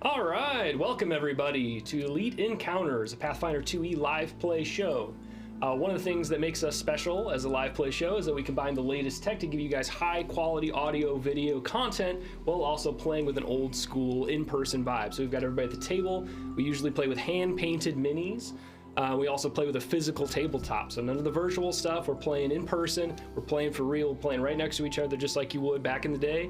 All right, welcome everybody to Elite Encounters, a Pathfinder 2e live play show. One of the things that makes us special as a live play show is that we combine the latest tech to give you guys high quality audio, video content while also playing with an old school in-person vibe. So we've got everybody at the table. We usually play with hand-painted minis. We also play with a physical tabletop, so none of the virtual stuff. We're playing in person, we're playing for real, we're playing right next to each other just like you would back in the day.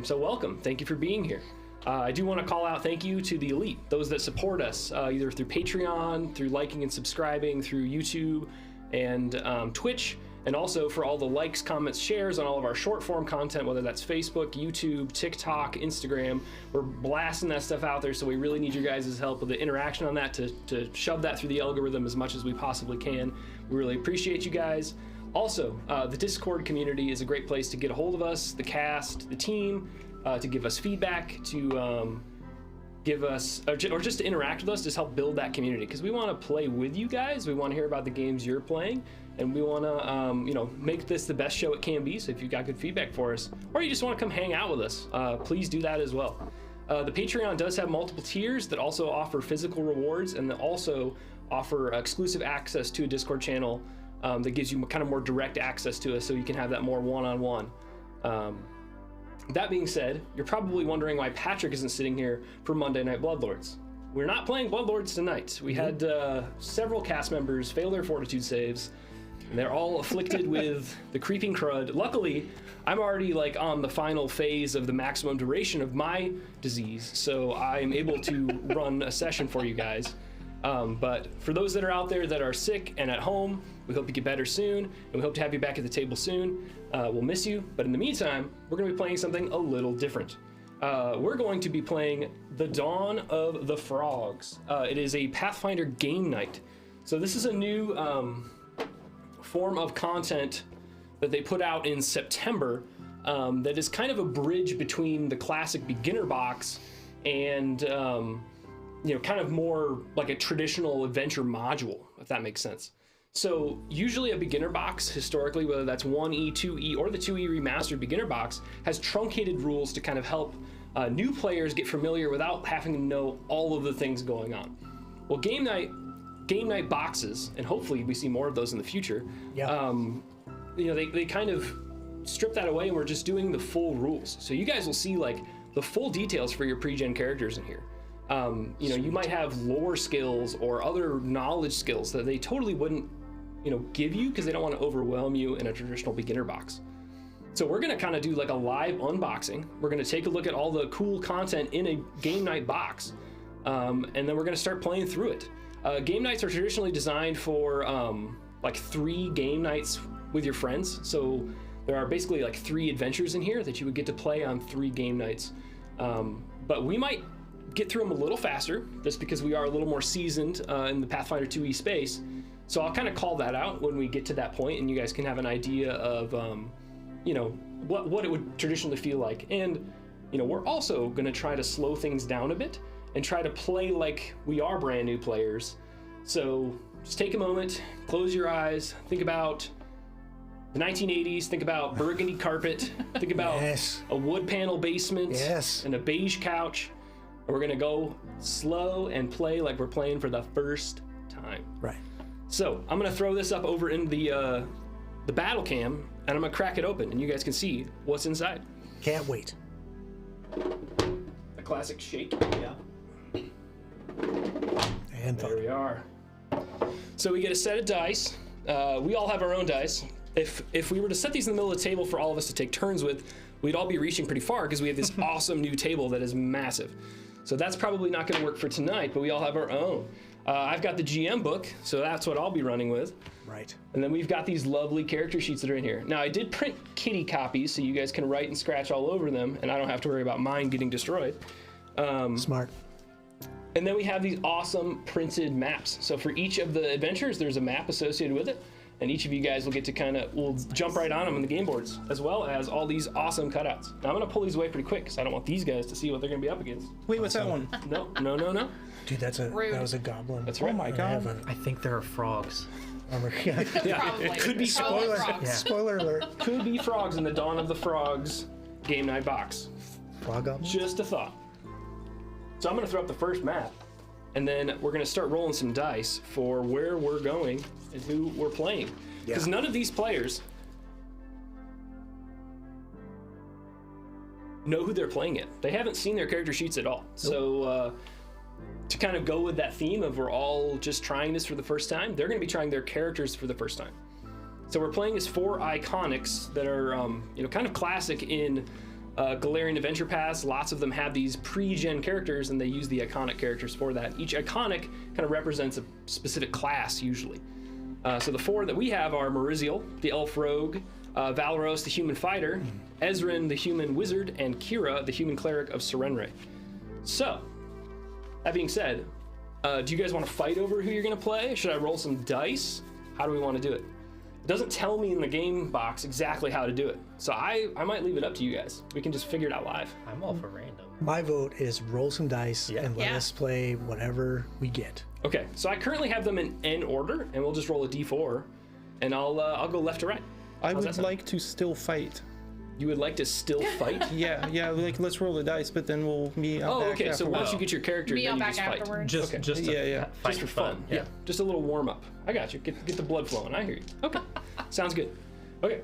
So welcome, thank you for being here. I do want to call out thank you to the Elite, those that support us either through Patreon, through liking and subscribing, through YouTube and Twitch, and also for all the likes, comments, shares on all of our short form content, whether that's Facebook, YouTube, TikTok, Instagram. We're blasting that stuff out there, so we really need your guys' help with the interaction on that to shove that through the algorithm as much as we possibly can. We really appreciate you guys. Also, the Discord community is a great place to get a hold of us, the cast, the team, to give us feedback, to give us, or just to interact with us, just help build that community. Because we want to play with you guys, we want to hear about the games you're playing, and we want to, make this the best show it can be. So if you've got good feedback for us, or you just want to come hang out with us, please do that as well. The Patreon does have multiple tiers that also offer physical rewards, and that also offer exclusive access to a Discord channel that gives you kind of more direct access to us, so you can have that more one-on-one. That being said, you're probably wondering why Patrick isn't sitting here for Monday Night Bloodlords. We're not playing Bloodlords tonight. We had several cast members fail their fortitude saves, and they're all afflicted with the creeping crud. Luckily, I'm already on the final phase of the maximum duration of my disease, so I'm able to run a session for you guys. But for those that are out there that are sick and at home, we hope you get better soon, and we hope to have you back at the table soon. We'll miss you, but in the meantime, we're going to be playing something a little different. We're going to be playing The Dawn of the Frogs. It is a Pathfinder game night. So this is a new form of content that they put out in September that is kind of a bridge between the classic beginner box and kind of more like a traditional adventure module, if that makes sense. So usually a beginner box, historically, whether that's 1E, 2E, or the 2E remastered beginner box, has truncated rules to kind of help new players get familiar without having to know all of the things going on. Well, game night boxes, and hopefully we see more of those in the future, they kind of strip that away, and we're just doing the full rules. So you guys will see the full details for your pre-gen characters in here. You might have lore skills or other knowledge skills that they totally wouldn't, give you because they don't want to overwhelm you in a traditional beginner box. So we're going to kind of do a live unboxing. We're going to take a look at all the cool content in a game night box, and then we're going to start playing through it. Game nights are traditionally designed for 3 game nights with your friends. So there are basically 3 adventures in here that you would get to play on 3 game nights. But we might get through them a little faster just because we are a little more seasoned in the Pathfinder 2e space. So I'll kind of call that out when we get to that point, and you guys can have an idea of what it would traditionally feel like. And we're also going to try to slow things down a bit and try to play like we are brand new players. So just take a moment, close your eyes, think about the 1980s, think about burgundy carpet, think about a wood panel basement and a beige couch. We're gonna go slow and play like we're playing for the first time. Right. So I'm gonna throw this up over in the battle cam, and I'm gonna crack it open, and you guys can see what's inside. Can't wait. A classic shake. Yeah. And there we are. So we get a set of dice. We all have our own dice. If we were to set these in the middle of the table for all of us to take turns with, we'd all be reaching pretty far because we have this awesome new table that is massive. So that's probably not going to work for tonight, but we all have our own. I've got the GM book, so that's what I'll be running with. Right. And then we've got these lovely character sheets that are in here. Now, I did print kitty copies, so you guys can write and scratch all over them, and I don't have to worry about mine getting destroyed. Smart. And then we have these awesome printed maps. So for each of the adventures, there's a map associated with it. And each of you guys will get to we'll jump right on them in the game boards, as well as all these awesome cutouts. Now I'm gonna pull these away pretty quick because I don't want these guys to see what they're gonna be up against. Wait, what's that one? No. Dude, that was a goblin. That's right. Oh my god. I think there are frogs. Yeah. It could be Spoiler. frogs. Yeah. Spoiler alert. Could be frogs in the Dawn of the Frogs game night box. Frog goblin? Just a thought. So I'm going to throw up the first map, and then we're going to start rolling some dice for where we're going and who we're playing. Because none of these players know who they're playing yet. They haven't seen their character sheets at all. Nope. So to kind of go with that theme of we're all just trying this for the first time, they're going to be trying their characters for the first time. So we're playing as 4 iconics that are kind of classic in Galarian Adventure Paths. Lots of them have these pre-gen characters, and they use the iconic characters for that. Each iconic kind of represents a specific class usually. So the 4 that we have are Mariziel, the elf rogue, Valeros, the human fighter, Ezrin, the human wizard, and Kira, the human cleric of Serenre. So, that being said, do you guys want to fight over who you're going to play? Should I roll some dice? How do we want to do it? It doesn't tell me in the game box exactly how to do it. So I might leave it up to you guys. We can just figure it out live. I'm all for random. My vote is roll some dice and let us play whatever we get. Okay, so I currently have them in N order, and we'll just roll a D4, and I'll go left to right. I would like to still fight. You would like to still fight? Yeah, like let's roll the dice, but then we'll meet out back okay. So afterwards. once you get your character, then you just fight. Afterwards. Just Just for fun. Yeah. Just a little warm up. I got you. Get the blood flowing. I hear you. Okay. Sounds good. Okay.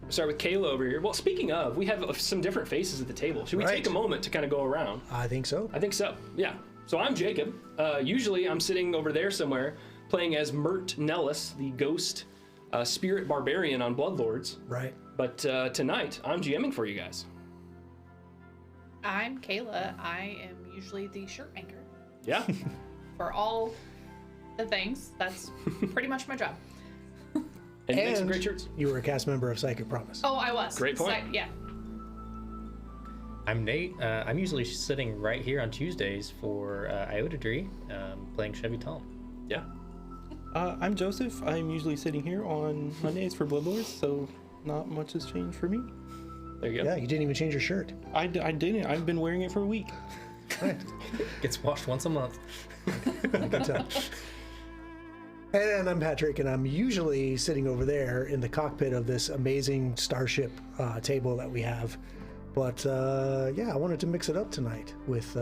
We'll start with Kayla over here. Well, speaking of, we have some different faces at the table. Should we take a moment to kind of go around? I think so. I think so. Yeah. So I'm Jacob. Usually I'm sitting over there somewhere playing as Mert Nellis, the ghost spirit barbarian on Bloodlords. Right. But tonight, I'm GMing for you guys. I'm Kayla. I am usually the shirt maker. Yeah. For all the things. That's pretty much my job. And you make some great shirts. You were a cast member of Psychic Promise. Oh, I was. Great point. Yeah. I'm Nate. I'm usually sitting right here on Tuesdays for Iodadree, playing Chevy Tom. Yeah. I'm Joseph. I'm usually sitting here on Mondays for Bloodlords, so not much has changed for me. There you go. Yeah, you didn't even change your shirt. I didn't. I've been wearing it for a week. Right. Gets washed once a month. I can tell. And I'm Patrick, and I'm usually sitting over there in the cockpit of this amazing starship table that we have. But yeah, I wanted to mix it up tonight with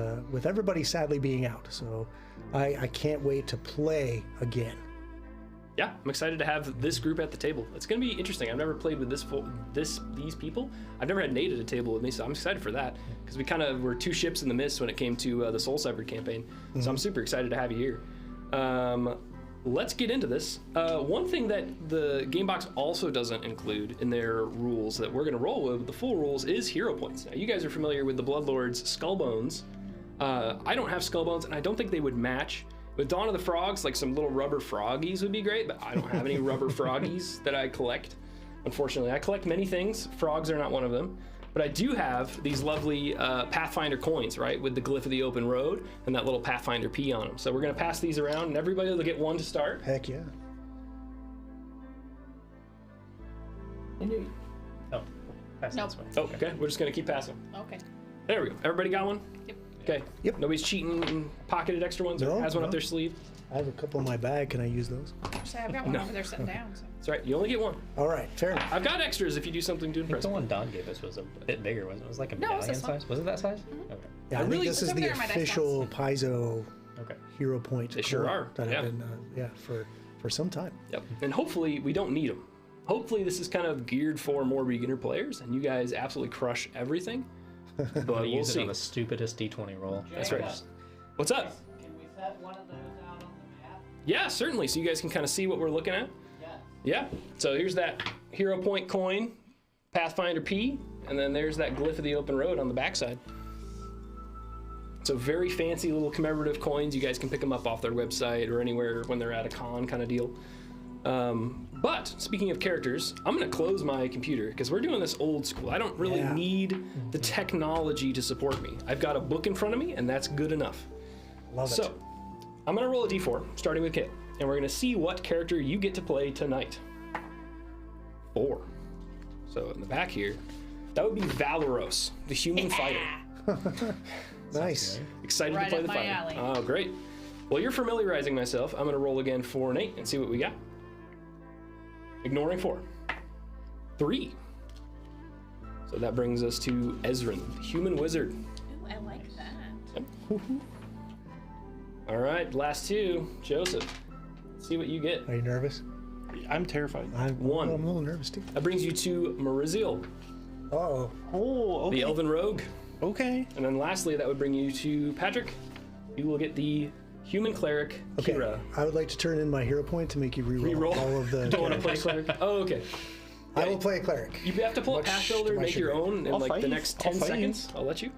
everybody sadly being out. So I can't wait to play again. Yeah, I'm excited to have this group at the table. It's going to be interesting. I've never played with these people. I've never had Nate at a table with me, so I'm excited for that because we kind of were 2 ships in the mist when it came to the Soul Severed campaign. Mm-hmm. So I'm super excited to have you here. Let's get into this. One thing that the game box also doesn't include in their rules that we're going to roll with the full rules is hero points. Now, you guys are familiar with the Bloodlords skull bones. I don't have skull bones, and I don't think they would match. With Dawn of the Frogs, like some little rubber froggies would be great, but I don't have any rubber froggies that I collect. Unfortunately, I collect many things. Frogs are not one of them. But I do have these lovely Pathfinder coins, right? With the glyph of the open road and that little Pathfinder P on them. So we're going to pass these around, and everybody will get 1 to start. Heck yeah. Oh, pass Nope. this way. Oh, okay. We're just going to keep passing. Okay. There we go. Everybody got one? Yep. Okay. Yep. Nobody's cheating and pocketed extra ones or No, has one up no. their sleeve? I have a couple in my bag. Can I use those? Actually, I've got one over there sitting down. So. That's right. You only get 1. All right, fair enough. I've got extras if you do something to I think impress the me. one Don gave us was a bit bigger, wasn't it? It was like a No, it was medallion this one. size. Was it that size? Okay. Yeah, I really- think this It's is over the there in my dice official Paizo Okay. hero point. They sure core are, That yeah. have been, for some time. Yep. And hopefully we don't need them. Hopefully this is kind of geared for more beginner players and you guys absolutely crush everything. But we'll Use it see. on the stupidest D20 roll. That's right. What's up? Can we set one of those out on the map? Yeah, certainly. So you guys can kind of see what we're looking at. Yes. Yeah. So here's that hero point coin, Pathfinder P, and then there's that glyph of the open road on the backside. So very fancy little commemorative coins. You guys can pick them up off their website or anywhere when they're at a con kind of deal. But speaking of characters, I'm going to close my computer because we're doing this old school. I don't really need the technology to support me. I've got a book in front of me, and that's good enough. Love it. So I'm going to roll a d4, starting with Kit, and we're going to see what character you get to play tonight. 4. So in the back here, that would be Valeros, the human fighter. Nice. Excited Right to play up the my fighter. alley. Oh, great. Well, you're familiarizing myself. I'm going to roll again for Nate and see what we got. Ignoring 4. 3. So that brings us to Ezrin, the human wizard. Ooh, I like that. Yep. All right, last two. Joseph, let's see what you get. Are you nervous? I'm terrified. I'm One. I'm a little nervous too. That brings you to Mariziel, Oh, Oh, okay. the Elven Rogue. Okay. And then lastly, that would bring you to Patrick. You will get the Human Cleric, okay. Kira. I would like to turn in my hero point to make you reroll Reroll. all of the. Don't want to play characters. Cleric? Oh, okay. I will play a cleric. You have to pull a Much Path to Builder, my make your chagrin. own in I'll like fight the you. next I'll 10 fight you. seconds. I'll let you.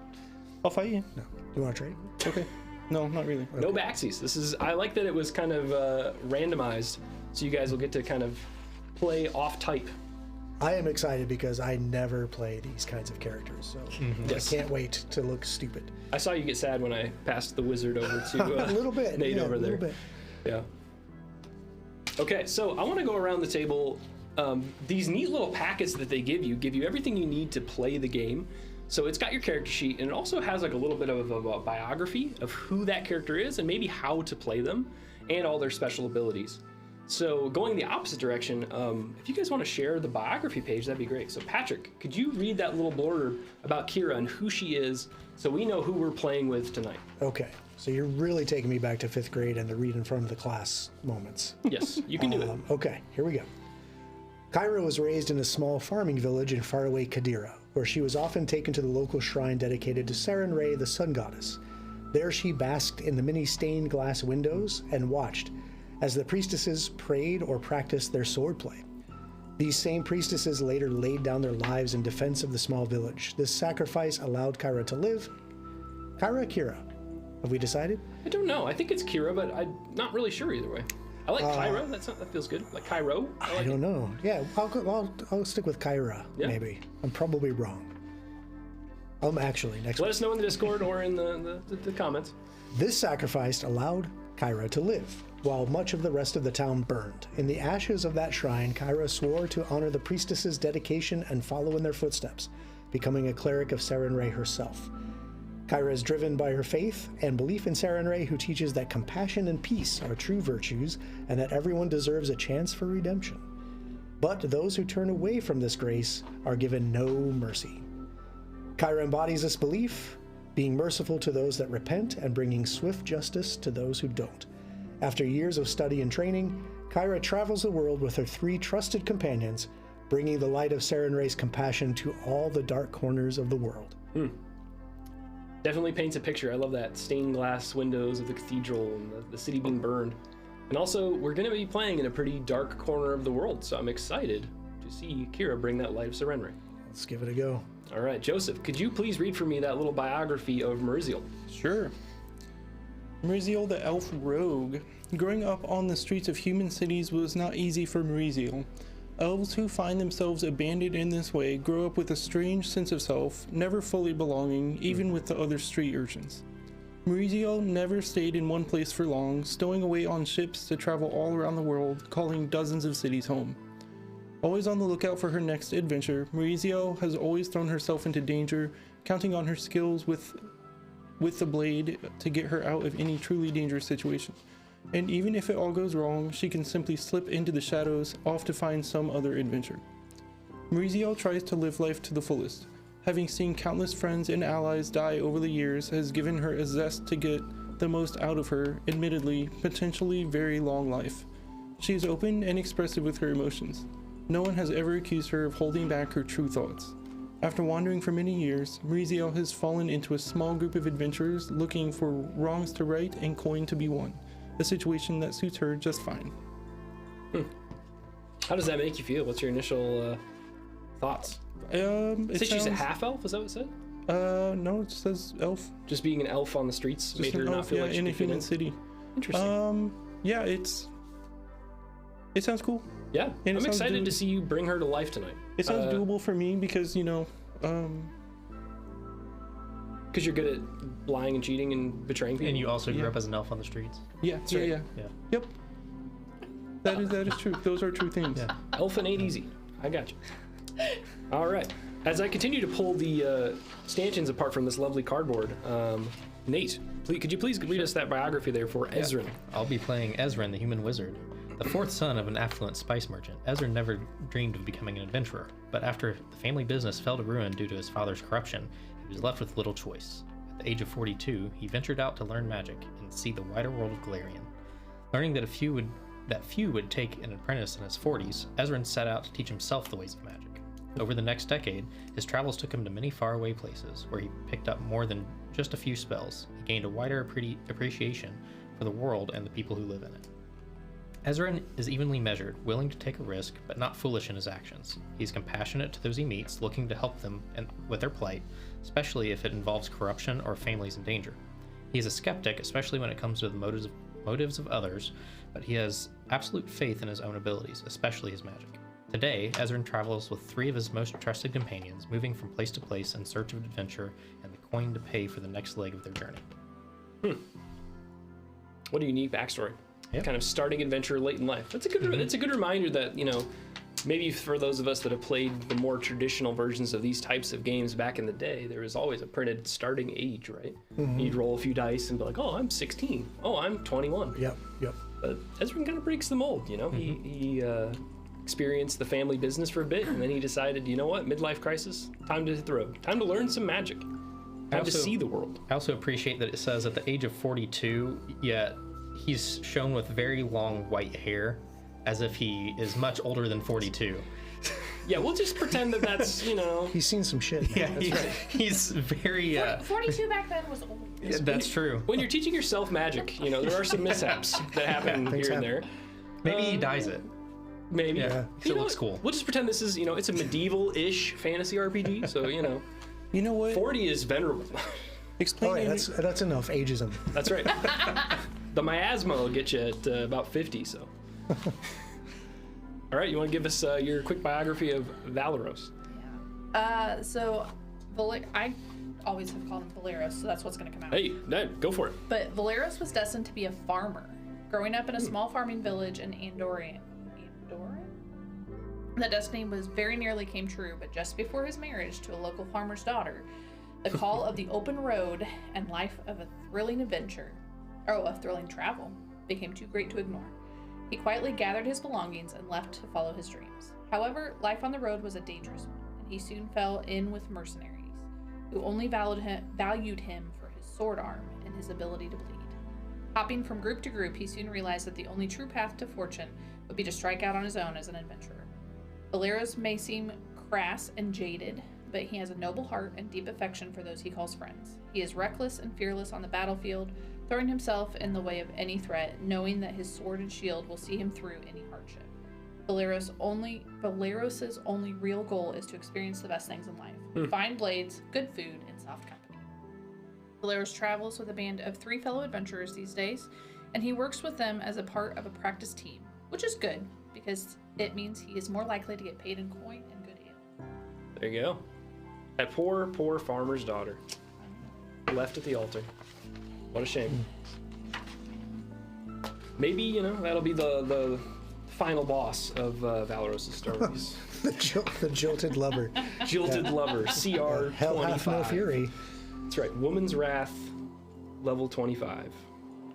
I'll fight you. No. You want to trade? Okay. No, not really. No backsies. This is. I like that it was kind of randomized, so you guys will get to kind of play off type. I am excited because I never play these kinds of characters, so Yes. I can't wait to look stupid. I saw you get sad when I passed the wizard over to A little bit. Nate yeah, over a there. little bit. Yeah. Okay, so I want to go around the table. These neat little packets that they give you everything you need to play the game. So it's got your character sheet, and it also has like a little bit of a biography of who that character is and maybe how to play them and all their special abilities. So going the opposite direction, if you guys want to share the biography page, that'd be great. So Patrick, could you read that little blurb about Kira and who she is so we know who we're playing with tonight? Okay, so you're really taking me back to 5th grade and the read in front of the class moments. Yes, you can do it. Okay, here we go. Kyra was raised in a small farming village in faraway Kadira, where she was often taken to the local shrine dedicated to Saren Ray, the sun goddess. There she basked in the many stained glass windows and watched as the priestesses prayed or practiced their swordplay. These same priestesses later laid down their lives in defense of the small village. This sacrifice allowed Kyra to live. Kyra, Kira, have we decided? I don't know. I think it's Kira, but I'm not really sure either way. I like Cairo. That feels good. Like Cairo. I I like don't it. know. Yeah, I'll stick with Kyra, Yeah. maybe. I'm probably wrong. Actually, next Let one. us know in the Discord or in the comments. This sacrifice allowed Kyra to live, while much of the rest of the town burned. In the ashes of that shrine, Kyra swore to honor the priestesses' dedication and follow in their footsteps, becoming a cleric of Saren Ray herself. Kyra is driven by her faith and belief in Saren Ray, who teaches that compassion and peace are true virtues and that everyone deserves a chance for redemption. But those who turn away from this grace are given no mercy. Kyra embodies this belief, being merciful to those that repent and bringing swift justice to those who don't. After years of study and training, Kyra travels the world with her 3 trusted companions, bringing the light of Saren Ray's compassion to all the dark corners of the world. Definitely paints a picture. I love that stained glass windows of the cathedral and the city being burned. And also, we're going to be playing in a pretty dark corner of the world, so I'm excited to see Kira bring that light of Saren Ray. Let's give it a go. All right, Joseph, could you please read for me that little biography of Mariziel? Sure. Mariziel the Elf Rogue. Growing up on the streets of human cities was not easy for Mariziel. Elves who find themselves abandoned in this way grow up with a strange sense of self, never fully belonging, even with the other street urchins. Mariziel never stayed in one place for long, stowing away on ships to travel all around the world, calling dozens of cities home. Always on the lookout for her next adventure, Mariziel has always thrown herself into danger, counting on her skills with the blade to get her out of any truly dangerous situation. And even if it all goes wrong, she can simply slip into the shadows, off to find some other adventure. Mariziel tries to live life to the fullest. Having seen countless friends and allies die over the years has given her a zest to get the most out of her, admittedly, potentially very long life. She is open and expressive with her emotions. No one has ever accused her of holding back her true thoughts. After wandering for many years, Mariziel has fallen into a small group of adventurers looking for wrongs to right and coin to be won, a situation that suits her just fine. How does that make you feel? What's your initial thoughts? It Said she's a sounds- half-elf? Is that what it said? No, it says elf. Just being an elf on the streets Just made her an not elf, feel yeah, like she in a could fit human in? city. Interesting. Yeah, it sounds cool. Yeah, and it I'm sounds excited doable. to see you bring her to life tonight. It sounds doable for me because, Because you're good at lying and cheating and betraying people. And you also grew Yeah. up as an elf on the streets. yeah, right. yeah. Yeah. Yep. That is true. Those are true things. Yeah. Elf and 8 easy. I got you. All right. As I continue to pull the stanchions apart from this lovely cardboard, Nate, could you please read us that biography there for Ezrin? I'll be playing Ezrin, the human wizard. The 4th son of an affluent spice merchant, Ezrin never dreamed of becoming an adventurer, but after the family business fell to ruin due to his father's corruption, he was left with little choice. At the age of 42, he ventured out to learn magic and see the wider world of Galarian. Learning that few would take an apprentice in his 40s, Ezrin set out to teach himself the ways of magic. Over the next decade, his travels took him to many faraway places where he picked up more than just a few spells. He gained a wider appreciation for the world and the people who live in it. Ezrin is evenly measured, willing to take a risk, but not foolish in his actions. He's compassionate to those he meets, looking to help them with their plight, especially if it involves corruption or families in danger. He is a skeptic, especially when it comes to the motives of others, but he has absolute faith in his own abilities, especially his magic. Today, Ezrin travels with 3 of his most trusted companions, moving from place to place in search of adventure and the coin to pay for the next leg of their journey. What a unique backstory. Yep. Kind of starting adventure late in life. It's a good reminder that, you know, maybe for those of us that have played the more traditional versions of these types of games back in the day, there was always a printed starting age, right? You'd roll a few dice and be like, oh, I'm 16. Oh, I'm 21. Yep. But Ezrin kind of breaks the mold, you know? He experienced the family business for a bit, and then he decided, you know what, midlife crisis, time to hit the road. Time to learn some magic. Time to see the world. I also appreciate that it says at the age of 42, yet he's shown with very long white hair, as if he is much older than 42. Yeah, we'll just pretend that that's, you know... He's seen some shit. Yeah, he's very... 42 back then was old. Yeah, that's true. When you're teaching yourself magic, you know, there are some mishaps that happen here and there. Maybe he dyes it. Maybe. Yeah, You it know looks what? cool. We'll just pretend this is, you know, it's a medieval-ish fantasy RPG, so, you know, You know what? 40 is venerable. Explain All right, it. that's enough ageism. That's right. The miasma will get you at about 50, so. All right, you want to give us your quick biography of Valeros? I always have called him Valeros, so that's what's going to come out. Hey, no, go for it. But Valeros was destined to be a farmer. Growing up in a small farming village in Andorran? That destiny was very nearly came true, but just before his marriage to a local farmer's daughter, the call of the open road and life of a thrilling travel became too great to ignore. He quietly gathered his belongings and left to follow his dreams. However, life on the road was a dangerous one, and he soon fell in with mercenaries, who only valued him for his sword arm and his ability to bleed. Hopping from group to group, he soon realized that the only true path to fortune would be to strike out on his own as an adventurer. Valeros may seem crass and jaded, but he has a noble heart and deep affection for those he calls friends. He is reckless and fearless on the battlefield, throwing himself in the way of any threat, knowing that his sword and shield will see him through any hardship. Valeros's only real goal is to experience the best things in life. Fine blades, good food, and soft company. Valeros travels with a band of 3 fellow adventurers these days, and he works with them as a part of a practice team, which is good, because it means he is more likely to get paid in coin and good ale. There you go. That poor, poor farmer's daughter. Left at the altar. What a shame. Maybe, you know, that'll be the final boss of Valeros' stories. The jilted lover. Jilted Lover, CR Hell hath 25. no fury. That's right, Woman's Wrath, level 25.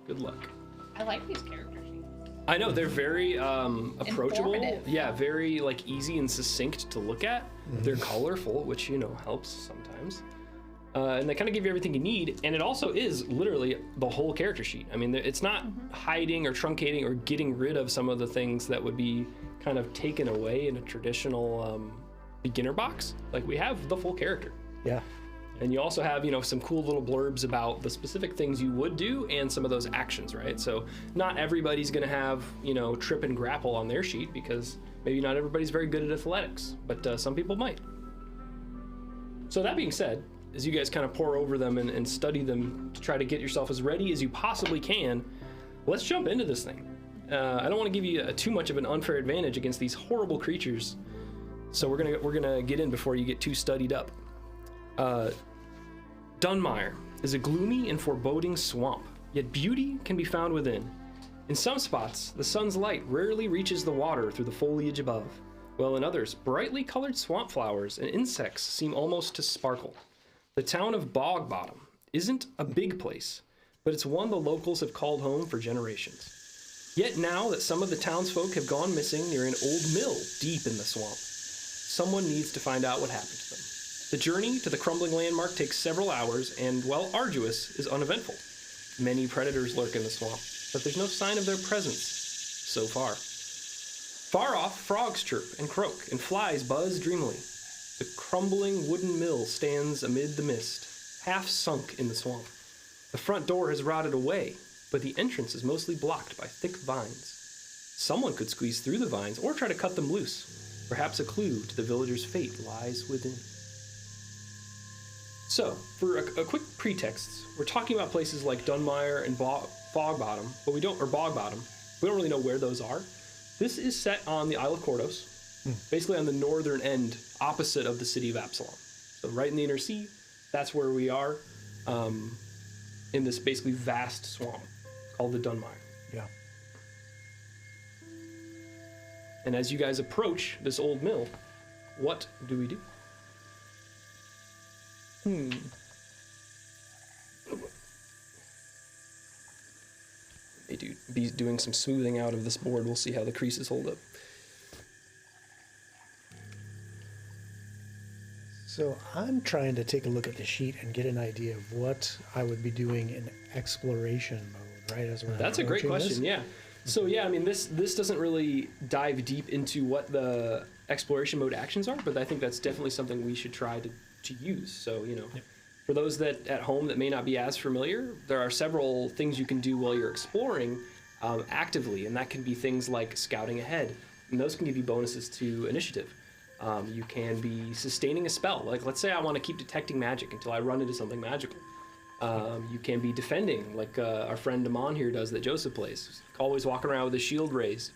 Good luck. I like these character sheets. I know, they're very approachable. Informative. Yeah, very like easy and succinct to look at. They're colorful, which, you know, helps sometimes. And they kind of give you everything you need, and it also is literally the whole character sheet. I mean, it's not hiding or truncating or getting rid of some of the things that would be kind of taken away in a traditional beginner box. Like, we have the full character. Yeah. And you also have, you know, some cool little blurbs about the specific things you would do and some of those actions, right? So not everybody's going to have, you know, trip and grapple on their sheet, because maybe not everybody's very good at athletics, but some people might. So that being said, as you guys kind of pour over them and study them to try to get yourself as ready as you possibly can, let's jump into this thing. I don't want to give you too much of an unfair advantage against these horrible creatures, so we're gonna get in before you get too studied up. Dunmire is a gloomy and foreboding swamp, yet beauty can be found within. In some spots, the sun's light rarely reaches the water through the foliage above, while in others, brightly colored swamp flowers and insects seem almost to sparkle. The town of Bog Bottom isn't a big place, but it's one the locals have called home for generations. Yet now that some of the townsfolk have gone missing near an old mill deep in the swamp, someone needs to find out what happened to them. The journey to the crumbling landmark takes several hours and, while arduous, is uneventful. Many predators lurk in the swamp, but there's no sign of their presence so far. Far off, frogs chirp and croak, and flies buzz dreamily. The crumbling wooden mill stands amid the mist, half sunk in the swamp. The front door has rotted away, but the entrance is mostly blocked by thick vines. Someone could squeeze through the vines or try to cut them loose. Perhaps a clue to the villager's fate lies within. So, for a quick pretext, we're talking about places like Dunmire and Bogbottom, but we don't really know where those are. This is set on the Isle of Kordos, basically on the northern end, opposite of the city of Absalom. So right in the inner sea, that's where we are, in this basically vast swamp called the Dunmire. Yeah. And as you guys approach this old mill, what do we do? Be doing some smoothing out of this board. We'll see how the creases hold up. So I'm trying to take a look at the sheet and get an idea of what I would be doing in exploration mode, right? As we're That's a great approaching question. this. Yeah. So yeah, I mean, this doesn't really dive deep into what the exploration mode actions are, but I think that's definitely something we should try to use. So for those that at home that may not be as familiar, there are several things you can do while you're exploring actively, and that can be things like scouting ahead, and those can give you bonuses to initiative. You can be sustaining a spell. Like, let's say I want to keep detecting magic until I run into something magical. You can be defending, like our friend Damon here does that Joseph plays. Always walking around with his shield raised.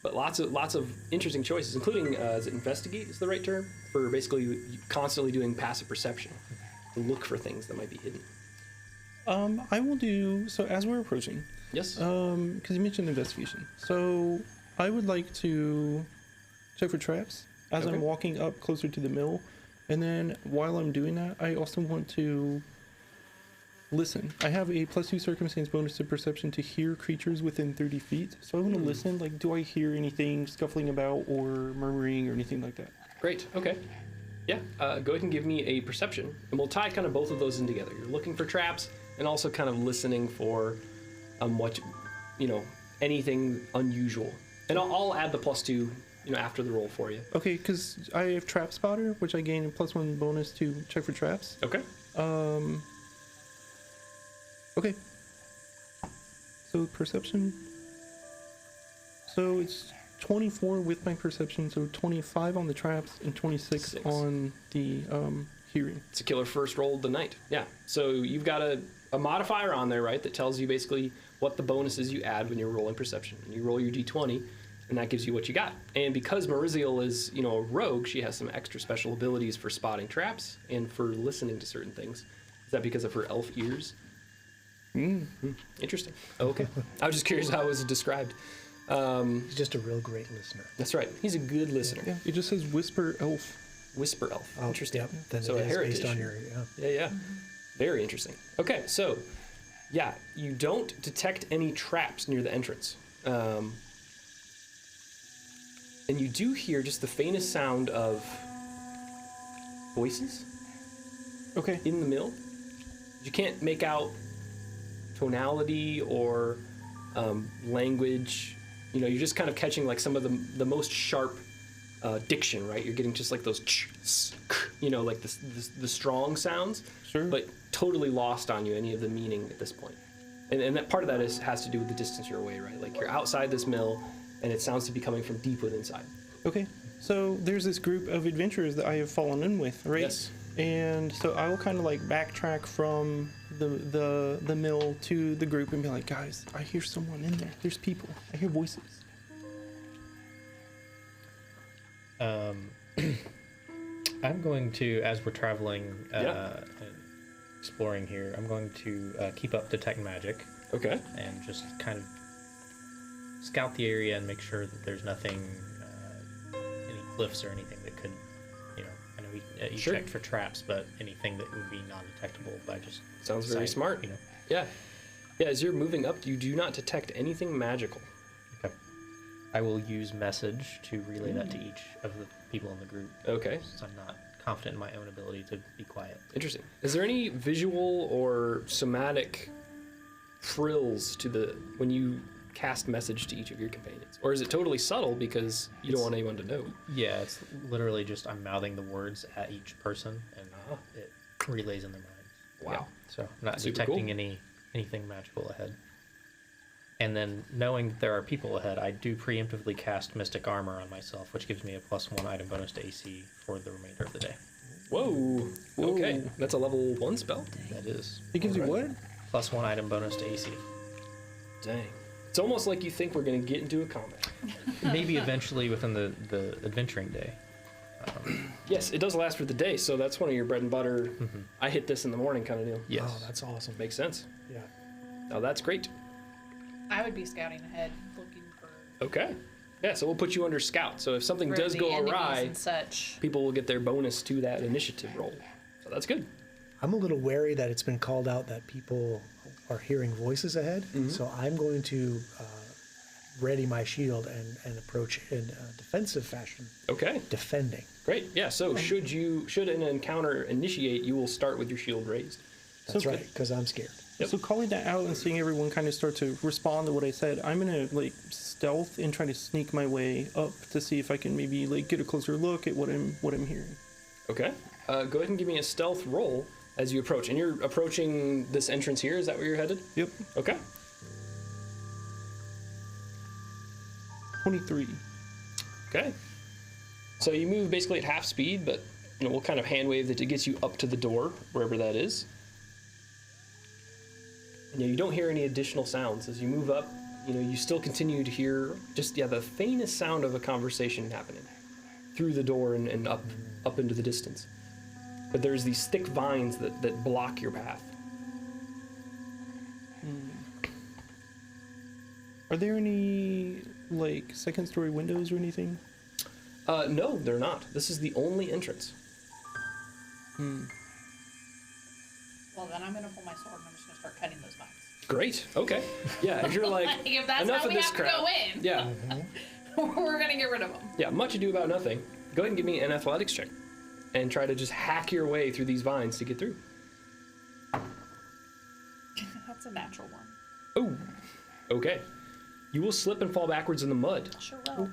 But lots of interesting choices, including, is it investigate is the right term? For basically constantly doing passive perception to look for things that might be hidden. I will do, so as we're approaching. Yes? Because you mentioned investigation. So I would like to check for traps as Okay. I'm walking up closer to the mill. And then while I'm doing that, I also want to listen. I have a +2 circumstance bonus to perception to hear creatures within 30 feet. So I want to listen. Like, do I hear anything scuffling about or murmuring or anything like that? Great. Okay. Yeah. Go ahead and give me a perception, and we'll tie kind of both of those in together. You're looking for traps and also kind of listening for what anything unusual. And I'll add the +2 after the roll for you. Okay, because I have Trap Spotter, which I gain a +1 bonus to check for traps. Okay. Okay. So perception. So it's 24 with my perception, so 25 on the traps and 26 Six. on the hearing. It's a killer first roll of the night. Yeah. So you've got a modifier on there, right, that tells you basically what the bonuses you add when you're rolling perception. And you roll your d20, and that gives you what you got. And because Mariziel is, a rogue, she has some extra special abilities for spotting traps and for listening to certain things. Is that because of her elf ears? Interesting. Oh, okay. I was just curious how it was described. He's just a real great listener. That's right. He's a good listener. Yeah, it just says Whisper Elf. Whisper elf. Oh, Interesting. Yep. Then So it a is heritage. based on your Yeah. Very interesting. Okay, so yeah, you don't detect any traps near the entrance. And you do hear just the faintest sound of voices Okay. in the mill. You can't make out tonality or language. You're just kind of catching like some of the most sharp diction, right? You're getting just like those like the strong sounds, Sure. but totally lost on you any of the meaning at this point. And that part of that has to do with the distance you're away, right? Like you're outside this mill, and it sounds to be coming from deep within inside. Okay. So there's this group of adventurers that I have fallen in with, right? Yes. And so I will kind of like backtrack from the mill to the group and be like, guys, I hear someone in there. There's people. I hear voices. I'm going to, as we're traveling and exploring here, I'm going to keep up detect magic Okay. and just kind of scout the area and make sure that there's nothing, any cliffs or anything that could, I know you Sure. checked for traps, but anything that would be non-detectable by just Sounds very sight, smart. Yeah. Yeah, as you're moving up, you do not detect anything magical. Okay. I will use message to relay that to each of the people in the group. Okay. Since I'm not confident in my own ability to be quiet. Interesting. Is there any visual or somatic frills to the when you cast message to each of your companions, or is it totally subtle because you don't want anyone to know? Yeah, it's literally just I'm mouthing the words at each person, and it relays in their minds. Wow. Yeah, so I'm not Super detecting cool. anything magical ahead. And then knowing that there are people ahead, I do preemptively cast Mystic Armor on myself, which gives me a +1 item bonus to AC for the remainder of the day. Whoa. Okay, that's a level 1 spell. That is It gives you what? +1 item bonus to AC. Dang. It's almost like you think we're gonna get into a combat. Maybe eventually within the adventuring day. Yes, it does last for the day, so that's one of your bread and butter. I hit this in the morning kind of deal. Yes. Oh, that's awesome. Makes sense. Yeah. Now that's great. I would be scouting ahead, looking for Okay. Yeah, so we'll put you under scout. So if something for does the go enemies awry, and such. people will get their bonus to that initiative roll. So that's good. I'm a little wary that it's been called out that people are hearing voices ahead, so I'm going to ready my shield and approach in a defensive fashion, Okay. defending. Great. Yeah, so should an encounter initiate, you will start with your shield raised. That's So- right, because I'm scared. Yep. So calling that out and seeing everyone kind of start to respond to what I said, I'm gonna like stealth and try to sneak my way up to see if I can maybe like get a closer look at what I'm hearing. Okay. Go ahead and give me a stealth roll as you approach. And you're approaching this entrance here, is that where you're headed? Yep. Okay. 23. Okay. So you move basically at half speed, but we'll kind of hand wave that it gets you up to the door, wherever that is. And you don't hear any additional sounds as you move up. You still continue to hear just the faintest sound of a conversation happening through the door and up into the distance. But there's these thick vines that block your path. Are there any like second story windows or anything? No, they're not. This is the only entrance. Well, then I'm gonna pull my sword and I'm just gonna start cutting those vines. Great. Okay. Yeah, if you're like, If that's enough how of we this have crap. to go in, Yeah. we're gonna get rid of them. Yeah, much ado about nothing. Go ahead and give me an athletics check and try to just hack your way through these vines to get through. That's a natural one. Oh, okay. You will slip and fall backwards in the mud, Sure will.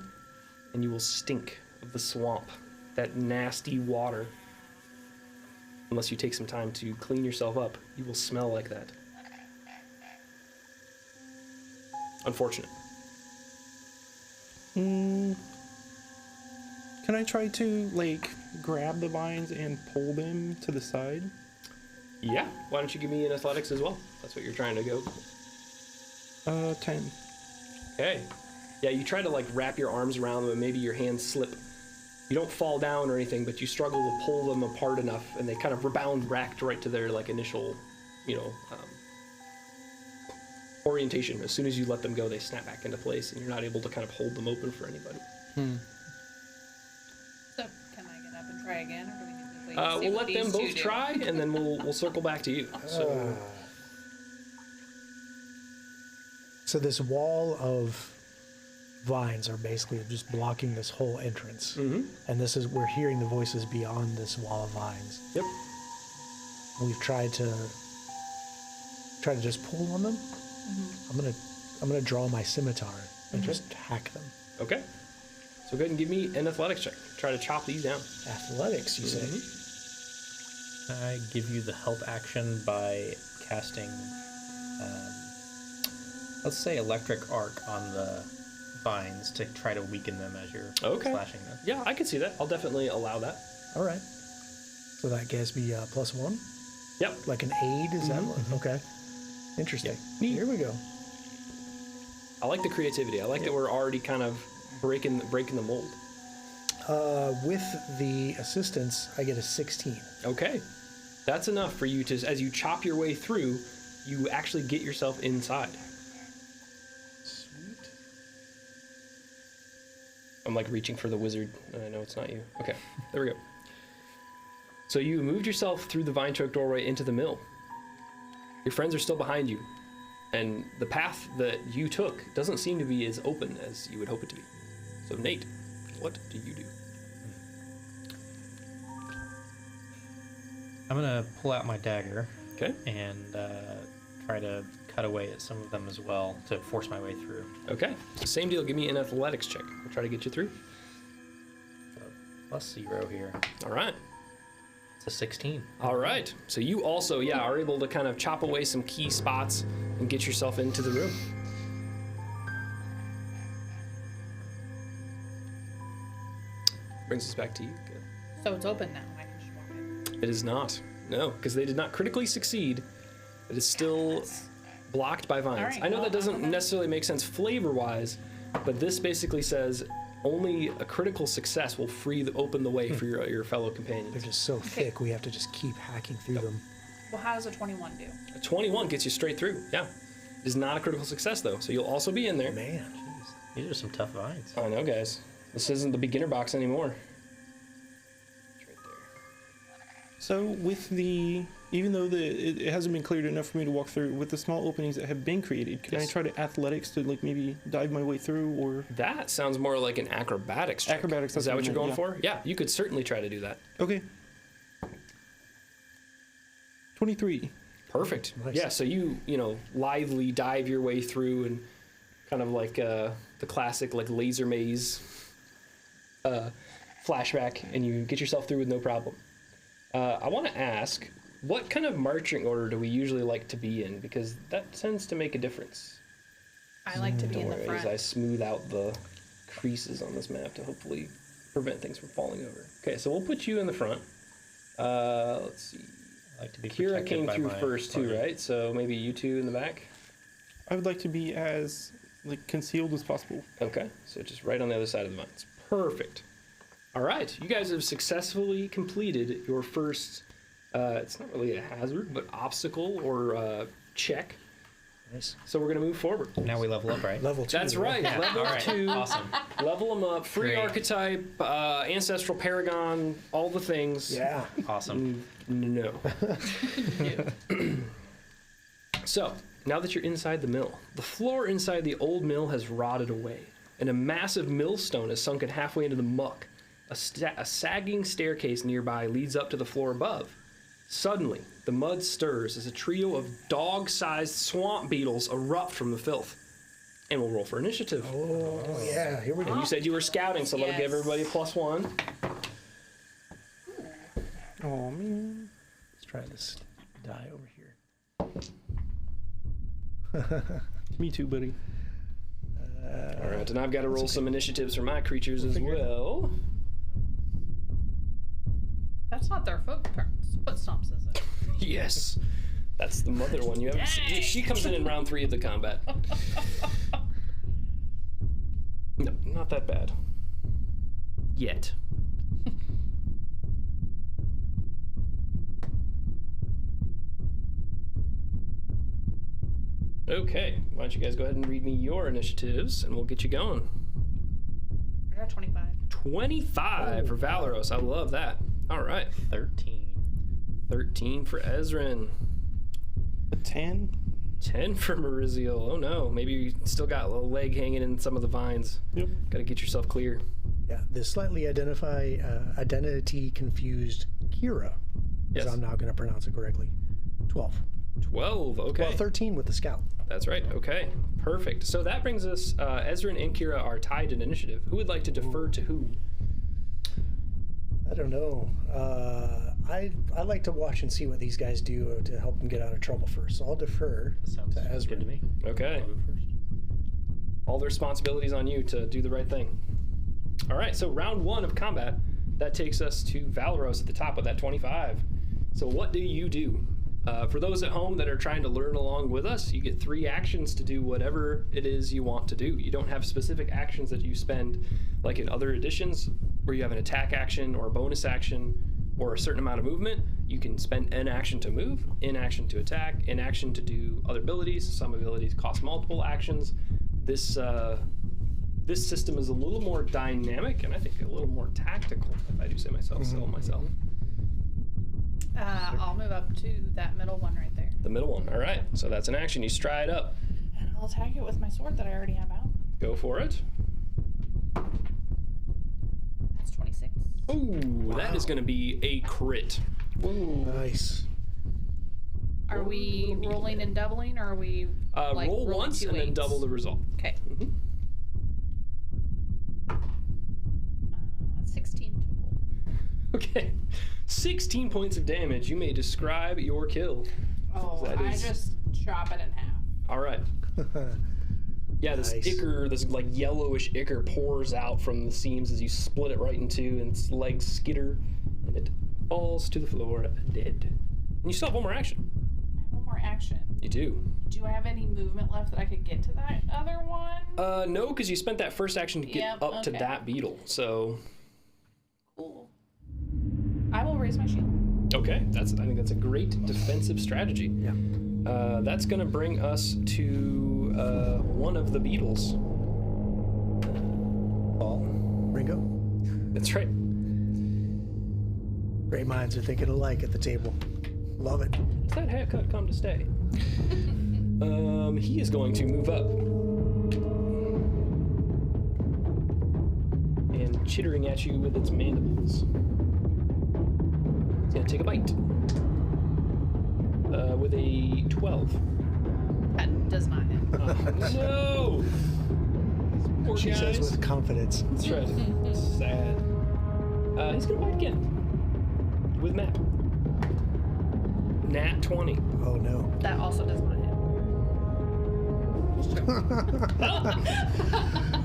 and you will stink of the swamp, that nasty water. Unless you take some time to clean yourself up, you will smell like that. Unfortunate. Can I try to like grab the vines and pull them to the side? Yeah, why don't you give me an athletics as well? That's what you're trying to go. 10. Okay. Yeah, you try to like wrap your arms around them and maybe your hands slip. You don't fall down or anything, but you struggle to pull them apart enough and they kind of rebound back right to their like initial, orientation. As soon as you let them go, they snap back into place and you're not able to kind of hold them open for anybody. So, can I get up and try again, or do we need to wait and see We'll what let them these two both do? try and then we'll circle back to you. So, So this wall of vines are basically just blocking this whole entrance. And we're hearing the voices beyond this wall of vines. yep. We've tried to just pull on them. I'm gonna draw my scimitar and just hack them. Okay. So go ahead and give me an athletics check. Try to chop these down. Athletics, you say? I give you the help action by casting, let's say, electric arc on the vines to try to weaken them as you're Okay. slashing them. Yeah, I can see that. I'll definitely allow that. All right. So that gives me +1, Yep. like an aid. Is that one? Okay? Interesting. Neat. Here we go. I like the creativity. I like that we're already kind of breaking the mold. With the assistance, I get a 16. Okay. That's enough for you to, as you chop your way through, you actually get yourself inside. Sweet. I'm like reaching for the wizard, and I know it's not you. Okay, there we go. So you moved yourself through the vine-choked doorway into the mill. Your friends are still behind you, and the path that you took doesn't seem to be as open as you would hope it to be. So Nate, what do you do? I'm gonna pull out my dagger Okay. and try to cut away at some of them as well to force my way through. Okay. Same deal. Give me an athletics check. I'll try to get you through. +0 here. All right. It's a 16. All right. So you also, are able to kind of chop away some key spots and get yourself into the room. Brings us back to you. Good. So it's open now. I can just walk in. It is not. No, because they did not critically succeed. It is still blocked by vines. All right, I know well, that doesn't okay. necessarily make sense flavor-wise, but this basically says only a critical success will open the way for your fellow They're companions. just so thick, we have to just keep hacking through them. Well, how does a 21 do? A 21 gets you straight through. Yeah. It is not a critical success, though, so you'll also be in there. Man, These are some tough vines. I know, guys. This isn't the beginner box anymore. It's right there. So with even though it hasn't been cleared enough for me to walk through, with the small openings that have been created, can I Yes. try to athletics to like maybe dive my way through, or That sounds more like an acrobatics check. Acrobatics, Is that's that what what I you're meant, going yeah. for? Yeah, you could certainly try to do that. okay. 23. Perfect. Nice. Yeah, so you lively dive your way through and kind of like the classic like laser maze flashback, and you get yourself through with no problem. I want to ask, what kind of marching order do we usually like to be in? Because that tends to make a difference. I like to be in the As front. I smooth out the creases on this map to hopefully prevent things from falling over. Okay, so we'll put you in the front. Let's see. I like to be Kira protected came by through my first too, party. right? So maybe you two in the back. I would like to be as like concealed as possible. Okay, so just right on the other side of the vines. Perfect. All right, you guys have successfully completed your first, it's not really a hazard, but obstacle or check. nice. So we're going to move forward. Now we level up, right? Level 2. That's right, level All right. 2, Awesome. level them up, free Great. archetype, ancestral paragon, all the things. Yeah. Awesome. No. So, now that you're inside the mill, the floor inside the old mill has rotted away, and a massive millstone is sunken halfway into the muck. A sagging staircase nearby leads up to the floor above. Suddenly, the mud stirs as a trio of dog-sized swamp beetles erupt from the filth. And we'll roll for initiative. Oh, yeah. Here we And go. you said you were scouting, so that'll Yes. give everybody a +1. Oh man. Let's try this die over here. Me too, buddy. All right, and I've got to roll some initiatives for my creatures as well. That's not their footprints. Foot stomps, is it? Yes, that's the mother one. You haven't seen. She comes in round 3 of the combat. No, not that bad. Yet. Okay, why don't you guys go ahead and read me your initiatives, and we'll get you going. I got 25. 25 for Valeros. I love that. All right. 13. 13 for Ezrin. A 10. 10 for Mariziel. Oh no, maybe you still got a little leg hanging in some of the vines. Yep. Got to get yourself clear. Yeah, the slightly identity confused Kira. Yes. As I'm now going to pronounce it correctly. 12. 12. Okay. Well, 13 with the scout. That's right. Okay. Perfect. So that brings us, Ezrin and Kira are tied in initiative. Who would like to defer to who? I don't know. I like to watch and see what these guys do to help them get out of trouble first. So I'll defer Sounds to Ezra. good to me. Okay. I'll go first. All the responsibilities on you to do the right thing. All right. So round 1 of combat, that takes us to Valeros at the top with that 25. So what do you do? For those at home that are trying to learn along with us, you get 3 actions to do whatever it is you want to do. You don't have specific actions that you spend like in other editions where you have an attack action or a bonus action or a certain amount of movement. You can spend an action to move, in action to attack, in action to do other abilities. Some abilities cost multiple actions. This system is a little more dynamic and I think a little more tactical, if I do say myself, myself. I'll move up to that middle one right there. The middle one. All right. So that's an action. You stride up. And I'll attack it with my sword that I already have out. Go for it. That's 26. Ooh, that is going to be a crit. Nice. Are we rolling and doubling, or are we like roll rolling once two and then eights? double the result. Okay. 16 total. Okay. 16 points of damage. You may describe your kill. Oh, That I is- just chop it in half. All right. Yeah, this Nice. ichor, this like yellowish ichor pours out from the seams as you split it right in two, and its legs skitter, and it falls to the floor dead. And you still have one more action. I have one more action. You do. Do I have any movement left that I could get to that other one? No, because you spent that first action to get Yep, up to okay. that beetle. So, Cool. I will raise my shield. okay, I think that's a great defensive strategy. Yeah. That's gonna bring us to one of the beetles. Paul. Ringo. That's right. Great minds are thinking alike at the table. Love it. Does that haircut come to stay? He is going to move up. And chittering at you with its mandibles. It's gonna take a bite. With a 12. That does not hit. No! Poor She says guys. with confidence. That's right. Sad. He's gonna bite again. With Matt. Nat 20. Oh no. That also does not hit.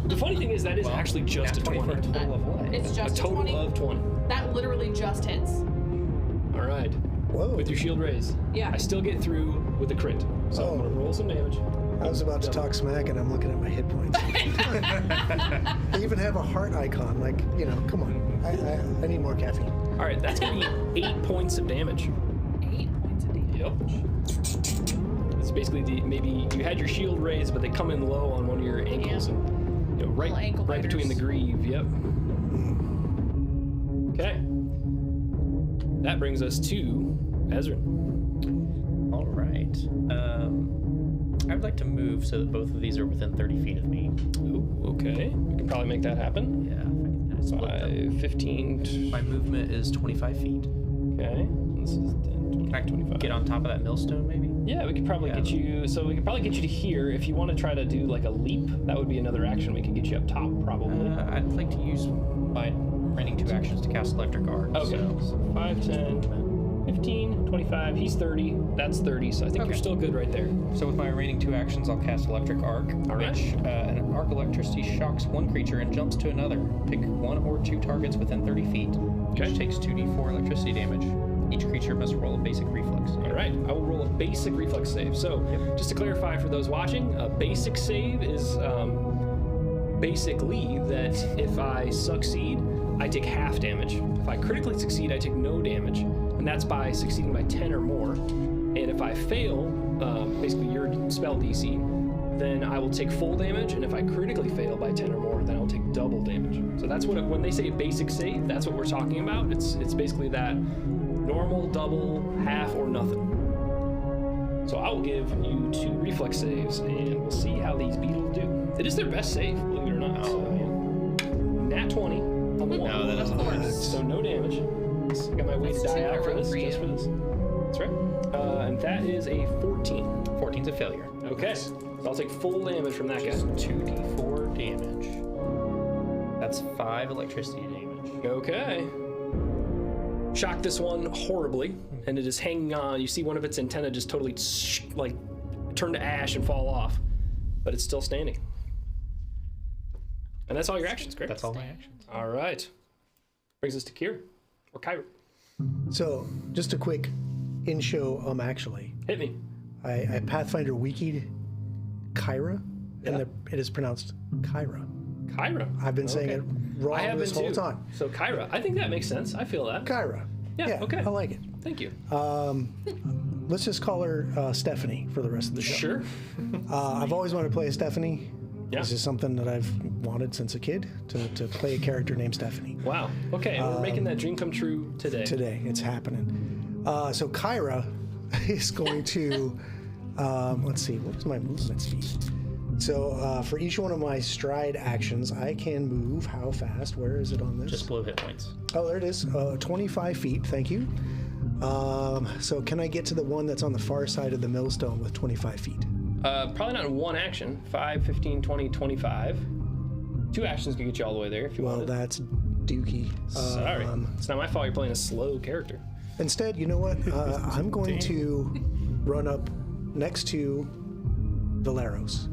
The funny thing is that is actually just a 20. For a total of what? It's A just a total 20. of 20. That literally just hits. All right. Whoa. With your shield raised. Yeah. I still get through with a crit. So I'm Oh. gonna roll some damage. I was about to talk smack and I'm looking at my hit points. They even have a heart icon. Like, you know, come on. I need more caffeine. All right, that's gonna be 8 points of damage. 8 points of damage. Yep. It's basically maybe you had your shield raised, but they come in low on one of your ankles, Yeah. and right, Little ankle right between the biters. greave. Yep. Okay. That brings us to Ezrin. All right. I would like to move so that both of these are within 30 feet of me. Ooh, okay. We can probably make that happen. Yeah, if I can kind of split them. 5, 15. My movement is 25 feet. Okay. This is 10, 20, Can I 25. get on top of that millstone, maybe? Yeah, we could probably Yeah. get you. So we could probably get you to here. If you want to try to do like a leap, that would be another action. We could get you up top, probably. I'd like to use my remaining 2 actions to cast Electric Arc. Okay. So 5, 10, 15, 25. He's 30. That's 30. So I think you're still good right there. So with my remaining 2 actions, I'll cast Electric Arc, All right. which an arc electricity shocks one creature and jumps to another. Pick 1 or 2 targets within 30 feet. Okay. Each takes 2d4 electricity damage. Each creature must roll a basic reflex. All right. I will roll a basic reflex save. So just to clarify for those watching, a basic save is basically that if I succeed, I take half damage. If I critically succeed, I take no damage. And that's by succeeding by 10 or more. And if I fail, basically your spell DC, then I will take full damage. And if I critically fail by 10 or more, then I'll take double damage. So that's what when they say basic save, that's what we're talking about. It's basically that normal, double, half, or nothing. So I will give you 2 reflex saves, and we'll see how these beetles do. It is their best save, believe it or not. So, Nat 20 on the 1. No, that doesn't Of work. course. So no damage. I got my weighted That's die 2 out I for rolled this, for just you. for this. That's right. And that is a 14. 14's a failure. Okay. So I'll take full damage from that guy. 2d4 damage. That's 5 electricity damage. Okay. Shock this one horribly, and it is hanging on. You see one of its antenna just totally like turn to ash and fall off, but it's still standing. And that's all your actions, correct? That's all my actions. All right. Brings us to Kier or Kyra. So, just a quick in-show actually. Hit me. I Pathfinder wikied Kyra, Yeah. and it is pronounced Kyra. Kyra. I've been saying it wrong I have this been whole too. time. So Kyra. I think that makes sense. I feel that. Kyra. Yeah, okay. I like it. Thank you. Let's just call her Stephanie for the rest of the show. Sure. I've always wanted to play a Stephanie. Yeah. This is something that I've wanted since a kid, to play a character named Stephanie. Wow. Okay, and we're making that dream come true today. Today, it's happening. So Kyra is going to, let's see, what was my movement speed? So for each one of my stride actions, I can move how fast? Where is it on this? Just below hit points. Oh, there it is. 25 feet, thank you. So can I get to the one that's on the far side of the millstone with 25 feet? Probably not in one action. 5, 15, 20, 25. 2 actions can get you all the way there if you Well, want. that's dookie. Sorry. It's not my fault you're playing a slow character. Instead, you know what? I'm going to run up next to Valeros.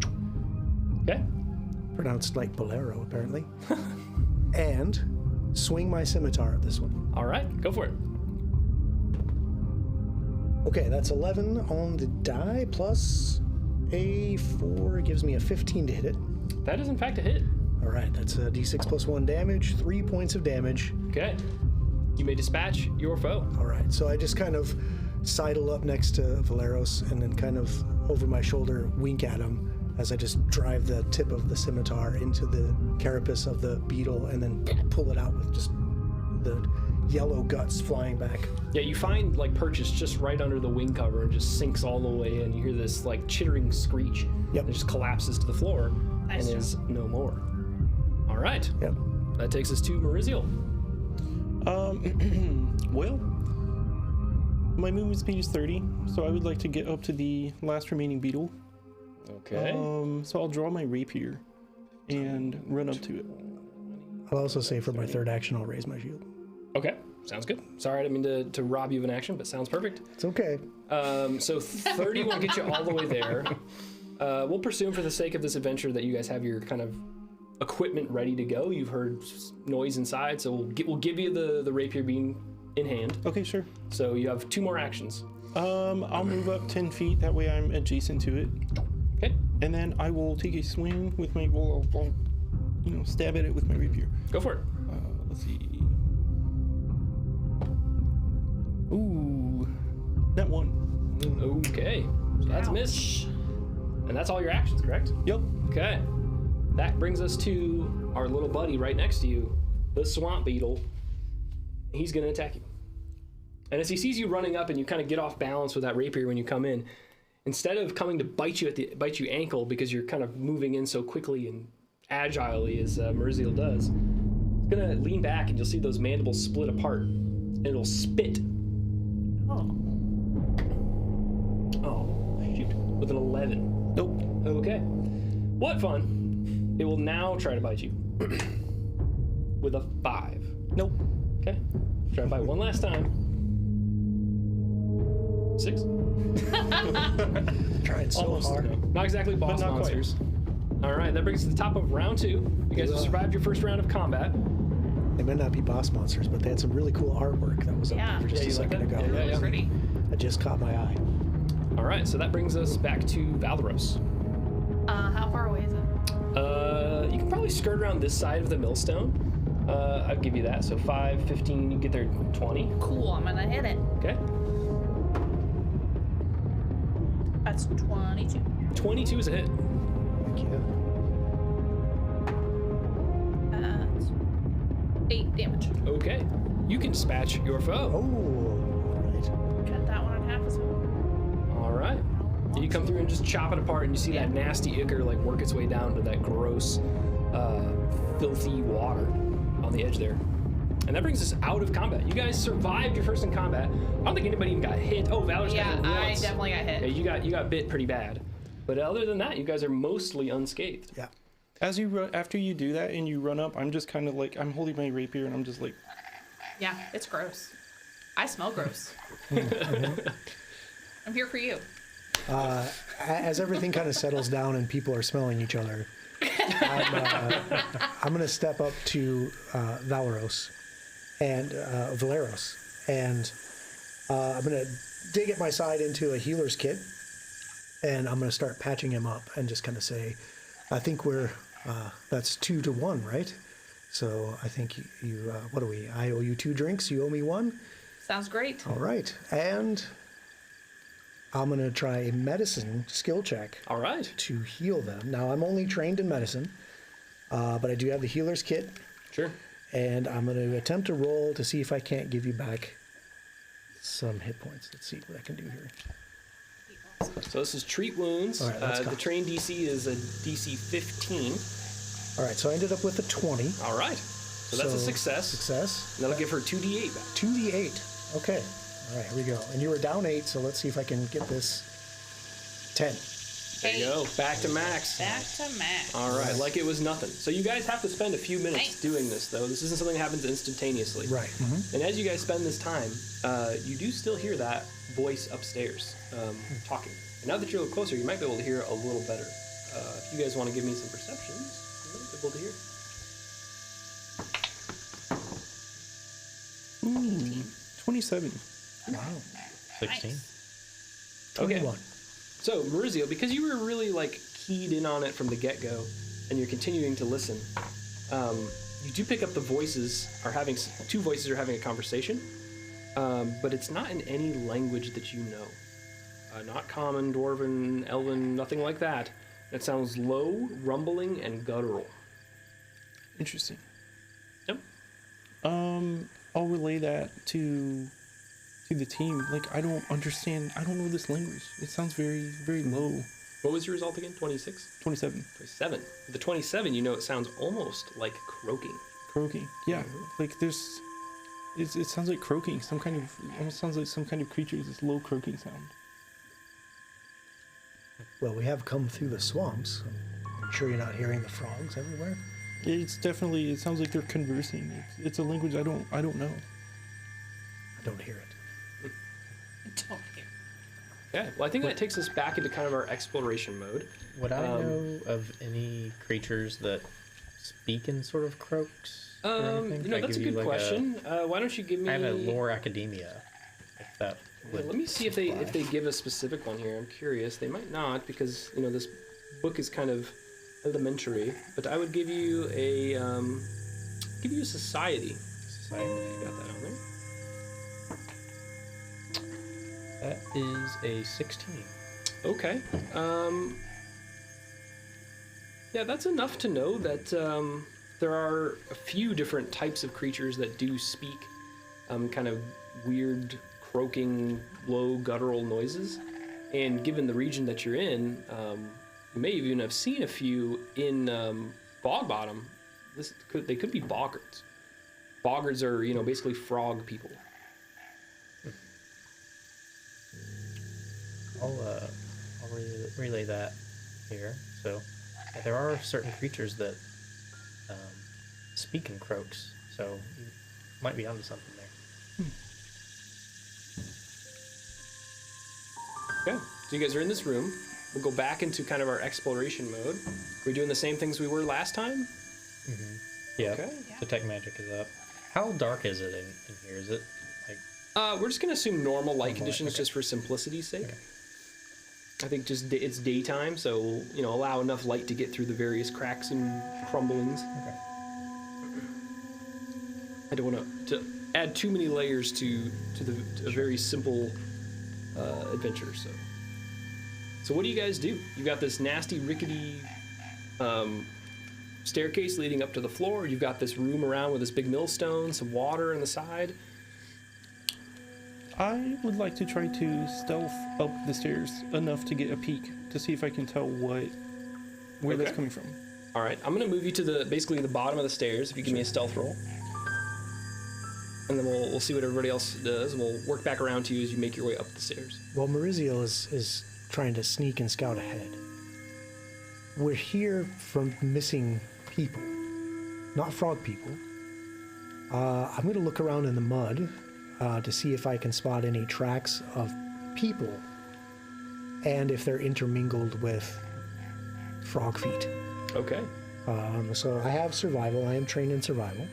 Okay. Pronounced like Bolero, apparently. And swing my scimitar at this one. All right, go for it. Okay, that's 11 on the die plus a 4 gives me a 15 to hit it. That is in fact a hit. All right, that's a d6 plus 1 damage, 3 points of damage. Okay. You may dispatch your foe. All right, so I just kind of sidle up next to Valeros and then kind of over my shoulder wink at him as I just drive the tip of the scimitar into the carapace of the beetle and then pull it out with just the yellow guts flying back. Yeah, you find like Purchase just right under the wing cover and just sinks all the way in. You hear this like chittering screech. Yep. It just collapses to the floor Nice and job. is no more. All right. Yep. That takes us to Mariziel. Well, my movement speed is 30, so I would like to get up to the last remaining beetle. Okay. So I'll draw my rapier and run up to it. I'll also say for my third action, I'll raise my shield. Okay. Sounds good. Sorry, I didn't mean to rob you of an action, but sounds perfect. It's okay. So 30 will get you all the way there. We'll presume for the sake of this adventure that you guys have your kind of equipment ready to go. You've heard noise inside, so we'll give you the rapier being in hand. Okay, sure. So you have 2 more actions. I'll move up 10 feet, that way I'm adjacent to it. Okay. And then I will take a swing with my, I'll stab at it with my rapier. Go for it. Let's see. Ooh, that one. Okay. So that's a miss. And that's all your actions, correct? Yep. Okay. That brings us to our little buddy right next to you, the swamp beetle. He's going to attack you. And as he sees you running up and you kind of get off balance with that rapier when you come in, instead of coming to bite you ankle because you're kind of moving in so quickly and agilely as Mariziel does, it's going to lean back and you'll see those mandibles split apart and it'll spit. Oh. Oh, shoot. With an 11. Nope. Okay. What fun. It will now try to bite you. With a 5. Nope. Okay. Try to bite one last time. 6. Trying so Almost. hard. Not exactly boss not quite. monsters. All right, that brings us to the top of round 2. You guys have survived your first round of combat. They might not be boss monsters, but they had some really cool artwork that was up Yeah. there for just Yeah, a you like second that? ago. Yeah, yeah. Pretty. It just caught my eye. All right, so that brings us back to Valderos. How far away is it? You can probably skirt around this side of the millstone. I'll give you that. So 5, 15, you get there 20. Cool, I'm gonna hit it. Okay. That's 22. 22 is a hit. Heck yeah. That's 8 damage. Okay. You can dispatch your foe. Oh, all right. Cut that one in half as well. All right. You come through and just chop it apart, and you see that nasty ichor like work its way down to that gross, filthy water on the edge there. And that brings us out of combat. You guys survived your first in combat. I don't think anybody even got hit. Oh, Valor's got Yeah, hit I once. definitely got hit. Yeah, you got bit pretty bad. But other than that, you guys are mostly unscathed. Yeah. As you after you do that and you run up, I'm just kind of like, I'm holding my rapier and I'm just like, Yeah, it's gross. I smell gross. I'm here for you. As everything kind of settles down and people are smelling each other, I'm going to step up to Valeros and Valeros, and I'm going to dig at my side into a healer's kit, and I'm going to start patching him up and just kind of say, I think that's 2 to 1, right? So I think you what do we? I owe you 2 drinks. You owe me 1. Sounds great. All right, and I'm going to try a medicine skill check All right. to heal them. Now, I'm only trained in medicine, but I do have the healer's kit, Sure. and I'm going to attempt to roll to see if I can't give you back some hit points. Let's see what I can do here. So this is treat wounds. All right, let's go. The train DC is a DC 15. All right, so I ended up with a 20. All right. So that's a success. Success. And that'll give her 2d8 back. 2d8. Okay. All right, here we go. And you were down 8, so let's see if I can get this 10. There you go. Back to max. Back to max. All right, like it was nothing. So you guys have to spend a few minutes Nice. doing this, though. This isn't something that happens instantaneously. Right. And as you guys spend this time, you do still hear that voice upstairs talking. And now that you're a little closer, you might be able to hear a little better. If you guys want to give me some perceptions, you might be able to hear. Ooh, 27. Wow. 16. Okay. 21. So, Maurizio, because you were really like keyed in on it from the get-go, and you're continuing to listen, you do pick up the voices are having 2 voices are having a conversation, but it's not in any language that you know. Not common, dwarven, elven, nothing like that. It sounds low, rumbling, and guttural. Interesting. Yep. I'll relay that to the team. Like, I don't understand. I don't know this language. It sounds very, very low. What was your result again? 26? 27. 27. The 27, you know, it sounds almost like croaking. Croaking. Yeah. Like, there's... It sounds like croaking. Some kind of... Almost sounds like some kind of creature. This low croaking sound. Well, we have come through the swamps. I'm sure you're not hearing the frogs everywhere. It's definitely... It sounds like they're conversing. It's a language I don't know. I don't hear it. Don't hear. Yeah, well, I think that takes us back into kind of our exploration mode. Would I know of any creatures that speak in sort of croaks? or anything? You know, Could I that's a give good you, question. Why don't you give me... I have a lore academia. If that would Let me see if they give a specific one here. I'm curious. They might not, because you know this book is kind of elementary. But I would give you a society. Society, if you got that on there. That is a 16. Okay. Yeah, that's enough to know that there are a few different types of creatures that do speak kind of weird, croaking, low, guttural noises. And given the region that you're in, you may even have seen a few in Bog Bottom. They could be boggards. Boggards are, you know, basically frog people. I'll relay that here. So there are certain creatures that speak in croaks, so you might be onto something there. Okay, so you guys are in this room. We'll go back into kind of our exploration mode. We're doing the same things we were last time. Yeah. Okay. Detect magic is up. How dark is it in here? Is it like We're just gonna assume normal light conditions okay. just for simplicity's sake. Okay. I think just it's daytime, so we'll, you know, allow enough light to get through the various cracks and crumblings. okay? I don't want to add too many layers to a very simple adventure. So what do you guys do? You've got this nasty, rickety staircase leading up to the floor. You've got this room around with this big millstone, some water on the side. I would like to try to stealth up the stairs enough to get a peek to see if I can tell where that's Okay. coming from. All right, I'm gonna move you to basically the bottom of the stairs. If you give me a stealth roll, and then we'll see what everybody else does, and we'll work back around to you as you make your way up the stairs. Well, Maurizio is trying to sneak and scout ahead. We're here from missing people, not frog people. I'm going to look around in the mud to see if I can spot any tracks of people and if they're intermingled with frog feet. Okay. So I have survival. I am trained in survival.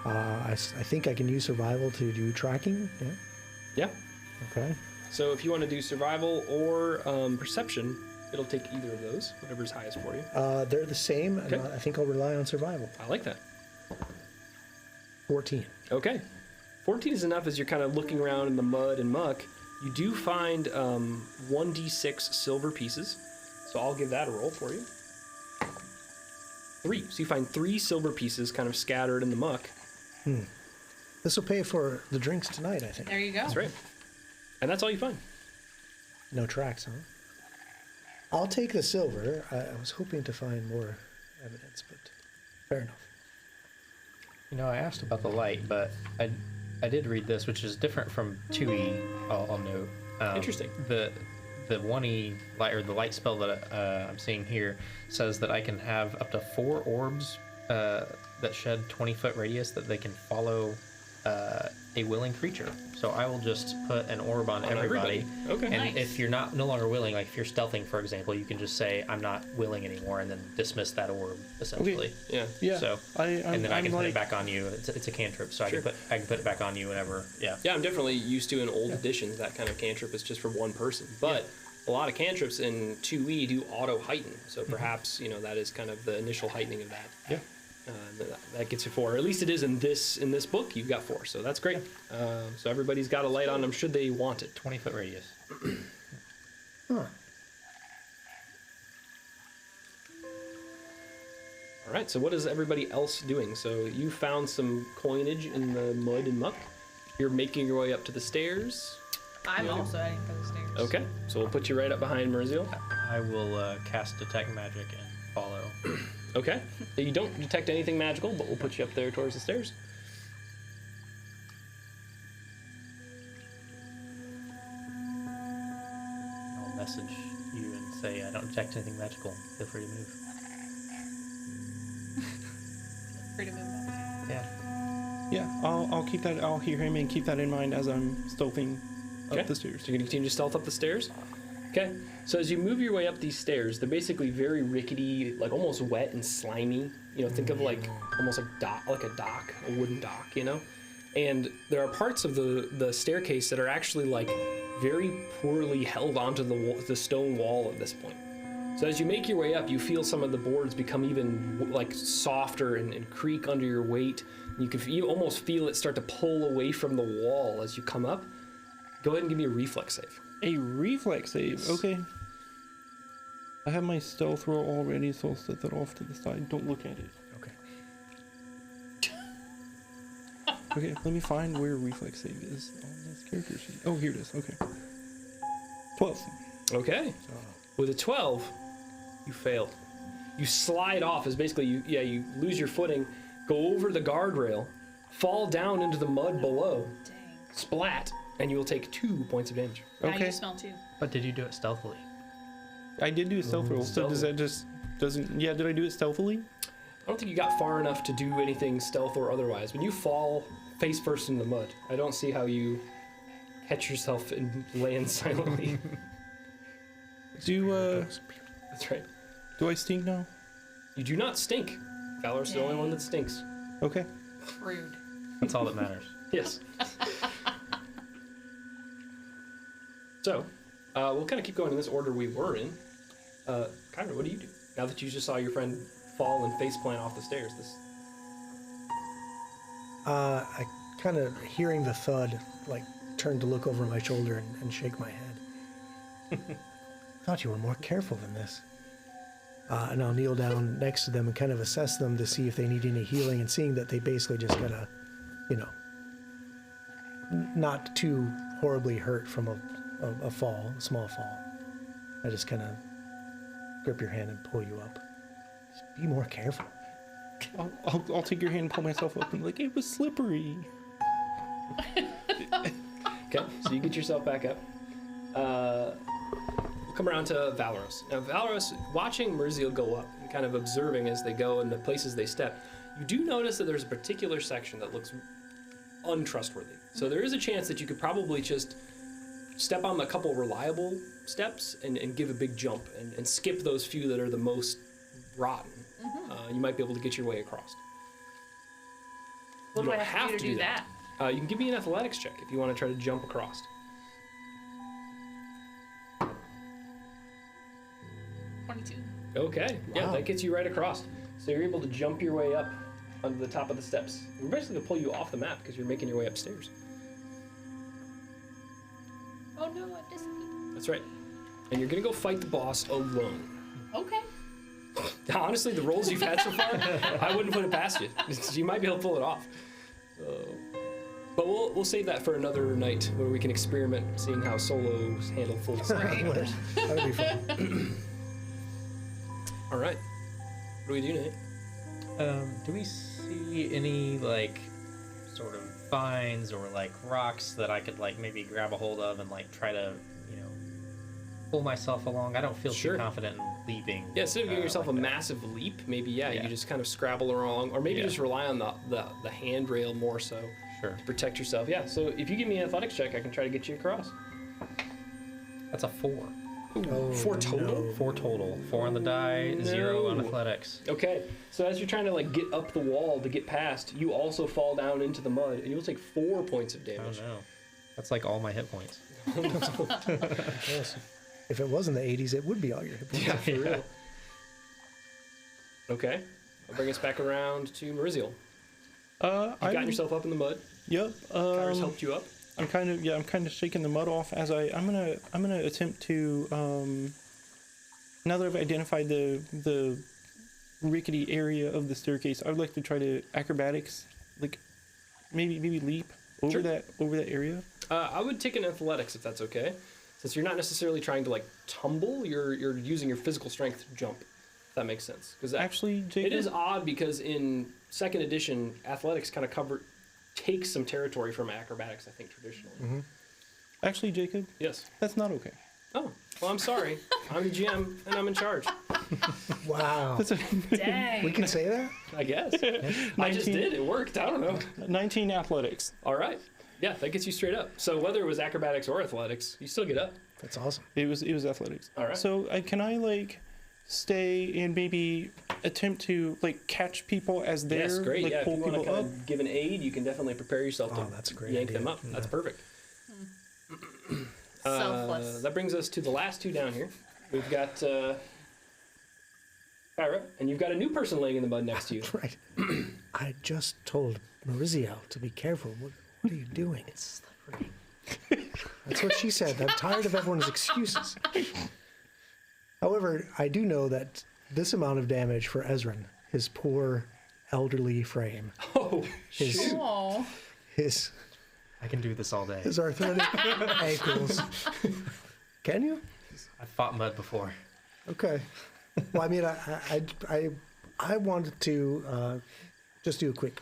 I think I can use survival to do tracking. Yeah. Yeah. Okay. So if you want to do survival or perception, it'll take either of those, whatever's highest for you. They're the same. Okay. And I think I'll rely on survival. I like that. 14. Okay. 14 is enough as you're kind of looking around in the mud and muck. You do find 1d6 silver pieces, so I'll give that a roll for you. 3. So you find 3 silver pieces kind of scattered in the muck. This will pay for the drinks tonight, I think. There you go. That's right. And that's all you find. No tracks, huh? I'll take the silver. I was hoping to find more evidence, but fair enough. You know, I asked about the light, but I did read this, which is different from 2E. I'll note. Interesting. The 1E light, or the light spell that I'm seeing here, says that I can have up to 4 orbs that shed 20-foot radius that they can follow a willing creature. So I will just put an orb on everybody. Okay. And Nice. if you're no longer willing, like if you're stealthing, for example, you can just say I'm not willing anymore, and then dismiss that orb essentially. Yeah. Yeah. So and then I can I'm put like, it back on you. It's a cantrip, so Sure. I can put it back on you whenever. Yeah. Yeah, I'm definitely used to in old editions that kind of cantrip is just for one person. But a lot of cantrips in 2E do auto heighten, so perhaps that is kind of the initial heightening of that. Yeah. That gets you 4. Or at least it is in this book. You've got 4, so that's great. So everybody's got a light on them should they want it. 20-foot radius. Huh. All right. So what is everybody else doing? So you found some coinage in the mud and muck. You're making your way up to the stairs. I'm also heading for the stairs. Okay. So we'll put you right up behind Marizio. I will cast detect magic and follow. Okay. You don't detect anything magical, but we'll put you up there towards the stairs. I'll message you and say I don't detect anything magical. Feel free to move. Free to move on. Yeah. yeah, I'll keep that. I'll hear him and keep that in mind as I'm stealthing Okay. up the stairs. So you're gonna continue to stealth up the stairs? Okay. So as you move your way up these stairs, they're basically very rickety, like almost wet and slimy. Think of like almost like a wooden dock, And there are parts of the staircase that are actually like very poorly held onto the stone wall at this point. So as you make your way up, you feel some of the boards become even like softer and creak under your weight. You almost feel it start to pull away from the wall as you come up. Go ahead and give me a reflex save. A reflex save. Yes. Okay. I have my stealth roll already, so I'll set that off to the side. Don't look at it. Okay. Okay, let me find where reflex save is on this character sheet. Oh, here it is. Okay. 12. Okay. With a 12, you fail. You slide off as basically you lose your footing, go over the guardrail, fall down into the mud below, Dang. splat, and you will take 2 points of damage. Now Okay. you smell too. But did you do it stealthily? I did do a stealth roll, so does that just doesn't? Yeah, did I do it stealthily? I don't think you got far enough to do anything stealth or otherwise. When you fall face first in the mud, I don't see how you catch yourself and land silently. That's right. Do I stink now? You do not stink. Valor's the only one that stinks. Okay. Rude. That's all that matters. Yes. So, we'll kind of keep going in this order we were in. Kyra, what do you do? Now that you just saw your friend fall and faceplant off the stairs. I kind of, hearing the thud, like, turn to look over my shoulder and shake my head. Thought you were more careful than this. And I'll kneel down next to them and kind of assess them to see if they need any healing, and seeing that they basically just kind of, not too horribly hurt from a fall, a small fall. I just kind of grip your hand and pull you up. Just be more careful. I'll take your hand and pull myself up and be like, it was slippery. Okay, so you get yourself back up. We'll come around to Valoros. Now, Valoros, watching Merziel go up and kind of observing as they go and the places they step, you do notice that there's a particular section that looks untrustworthy. So there is a chance that you could probably just step on a couple reliable steps and give a big jump and skip those few that are the most rotten. You might be able to get your way across. What You do I don't have to do to do that? You can give me an athletics check if you want to try to jump across. 22. Okay, yeah, Wow. that gets you right across. So you're able to jump your way up onto the top of the steps. We're basically going to pull you off the map because you're making your way upstairs. Oh no, I disappeared. That's right. And you're going to go fight the boss alone. Okay. Honestly, the rolls you've had so far, I wouldn't put it past you. You might be able to pull it off. But we'll save that for another night where we can experiment seeing how solos handle full scenarios. That'd be fun. All right. What do we do, Nate? Do we see any, like, sort of vines or like rocks that I could like maybe grab a hold of and like try to, pull myself along. I don't feel Sure. too confident in leaping. Yeah, instead of giving yourself like a that. massive leap, maybe you Yeah. just kind of scrabble along, or maybe Yeah. just rely on the handrail more so Sure. to protect yourself. Yeah. So if you give me an athletics check, I can try to get you across. That's a 4. Oh, 4 total. no. 4 total. 4 on the die, 0 on No. athletics. Okay. So as you're trying to like get up the wall to get past, you also fall down into the mud, and you'll take 4 points of Oh damage. no. That's like all my hit points. Yes. If it was in the 80s, it would be all your hit points. Yeah, for real. Okay. I'll bring us back around to Mariziel. You've gotten yourself up in the mud. Yep. Kyra's helped you up. I'm kind of shaking the mud off as I'm gonna attempt to now that I've identified the rickety area of the staircase, I would like to try to acrobatics, like maybe leap over Sure. that area. I would take an athletics if that's okay. Since you're not necessarily trying to like tumble, you're using your physical strength to jump. If that makes sense. Because Actually, Jacob, it is odd because in second edition, athletics kind of takes some territory from acrobatics, I think, traditionally. Actually, Jacob, Yes. that's not okay. Oh, well, I'm sorry. I'm the GM and I'm in charge. Wow. That's a Dang. We can say that? I guess. I just 19 did. It worked. I don't know. 19 athletics. All right. Yeah, that gets you straight up. So whether it was acrobatics or athletics, you still get up. That's awesome. It was athletics. All right. So can I like stay and maybe attempt to like catch people as they're Yes, great. like Yeah, if pull you want to people kind up? of give an aid, you can definitely prepare yourself to Oh, that's a great yank idea. them up. That's perfect. Selfless. That brings us to the last two down here. We've got Kyra, and you've got a new person laying in the mud next to you. Right. I just told Maurizio to be careful. What are you doing? It's slippery. That's what she said. I'm tired of everyone's excuses. However, I do know that this amount of damage for Ezran, his poor elderly frame, Oh, his Oh. his I can do this all day. his arthritic ankles. Can you? I've fought mud before. Okay. Well, I mean, I wanted to just do a quick.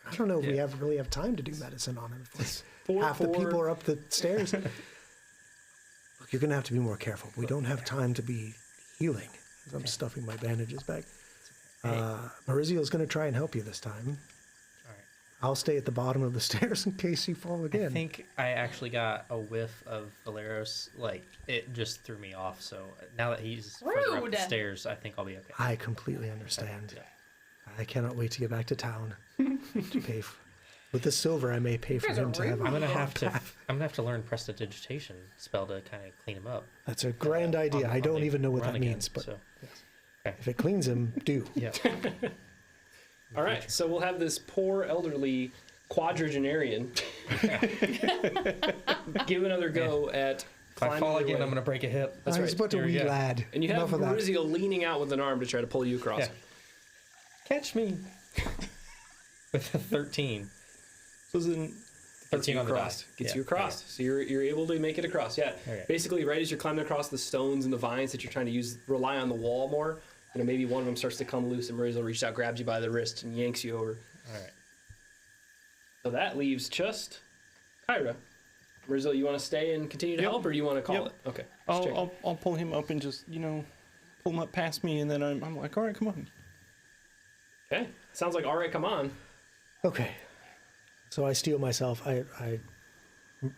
I don't know if we really have time to do medicine on him. If half the people are up the stairs. Look, you're gonna have to be more careful. We don't have time to be healing. As I'm stuffing my bandages back. Maurizio's gonna try and help you this time. All right. I'll stay at the bottom of the stairs in case you fall again. I think I actually got a whiff of Valeros. Like, it just threw me off. So now that he's further up Rude. the stairs, I think I'll be okay. I completely understand. Yeah. I cannot wait to get back to town to pay with the silver. I may pay for guys are him to have. rude. I'm gonna have to. path. I'm gonna have to learn prestidigitation spell to kind of clean him up. That's a grand idea. I don't the even know what run that again, means, but so, if it cleans him, do. yeah. all right. So we'll have this poor elderly quadragenarian give another go at If I climbing fall your again, way. I'm gonna break a hip. That's He's right. but a Here we wee go. lad. And you have Enough of that. Maurizio leaning out with an arm to try to pull you across. Yeah. Catch me. With a 13. So then, Gets 13 you on the across. die. Gets Yeah, you across. So you're able to make it across. Yeah. Okay. Basically, right as you're climbing across the stones and the vines that you're trying to rely on the wall more. Maybe one of them starts to come loose, and Maurizio reaches out, grabs you by the wrist, and yanks you over. All right. So that leaves just Kyra. Maurizio, you want to stay and continue to Yep. help, or you want to call Yep. it? Okay. just checking. I'll pull him up and just pull him up past me, and then I'm like, all right, come on. Okay. Sounds like all right. Come on. Okay. So I steel myself. I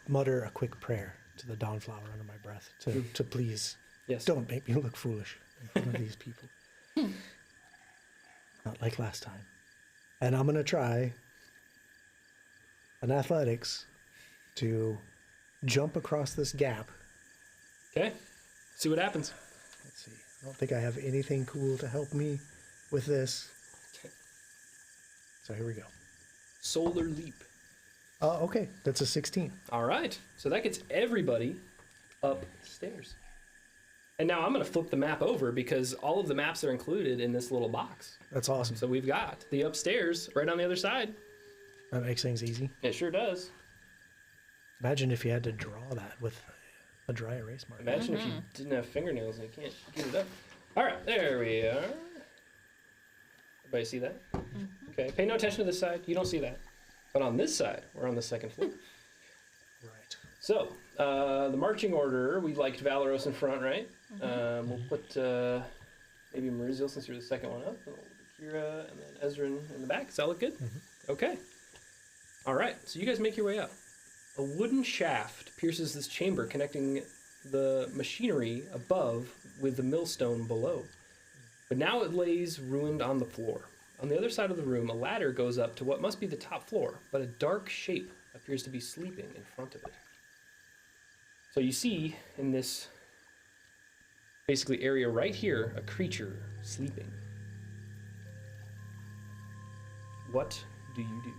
mutter a quick prayer to the dawnflower under my breath to please Yes. don't make me look foolish in front of these people. Not like last time. And I'm gonna try an athletics to jump across this gap. Okay. See what happens. Let's see. I don't think I have anything cool to help me with this. Okay. So here we go. Solar leap. Okay, that's a 16. All right. So that gets everybody upstairs. And now I'm going to flip the map over because all of the maps are included in this little box. That's awesome. So we've got the upstairs right on the other side. That makes things easy. It sure does. Imagine if you had to draw that with a dry erase marker. Imagine if you didn't have fingernails and you can't get it up. All right, there we are. Everybody see that? Okay, pay no attention to this side. You don't see that. But on this side, we're on the second floor. Right. So, the marching order, we liked Valeros in front, right? We'll put maybe Mauriziel since you're the second one up. And we'll put Kira and then Ezrin in the back. Does that look good? Okay. All right, so you guys make your way up. A wooden shaft pierces this chamber, connecting the machinery above with the millstone below. But now it lays ruined on the floor. On the other side of the room, a ladder goes up to what must be the top floor, but a dark shape appears to be sleeping in front of it. So you see in this basically area right here, a creature sleeping. What do you do?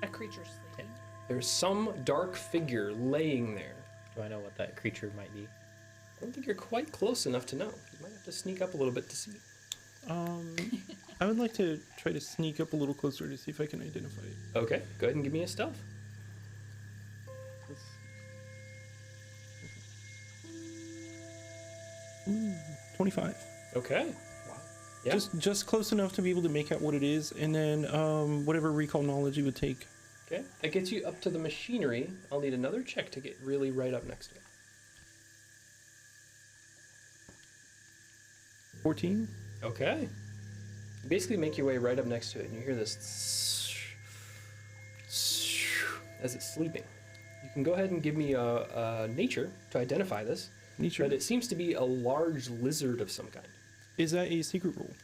A creature sleeping. There's some dark figure laying there. Do I know what that creature might be? I don't think you're quite close enough to know. You might have to sneak up a little bit to see. I would like to try to sneak up a little closer to see if I can identify it. Okay, go ahead and give me a stealth. 25. Okay. Wow. Yeah. Just close enough to be able to make out what it is, and then whatever recall knowledge you would take. Okay. That gets you up to the machinery. I'll need another check to get really right up next to it. 14. Okay. You basically make your way right up next to it, and you hear this as it's sleeping. You can go ahead and give me a nature to identify this. Nature. But it seems to be a large lizard of some kind. Is that a secret rule?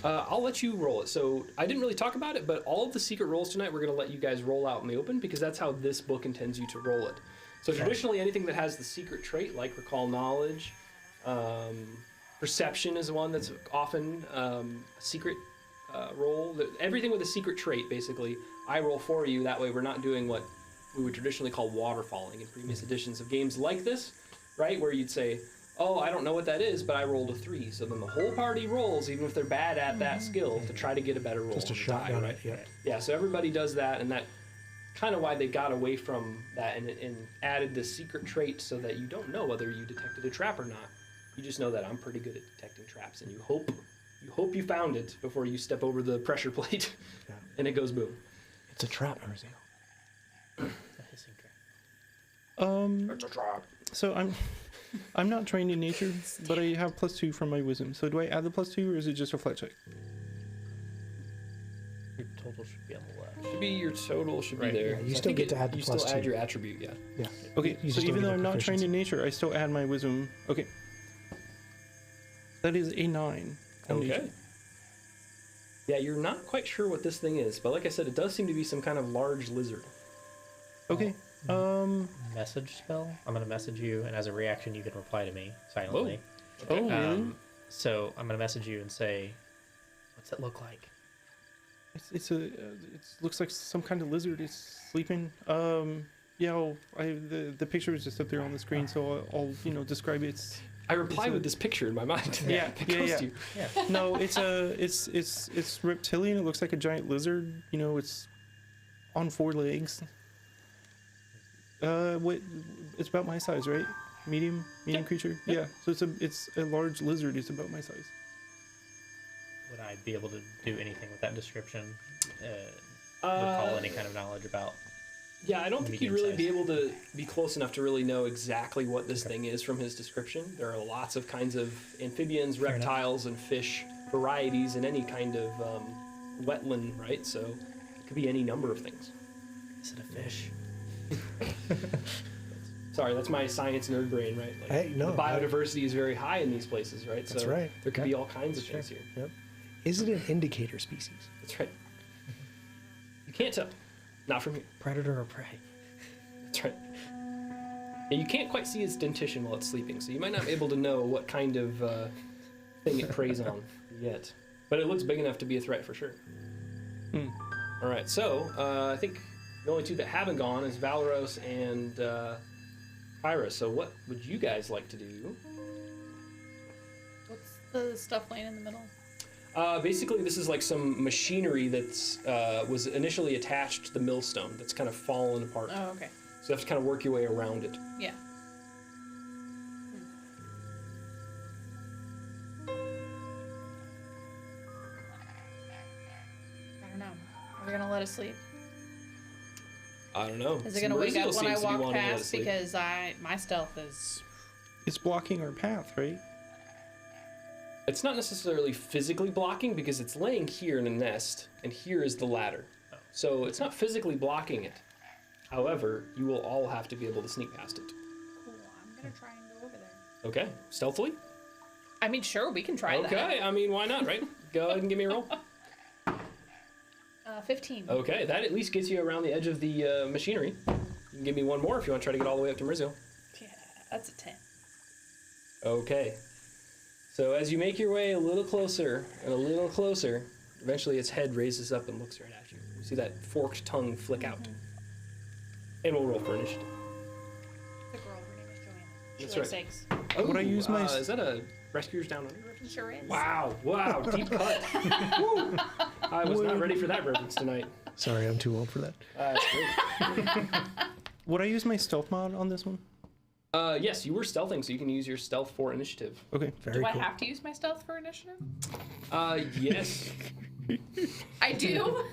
I'll let you roll it. So I didn't really talk about it, but all of the secret rolls tonight, we're going to let you guys roll out in the open because that's how this book intends you to roll it. So traditionally, anything that has the secret trait, like recall knowledge, perception is one that's often a secret roll. Everything with a secret trait, basically, I roll for you. That way we're not doing what we would traditionally call waterfalling in previous editions of games like this, right? Where you'd say, oh, I don't know what that is, but I rolled a 3. So then the whole party rolls, even if they're bad at that skill, to try to get a better roll. Just a on the shot die, on right? it, yeah. Yeah, so everybody does that, and that kind of why they got away from that and added this secret trait so that you don't know whether you detected a trap or not. You just know that I'm pretty good at detecting traps, and you hope you found it before you step over the pressure plate, Yeah. and it goes boom. It's a trap, Mauriziel. A hissing trap. It's a trap. So I'm not trained in nature, but I have +2 from my wisdom. So do I add the +2, or is it just a flat check? Your total should be on the left. Should be your total should be Right. there. Yeah, you So I still think get to add the You still +2. add your attribute, yeah. Yeah. Okay, You so just don't even get though a I'm not trained proficiency. in nature, I still add my wisdom. Okay. That is a 9. on Okay. nature. Yeah, you're not quite sure what this thing is, but like I said, it does seem to be some kind of large lizard. Okay. Message spell. I'm gonna message you, and as a reaction, you can reply to me silently. Oh, really? So I'm gonna message you and say, "What's it look like?" It looks like some kind of lizard is sleeping. Yeah, the picture is just up there on the screen, so I'll describe it. I reply with this picture in my mind. Yeah, It yeah, goes yeah. to you. Yeah. No, it's reptilian. It looks like a giant lizard. It's on 4 legs. What? It's about my size, right? Medium creature. Yeah. So it's a large lizard. It's about my size. Would I be able to do anything with that description? Recall any kind of knowledge about? Yeah, I don't think you'd Medium really size. be able to be close enough to really know exactly what this thing is from his description. There are lots of kinds of amphibians, enough. reptiles, and fish varieties in any kind of wetland, right? So it could be any number of things. Is it a fish? Sorry, that's my science nerd brain, right? Like, Hey, no, the biodiversity is very high in these places, right? That's so right. There could Yeah. be all kinds of things here. Yep. Is it an indicator species? That's right. You can't tell. Not from here. Predator or prey? That's right. And you can't quite see its dentition while it's sleeping, so you might not be able to know what kind of thing it preys on yet. But it looks big enough to be a threat for sure. All right, so I think the only two that haven't gone is Valeros and Kyra. So what would you guys like to do? What's the stuff laying in the middle? Basically, this is like some machinery that's was initially attached to the millstone that's kind of fallen apart. Oh, okay. So you have to kind of work your way around it. Yeah. I don't know. Are we gonna let us sleep? I don't know. Is it gonna wake up when I walk past? Sleep. Because my stealth is. It's blocking our path, right? It's not necessarily physically blocking because it's laying here in a nest, and here is the ladder. So it's not physically blocking it. However, you will all have to be able to sneak past it. Cool. I'm gonna try and go over there. Okay, stealthily? I mean, sure, we can try that. Okay, I mean, why not, right? Go ahead and give me a roll. 15. Okay, that at least gets you around the edge of the machinery. You can give me one more if you want to try to get all the way up to Marizio. Yeah, that's a 10. Okay. So as you make your way a little closer and a little closer, eventually its head raises up and looks right at you. You see that forked tongue flick out. And we'll roll for initiative. The girl, her name is Joanna. That's She right. likes eggs. Oh, Would I use my- Is that a Rescuers Down Under reference? Sure is. Wow, deep cut. Woo. I was not ready for that reference tonight. Sorry, I'm too old for that. That's great. Would I use my stealth mod on this one? Yes, you were stealthing, so you can use your stealth for initiative. Okay. Very Do I cool. have to use my stealth for initiative? Yes. I do?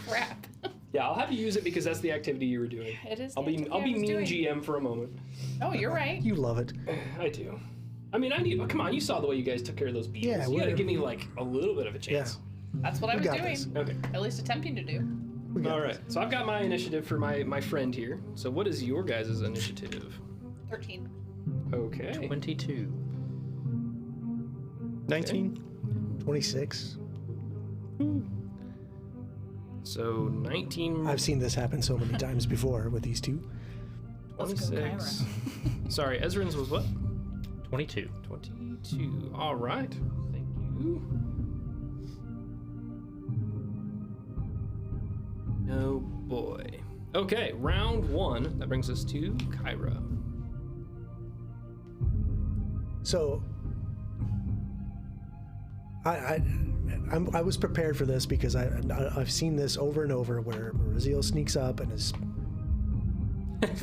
Crap. Yeah, I'll have you use it because that's the activity you were doing. It is. I'll the be activity I was mean doing. GM for a moment. Oh, you're right. You love it. I do. I mean, come on, you saw the way you guys took care of those beetles. Yeah, you gotta we're- give me like a little bit of a chance. That's what I was got doing. this. Okay. At least attempting to do. We got All this. right. So I've got my initiative for my friend here. So what is your guys' initiative? 13. Okay. 22. 19. 26. So 19. I've seen this happen so many times before with these two. Let's go, 26. Sorry, Ezra's was what? 22. 22. All right. Thank you. Oh boy. Okay, round one. That brings us to Kyra. So I was prepared for this because I've seen this over and over where Marizio sneaks up and is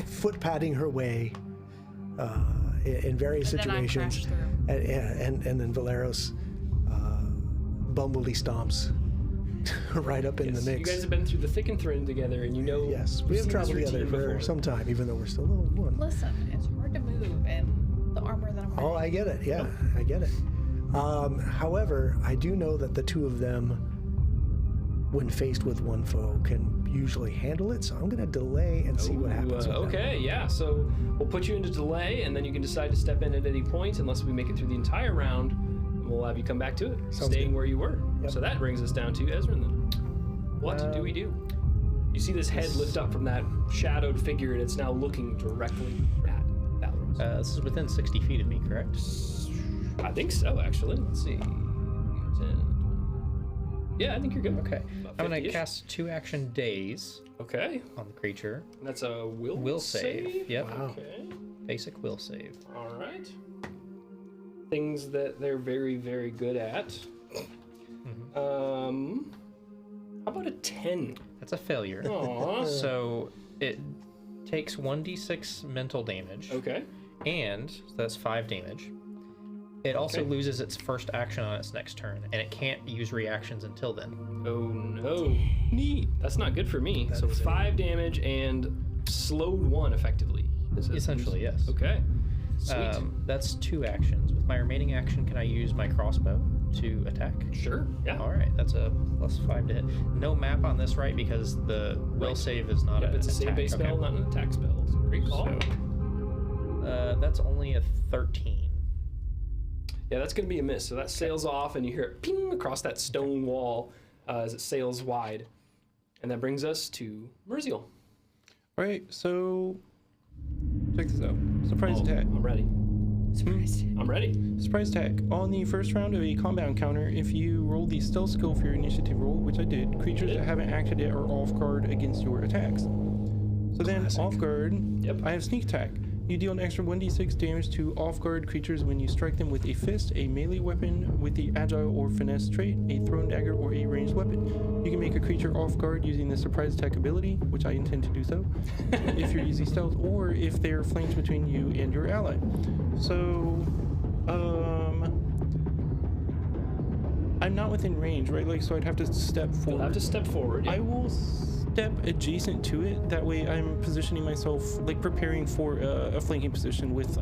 foot padding her way in various And then I situations, crash through. and then Valeros bumblebee stomps right up in the You mix. guys have been through the thick and thin together, and you know. Yes, you've we have seen this traveled together routine for before. some time, even though we're still level 1. Listen, it's hard to move, and the armor that I'm wearing. Oh, I get it. Yeah, I get it. However, I do know that the two of them, when faced with one foe, can usually handle it. So I'm going to delay and see what happens. with that. Okay, yeah. So we'll put you into delay, and then you can decide to step in at any point, unless we make it through the entire round, and we'll have you come back to it, Sounds staying good. where you were. Yep. So that brings us down to Ezrin then. What do we do? You see this head lift up from that shadowed figure, and it's now looking directly at Valeros. This is within 60 feet of me, correct? I think so, actually. Let's see. 10, 20. Yeah, I think you're good. Okay. About I'm going to 50-ish. cast 2 action days Okay. on the creature. That's a will Save. Yep. Wow. Okay. Basic will save. All right. Things that they're very, very good at. How about a 10? That's a failure. Aw. So it takes 1d6 mental damage, Okay. and so that's 5 damage. It also Okay. loses its first action on its next turn, and it can't use reactions until then. Oh no. Neat. That's not good for me. So is 5 damage and slowed 1 effectively. Is it? Essentially, yes. Okay. Sweet. That's 2 actions. With my remaining action, can I use my crossbow to attack? Sure. Yeah. All right, that's a +5 to hit. No map on this, right? Because the will Right. save is not Yep, an it's a attack. save-based Okay. spell, not an attack spell. So great call. So, that's only a 13. Yeah, that's going to be a miss. So that sails off, and you hear it ping across that stone wall as it sails wide. And that brings us to Merziel. All right, so check this out. Surprise attack. I'm ready. Surprised. I'm ready. Surprise attack. On the first round of a combat encounter, if you roll the stealth skill for your initiative roll, which I did, creatures that haven't acted yet are off guard against your attacks. So then, off guard, Yep. I have sneak attack. You deal an extra 1d6 damage to off guard creatures when you strike them with a fist, a melee weapon with the agile or finesse trait, a thrown dagger, or a ranged weapon. You can make a creature off guard using the surprise attack ability, which I intend to do so, if you're using stealth, or if they're flanked between you and your ally. So, I'm not within range, right? Like, so I'd have to step You'll forward. have to step forward. Yeah. I will step adjacent to it. That way I'm positioning myself, like preparing for a flanking position with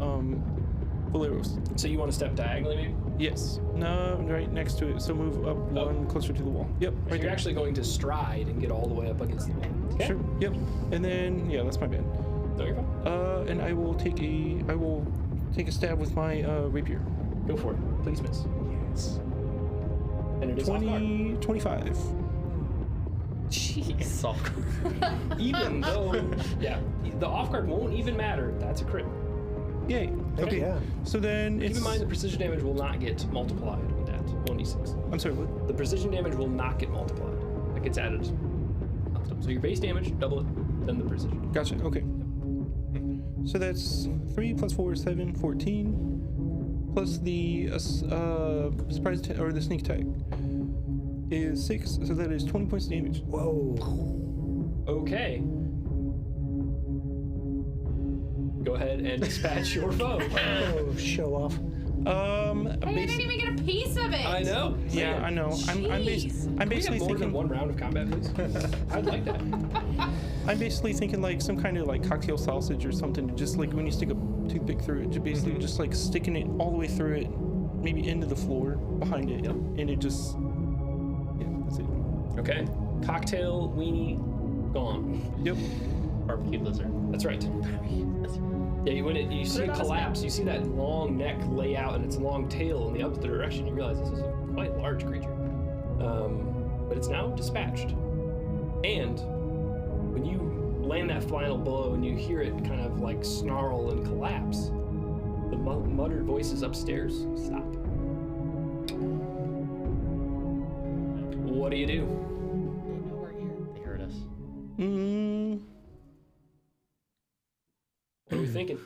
Valeros. So you want to step diagonally, maybe? Yes. No, right next to it. So move up one closer to the wall. Yep. So Right you're there. actually going to stride and get all the way up against the wall. Okay. Sure. Yep. And then yeah, that's my bad. No, you're fine. And I will take a stab with my rapier. Go for it. Please miss. Yes. And it is off guard. 25. Jeez. It's all Even though, yeah, the off guard won't even matter. That's a crit. Yay. Heck Okay. yeah. So then it's. Keep in mind the precision damage will not get multiplied with that 1d6. I'm sorry. What? The precision damage will not get multiplied. That gets added. So your base damage, double it, then the precision. Gotcha. Okay. So that's 3 plus 4 is 7, 14. Plus the surprise or the sneak attack is 6. So that is 20 points of damage. Whoa. Okay. Go ahead and dispatch your foe. Oh, show off. Hey, I didn't even get a piece of it. I know. Yeah, Man. I know. I'm Can we basically have more than thinking. one round of combat, please? I'd like that. I'm basically thinking like some kind of like cocktail sausage or something. Just like when you stick a toothpick through it, just basically just like sticking it all the way through it, maybe into the floor behind it, and it just. Yeah, that's it. Okay. Cocktail, weenie, gone. Yep. barbecue lizard. That's right. Yeah, you see it it on his collapse. You see that long neck lay out and its long tail in the opposite direction. You realize this is a quite large creature. But it's now dispatched. And when you land that final blow and you hear it kind of like snarl and collapse, the muttered voices upstairs stop. What do you do? They know we're here. They heard us. What are we thinking?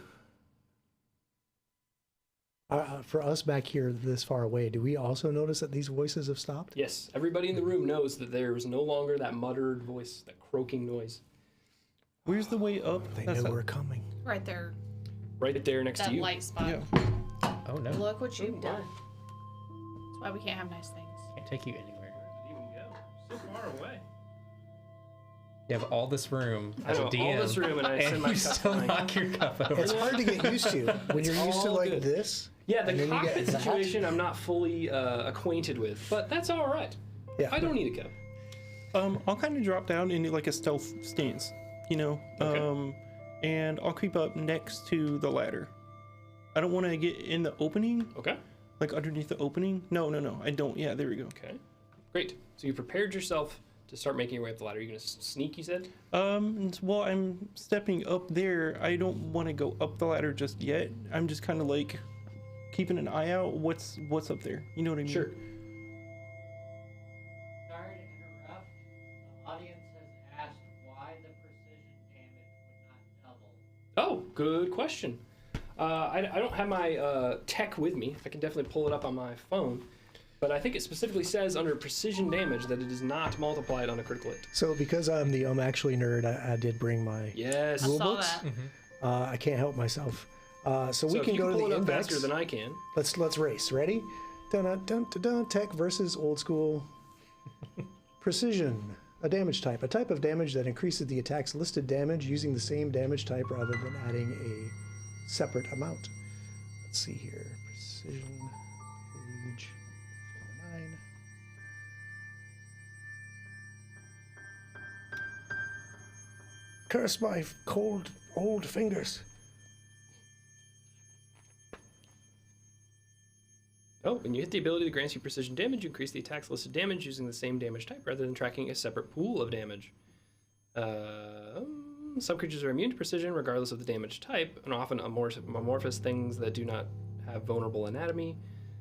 For us back here this far away, do we also notice that these voices have stopped? Yes, everybody in the room knows that there is no longer that muttered voice, that croaking noise. Where's the way up? They That's know up. we're coming. Right there. Right there next That to you. light spot. Yeah. Oh no. Look what you've Oh, done. my. That's why we can't have nice things. Can't take you anywhere. Where does it even go? So far away. You have all this room I as a know, DM, all this room and I send and my you cup still flying. knock your cup over. It's hard to get used to when you're used to all like good. this. Yeah, the And then you cockpit get that. situation I'm not fully acquainted with, but that's all right. Yeah. I don't need a cup. I'll kind of drop down into like a stealth stance, you know, Okay. and I'll creep up next to the ladder. I don't want to get in the opening, Okay. like underneath the opening. No, I don't. Yeah, there we go. Okay. Great. So you prepared yourself to start making your way up the ladder. You're gonna sneak, you said? Well, I'm stepping up there. I don't want to go up the ladder just yet. I'm just kind of like keeping an eye out. What's up there? You know what I mean? Sure. Sorry to interrupt. The audience has asked why the precision damage would not double. Oh, good question. I don't have my tech with me. I can definitely pull it up on my phone. But I think it specifically says under precision damage that it is not multiplied on a critical hit. So because I'm the actually nerd, I did bring my. Yes. I Rule saw books? that. I can't help myself. So we if can you go to pull the it up index. faster than I can. Let's race. Ready? Dun dun dun dun dun. Tech versus old school. Precision. A damage type. A type of damage that increases the attack's listed damage using the same damage type rather than adding a separate amount. Let's see here. Precision. Page 49. Curse my cold old fingers. Oh, when you hit the ability that grants you precision damage, you increase the attack's listed damage using the same damage type rather than tracking a separate pool of damage. Some creatures are immune to precision regardless of the damage type, and often amorphous things that do not have vulnerable anatomy.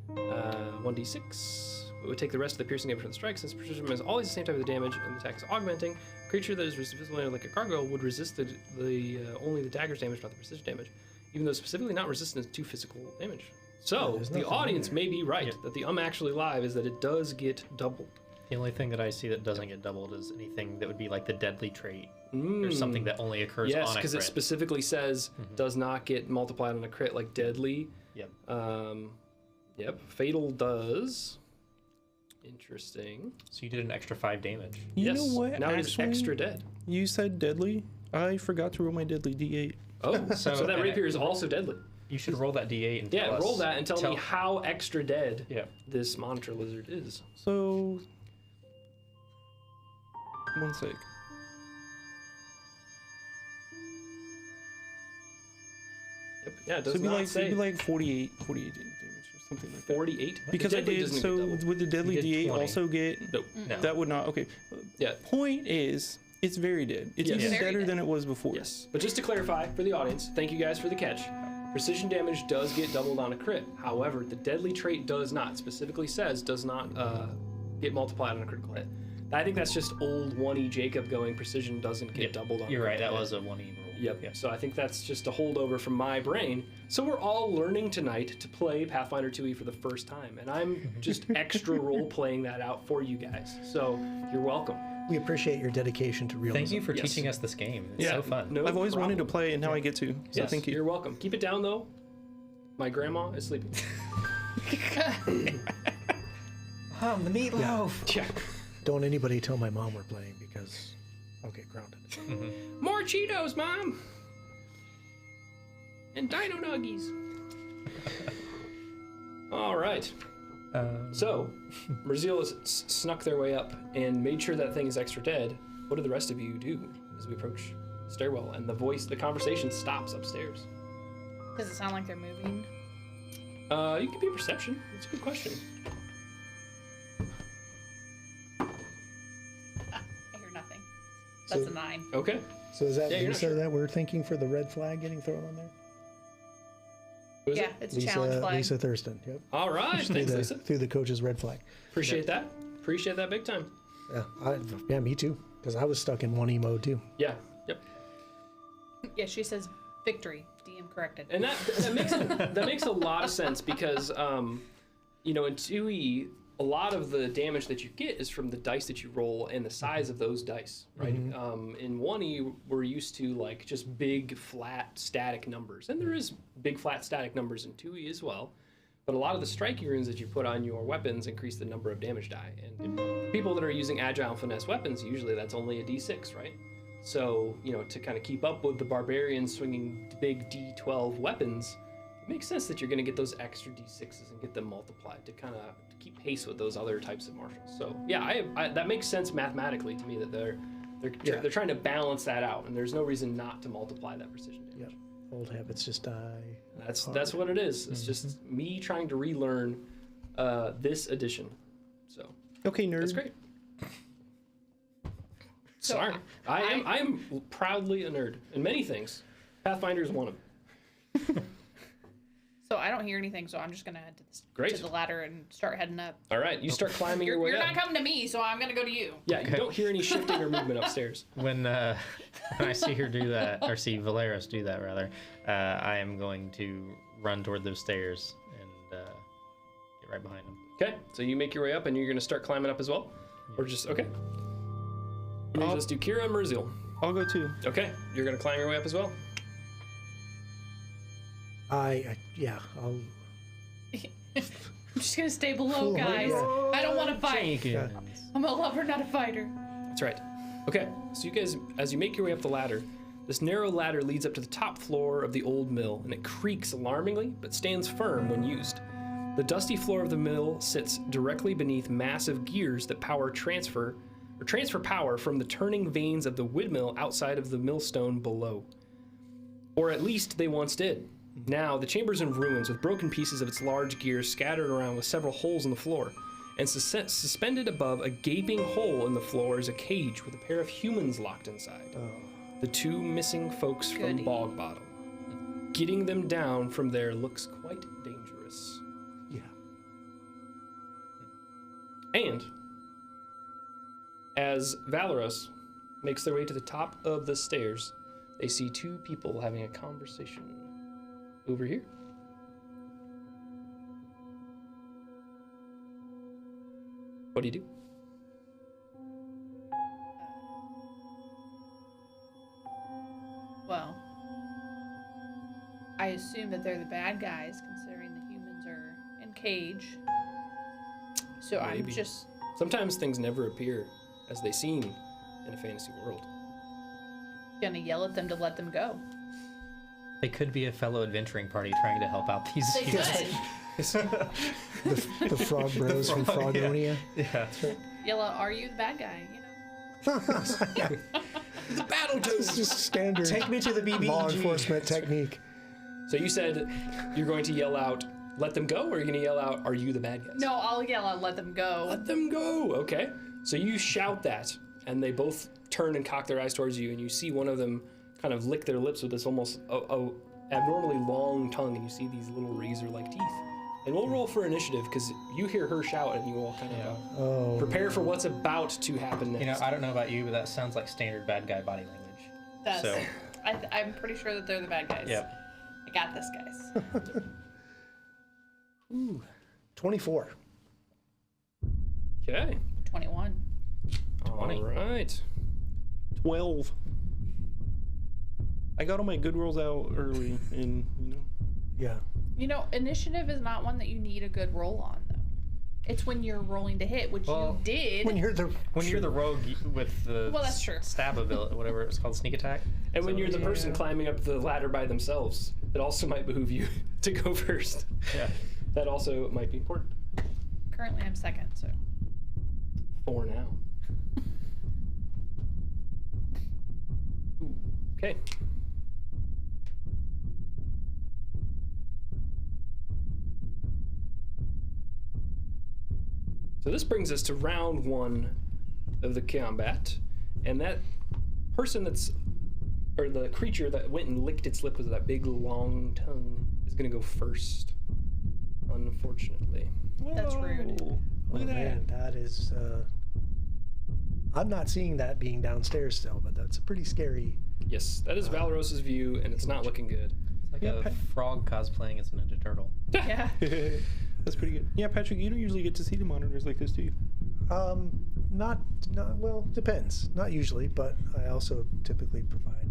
1d6. It would take the rest of the piercing damage from the strike, since precision is always the same type of damage and the attack is augmenting. A creature that is resistant like a gargoyle would resist only the dagger's damage, not the precision damage, even though specifically not resistant to physical damage. So, there's the nothing audience may be right that the actually live is that it does get doubled. The only thing that I see that doesn't get doubled is anything that would be like the deadly trait or Mm. something that only occurs Yes, on a because it crit. specifically says does not get multiplied on a crit, like deadly. Yep. Yep. Fatal does. Interesting. So you did an extra 5 damage. You yes. know what? Now it's Actually, extra dead. You said deadly. I forgot to roll my deadly D8. Oh, so that and rapier is also deadly. You should roll that D8 and tell us. Roll that and tell me how extra dead Yeah. this monitor lizard is. So, 1 sec. Yep. Yeah, it So does it'd not say be like 48 damage or something like that. 48. Because The I deadly did, doesn't get so doubled. would the deadly You did D8 20. also get, Nope. No. that would not, okay. Yeah. Point is, it's very dead. It's Yes. even Very better dead. than it was before. Yes. But just to clarify for the audience, thank you guys for the catch. Precision damage does get doubled on a crit. However, the deadly trait does not. Specifically says does not get multiplied on a critical hit. I think that's just old 1E Jacob going precision doesn't get doubled on a You're right. critical That hit. was a 1E roll. Yep. So I think that's just a holdover from my brain. So we're all learning tonight to play Pathfinder 2E for the first time, and I'm just extra role playing that out for you guys. So you're welcome. We appreciate your dedication to realism. Thank you for Yes. teaching us this game. It's so fun. No I've always wanted to problem. play, and now I get to. So Yes, thank you. You're welcome. Keep it down though. My grandma is sleeping. The meatloaf. Yeah. Don't anybody tell my mom we're playing because I'll get grounded. More Cheetos, Mom! And Dino Nuggies. All right. So, Merzil has snuck their way up and made sure that thing is extra dead. What do the rest of you do as we approach the stairwell? And the conversation stops upstairs. Does it sound like they're moving? You can be a perception. That's a good question. I hear nothing. That's So- a 9. Okay. So is that Yeah, you're not Lisa sure. that we're thinking for the red flag getting thrown on there? Who is Yeah, it? it's a challenge flag. Lisa Thurston. Yep. All right. Thanks, Lisa. Through the coach's red flag. Appreciate that. Appreciate that big time. Yeah, me too. Because I was stuck in 1E mode too. Yeah. Yep. Yeah, she says victory. DM corrected. And that makes a lot of sense because in 2E, a lot of the damage that you get is from the dice that you roll and the size of those dice, right? In 1E, we're used to like just big flat static numbers, and there is big flat static numbers in 2E as well. But a lot of the striking runes that you put on your weapons increase the number of damage die, and people that are using agile finesse weapons, usually that's only a D6, right? So, to kind of keep up with the barbarians swinging big D12 weapons, it makes sense that you're going to get those extra D6s and get them multiplied to kind of keep pace with those other types of martials. So, yeah, I that makes sense mathematically to me that they're trying to balance that out, and there's no reason not to multiply that precision damage. Yep. Old habits just die. That's what it is. It's just me trying to relearn this edition. So Okay, nerd. that's great. So Sorry, I am proudly a nerd in many things. Pathfinder is one of them. So I don't hear anything, so I'm just gonna head Great. to the ladder and start heading up. All right, you start climbing your way You're up. not coming to me, so I'm gonna go to you. Yeah, you don't hear any shifting or movement upstairs. When I see her do that, or see Valeris do that rather, I am going to run toward those stairs and get right behind them. Okay, so you make your way up, and you're gonna start climbing up as well, or just okay. You're gonna just do Kira and Merzil. I'll go too. Okay, you're gonna climb your way up as well. I'll. I'm just gonna stay below, Cool, guys. yeah. I don't want to fight. Jenkins. I'm a lover, not a fighter. That's right. Okay, so you guys, as you make your way up the ladder, this narrow ladder leads up to the top floor of the old mill, and it creaks alarmingly, but stands firm when used. The dusty floor of the mill sits directly beneath massive gears that transfer power from the turning vanes of the windmill outside of the millstone below. Or at least they once did. Now, the chamber's in ruins with broken pieces of its large gears scattered around with several holes in the floor. And suspended above a gaping hole in the floor is a cage with a pair of humans locked inside. The two missing folks from Goody. Bog Bottom. Getting them down from there looks quite dangerous. Yeah. And as Valoros makes their way to the top of the stairs, they see two people having a conversation over here. What do you do? Well, I assume that they're the bad guys, considering the humans are in cage. So I'm Maybe. just Sometimes things never appear as they seem in a fantasy world. Gonna yell at them to let them go. They could be a fellow adventuring party trying to help out these They heroes. could. The frog bros from Frogonia. Yeah, that's right. Yell out, "Are you the bad guy?" You know. Battle It's just standard Take me to the BBG. law enforcement technique. So you said you're going to yell out, "Let them go," or you're going to yell out, "Are you the bad guys?" No, I'll yell out, "Let them go." Let them go. Okay. So you shout that, and they both turn and cock their eyes towards you, and you see one of them kind of lick their lips with this almost abnormally long tongue, and you see these little razor-like teeth. And we'll roll for initiative because you hear her shout, and you all kind of prepare for what's about to happen next. You know, I don't know about you, but that sounds like standard bad guy body language. That's, So- I'm pretty sure that they're the bad guys. Yep. I got this, guys. 24. Okay. 21. 20. All right. 12. I got all my good rolls out early, and Yeah. You know, initiative is not one that you need a good roll on, though. It's when you're rolling to hit, which Well, you did. When you're the rogue with the Well, that's true. stab ability, whatever it's called, sneak attack. And when So- you're the person climbing up the ladder by themselves, it also might behoove you to go first. Yeah. That also might be important. Currently, I'm second, so. For now. Ooh, okay. So this brings us to round 1 of the combat, and that person or the creature that went and licked its lip with that big long tongue is gonna go first, unfortunately. That's rude. Look Oh at that. man, that is. I'm not seeing that being downstairs still, but that's a pretty scary. Yes, that is Valoros's view, and it's not looking good. It's like a frog cosplaying as a Ninja Turtle. Yeah. That's pretty good. Yeah, Patrick, you don't usually get to see the monitors like this, do you? Not well, depends. Not usually, but I also typically provide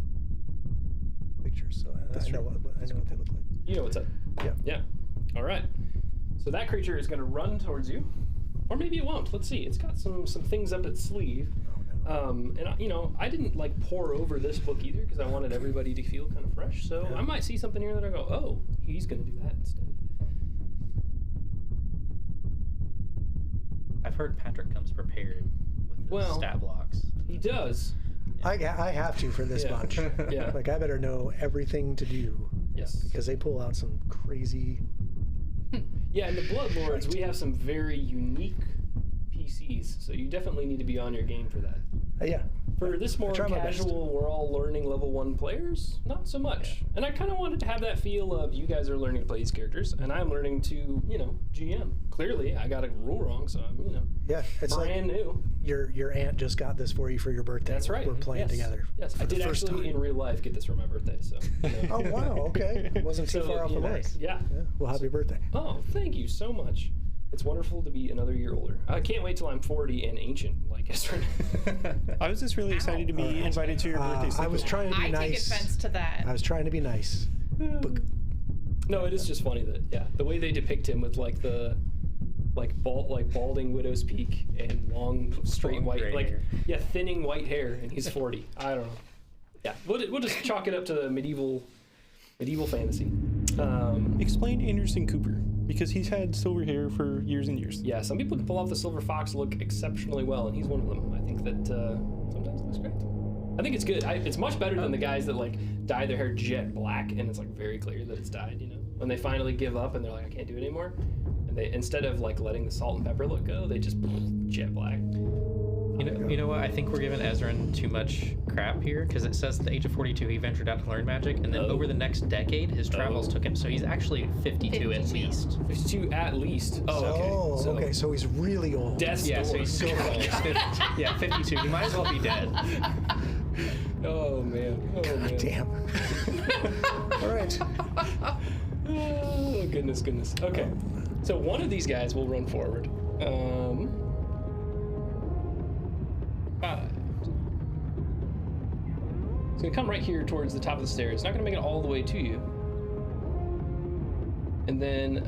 pictures, so I know what they look like. You know what's up. Yeah. Yeah. All right. So that creature is going to run towards you, or maybe it won't. Let's see. It's got some things up its sleeve. Oh no. And I didn't like pour over this book either because I wanted everybody to feel kind of fresh. So Yeah. I might see something here that I go, oh, he's going to do that instead. I've heard Patrick comes prepared with the Well, stat blocks. He does. I have to for this Yeah. bunch. Yeah. Like I better know everything to do Yes. because they pull out some crazy. Yeah, in the Bloodlords, we have some very unique PCs, so you definitely need to be on your game for that. Yeah. For this more try my best. casual, we're all learning level 1 players, not so much. And I kind of wanted to have that feel of you guys are learning to play these characters, and I'm learning to, GM. Clearly, I got a rule wrong, so I'm, Yeah. It's brand like new. your aunt just got this for you for your birthday. That's right. We're playing Yes. together. Yes, for I the did first actually time. in real life get this for my birthday, so. Oh wow. Okay. It wasn't too So, far off of mine. Yeah. Yeah. Well, happy birthday. Oh, thank you so much. It's wonderful to be another year older. I can't wait till I'm 40 and ancient like Esrin. I was just really excited to be invited to your birthday. I was trying to be I take nice. offense to that. I was trying to be nice. But No, it is just funny that the way they depict him with like the balding widow's peak and long straight Long white gray hair. thinning white hair, and he's 40. I don't know. Yeah, we'll just chalk it up to the medieval fantasy. Explain Anderson Cooper, because he's had silver hair for years and years. Yeah, some people can pull off the silver fox look exceptionally well, and he's one of them. I think that sometimes it looks great. I think it's good. It's much better than the guys that like dye their hair jet black, and it's like very clear that it's dyed. When they finally give up and they're like, I can't do it anymore, and they instead of like letting the salt and pepper look go, they just jet black. You know what? I think we're giving Ezran too much crap here because it says at the age of 42 he ventured out to learn magic, and then over the next decade his travels took him. So he's actually 52 at 52. least. 52 at least. Oh, okay. okay. So he's really old. Death's Yeah, so door. he's super old. Yeah, 52. He might as well be dead. Oh man. Oh man. Damn. All right. Oh goodness. Okay. So one of these guys will run forward. 5. It's gonna come right here towards the top of the stairs. It's not gonna make it all the way to you. And then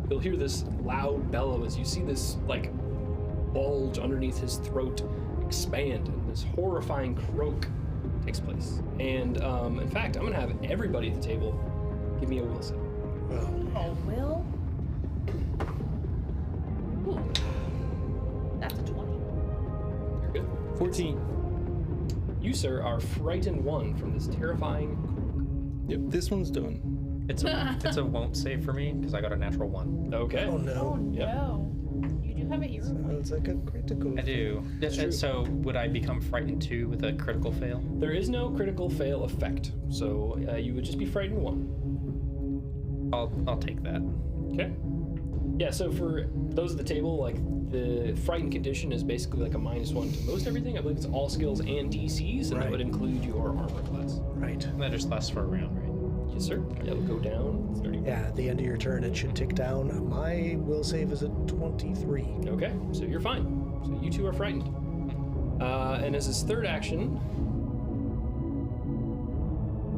you'll hear this loud bellow as you see this like bulge underneath his throat expand, and this horrifying croak takes place. And in fact, I'm gonna have everybody at the table give me a will save. Oh, Will? Ooh. That's a 20. You're good. 14. You, sir, are frightened one from this terrifying. Yep, this one's done. It's a won't save for me because I got a natural 1. Okay. Oh Oh, no. Yep. no. You do have a hero point. Sounds like a critical. I do. So would I become frightened 2 with a critical fail? There is no critical fail effect, so you would just be frightened one. I'll take that. Okay. Yeah, so for those at the table, like the frightened condition is basically like a -1 to most everything. I believe it's all skills and DCs, and that Right. would include your armor class. Right. And that just lasts for a round, right? Yes, sir. Yeah, it'll go down. 30. Yeah, at the end of your turn, it should tick down. My will save is a 23. Okay, so you're fine. So you two are frightened. And as his third action.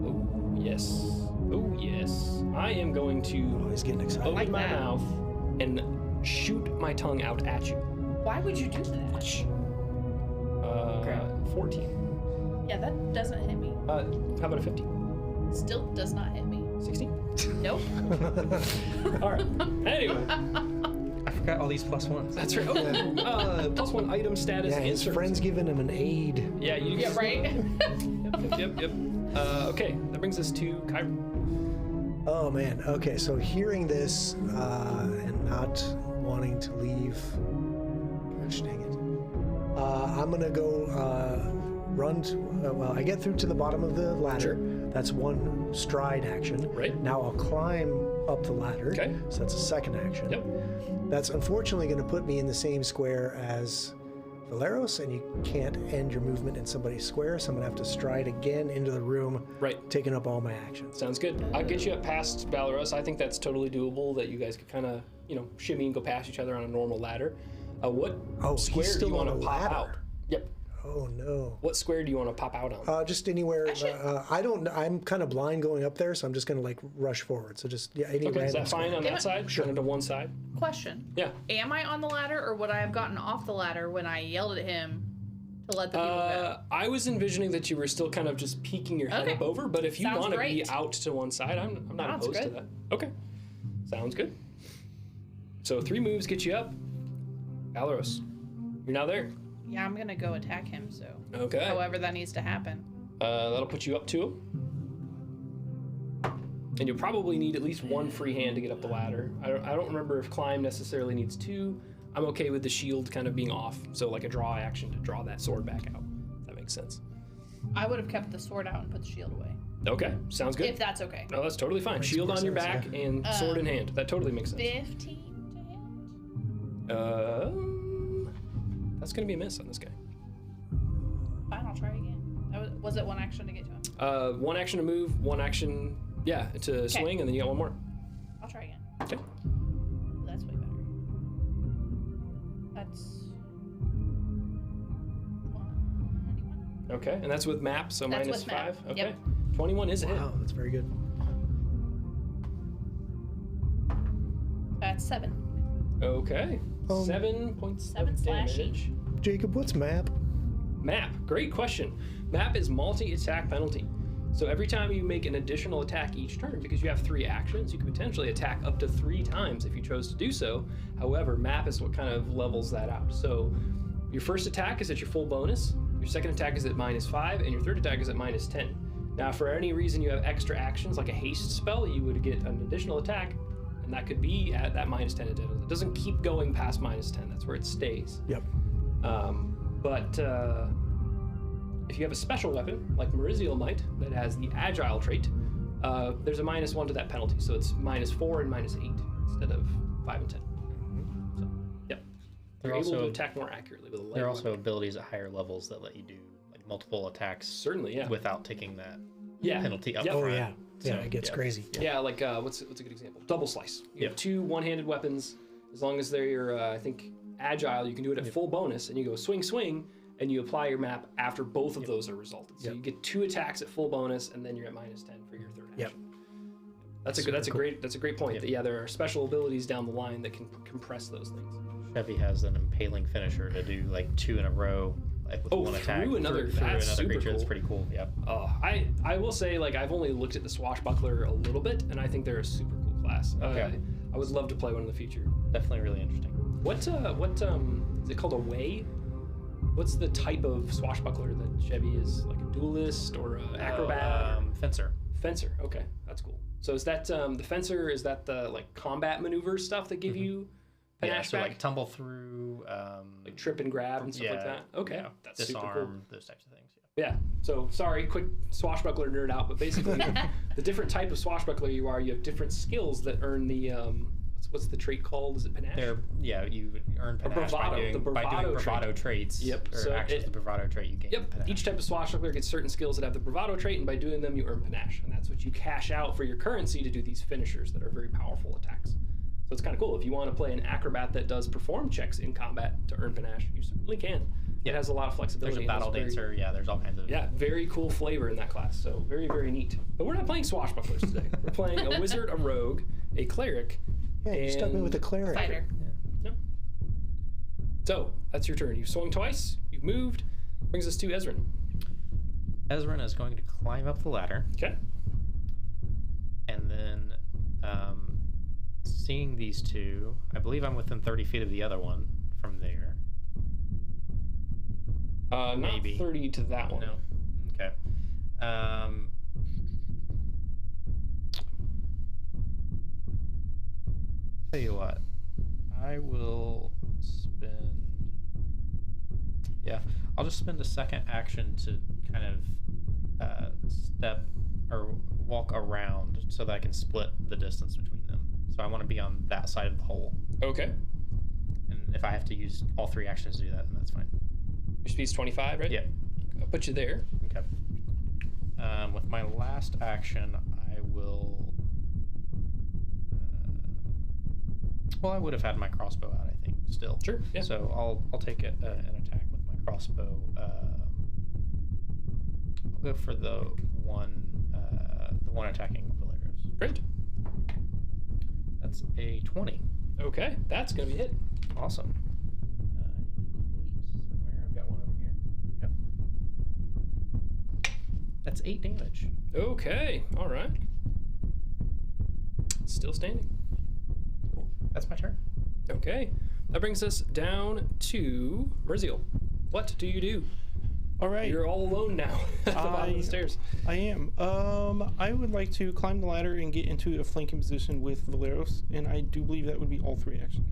Oh, yes. Oh, yes. I am going to Oh, he's getting excited. open like my that. mouth and shoot my tongue out at you. Why would you do that? 14. Yeah, that doesn't hit me. How about a 50? Still does not hit me. 16? Nope. All right. Anyway, I forgot all these +1s. that's right. Oh, +1 item status Yeah, and his friend's giving him an aid. Yeah, you Yeah, right? Yep. Okay, that brings us to Kyra. Oh man. Okay, so hearing this and not wanting to leave. Gosh dang it. I'm gonna go run. Well, I get through to the bottom of the ladder. Sure. That's one stride action. Right. Now I'll climb up the ladder. Okay. So that's a second action. Yep. That's unfortunately going to put me in the same square as Valeros, and you can't end your movement in somebody's square, so I'm going to have to stride again into the room, Right. taking up all my actions. Sounds good. I'll get you up past Valeros. I think that's totally doable, that you guys could kind of, shimmy and go past each other on a normal ladder. What he's square do still you want on to a pop ladder. out? Yep. Oh no. What square do you want to pop out on? Just anywhere. I don't. I'm kind of blind going up there, so I'm just going to like rush forward. So just any Okay, is random that fine square. on that side? Sure. To one side? Question. Yeah. Am I on the ladder, or would I have gotten off the ladder when I yelled at him to let the people go? I was envisioning that you were still kind of just peeking your head Okay. up over, but if you Sounds want to be great. out to one side, I'm not Sounds opposed to good. that. Okay. Sounds good. So 3 moves get you up. Valeros, you're now there. Yeah, I'm gonna go attack him, so Okay. however that needs to happen. That'll put you up to him. And you'll probably need at least 1 free hand to get up the ladder. I don't remember if climb necessarily needs 2. I'm okay with the shield kind of being off, so like a draw action to draw that sword back out. If that makes sense. I would have kept the sword out and put the shield away, Okay, sounds good. if that's okay. No, that's totally fine. Shield more on your sense, back and sword in hand. That totally makes sense. 15 to hit. That's gonna be a miss on this guy. Fine, I'll try again. Was it 1 action to get to him? 1 action to move, 1 action, to swing, and then you got 1 more. I'll try again. Okay. That's way better. That's 21. Okay, and that's with map, so That's minus with map. 5. Okay. Yep. 21 is a hit. Wow, that's very good. That's 7. Okay. 7 points 7 of slashy. damage. Jacob, what's map? Map. Great question. Map is multi-attack penalty. So every time you make an additional attack each turn, because you have 3 actions, you could potentially attack up to 3 times if you chose to do so. However, map is what kind of levels that out. So your first attack is at your full bonus, your second attack is at -5, and your third attack is at -10. Now, for any reason you have extra actions, like a haste spell, you would get an additional attack, and that could be at that -10. It doesn't keep going past -10. That's where it stays. Yep. But if you have a special weapon, like Mariziel might, that has the Agile trait, there's a -1 to that penalty. So it's -4 and -8 instead of 5 and 10. So, yep. They're You're able also- to attack more accurately with a light There are also weapon. abilities at higher levels that let you do like multiple attacks Certainly, yeah. without taking that Yeah. penalty up Yep. Oh front. yeah. Yeah, So, it gets yeah. crazy. Yeah, like what's a good example? Double slice. You have Yep. 2 one-handed weapons. As long as they're, I think, agile, you can do it at full bonus, and you go swing, swing, and you apply your map after both of those are resulted. So Yep. you get 2 attacks at full bonus, and then you're at -10 for your third action. Yep. That's a great point. Yeah, there are special abilities down the line that can compress those things. Chevy has an impaling finisher to do like 2 in a row, like with Oh, one attack through another- through that's another super creature. That's cool. pretty cool. Yeah. I will say, like, I've only looked at the Swashbuckler a little bit, and I think they're a super cool class. Okay. I would love to play one in the future. Definitely really interesting. What is it called? A way? What's the type of swashbuckler that Chevy is? Like a duelist or an acrobat? Fencer. Fencer. Okay, that's cool. So is that the fencer? Is that the like combat maneuver stuff that give you Yeah, panache so back? like tumble through, like trip and grab and stuff like yeah, that. Okay, yeah, that's disarm, super cool. those types of things. Yeah. So sorry, quick swashbuckler nerd out, but basically, the different type of swashbuckler you are, you have different skills that earn the what's the trait called? Is it panache? You earn panache bravado, by the doing bravado bravado traits. Yep, Or so actions of the bravado trait you gain. Yep. panache. Each type of swashbuckler gets certain skills that have the bravado trait, and by doing them, you earn panache, and that's what you cash out for your currency to do these finishers that are very powerful attacks. So it's kind of cool. If you want to play an acrobat that does perform checks in combat to earn panache, you certainly can. It has a lot of flexibility. There's a and battle it's very- dancer. Yeah, there's all kinds of. Yeah, very cool flavor in that class. So very, very neat. But we're not playing swashbucklers today. We're playing a wizard, a rogue, a cleric. Yeah, you stuck me and- with the cleric. Fighter. Yep. So that's your turn. You've swung twice. You've moved. Brings us to Ezrin. Ezrin is going to climb up the ladder, Okay. and then seeing these two, I believe I'm within 30 feet of the other one from there. Maybe. Not 30 to that one. No. Okay. Tell you what, I will spend. Yeah, I'll just spend a second action to kind of step or walk around so that I can split the distance between them. So I want to be on that side of the hole, Okay. and if I have to use all 3 actions to do that, then that's fine. Your speed's 25, right? Yeah. I'll put you there. Okay. With my last action, I will. Well, I would have had my crossbow out, I think, still. Sure, yeah. So I'll take an attack with my crossbow. I'll go for the one attacking Valeros. Great. That's a 20. Okay, that's gonna be hit. Awesome. I need a D8 somewhere. I've got one over here. Yep. That's 8 damage. Okay, all right. Still standing. That's my turn. Okay, that brings us down to Merziel. What do you do? All right. You're all alone now at the bottom of the stairs. I am. I would like to climb the ladder and get into a flanking position with Valeros, and I do believe that would be all 3 actions.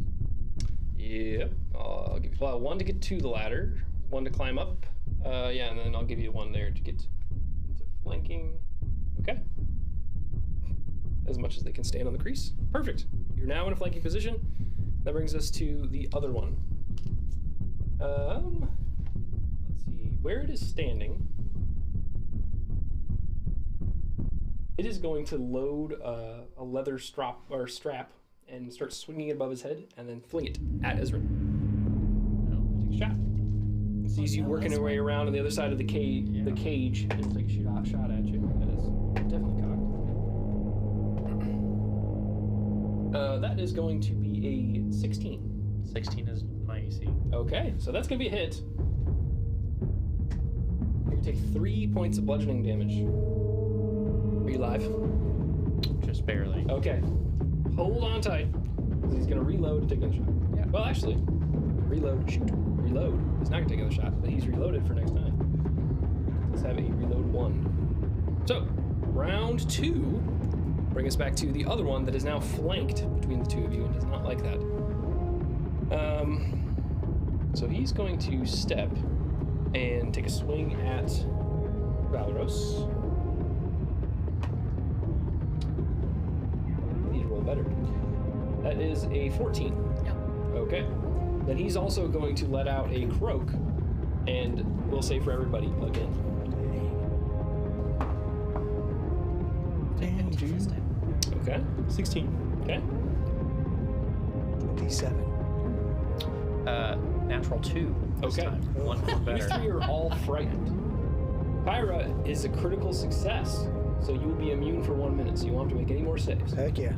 Yep. I'll give you one to get to the ladder, one to climb up. Yeah, and then I'll give you one there to get into flanking. Okay. As much as they can stand on the crease. Perfect. You're now in a flanking position. That brings us to the other one. Let's see where it is standing. It is going to load a leather strap and start swinging it above his head and then fling it at Ezra. Take a shot. It sees you working your way around on the other side of the cage, and it'll take a shot at you. That is definitely cocked. That is going to be a 16. 16 is my AC. Okay, so that's going to be a hit. You take 3 points of bludgeoning damage. Are you live? Just barely. Okay. Hold on tight. 'Cause he's going to reload and take another shot. Yeah. Well, actually, reload, shoot, reload. He's not going to take another shot, but he's reloaded for next time. Let's have a reload 1. So, round 2. Bring us back to the other one that is now flanked between the two of you and does not like that. So he's going to step and take a swing at Valeros. I need to roll better. That is a 14. Yep. Okay. Then he's also going to let out a croak, and we'll say for everybody again. Damn, dude. Okay. 16. Okay. 27. Natural 2 this Okay. time. One You better. 3 are all frightened. Pyra is a critical success, so you will be immune for 1 minute, so you won't have to make any more saves. Heck yeah.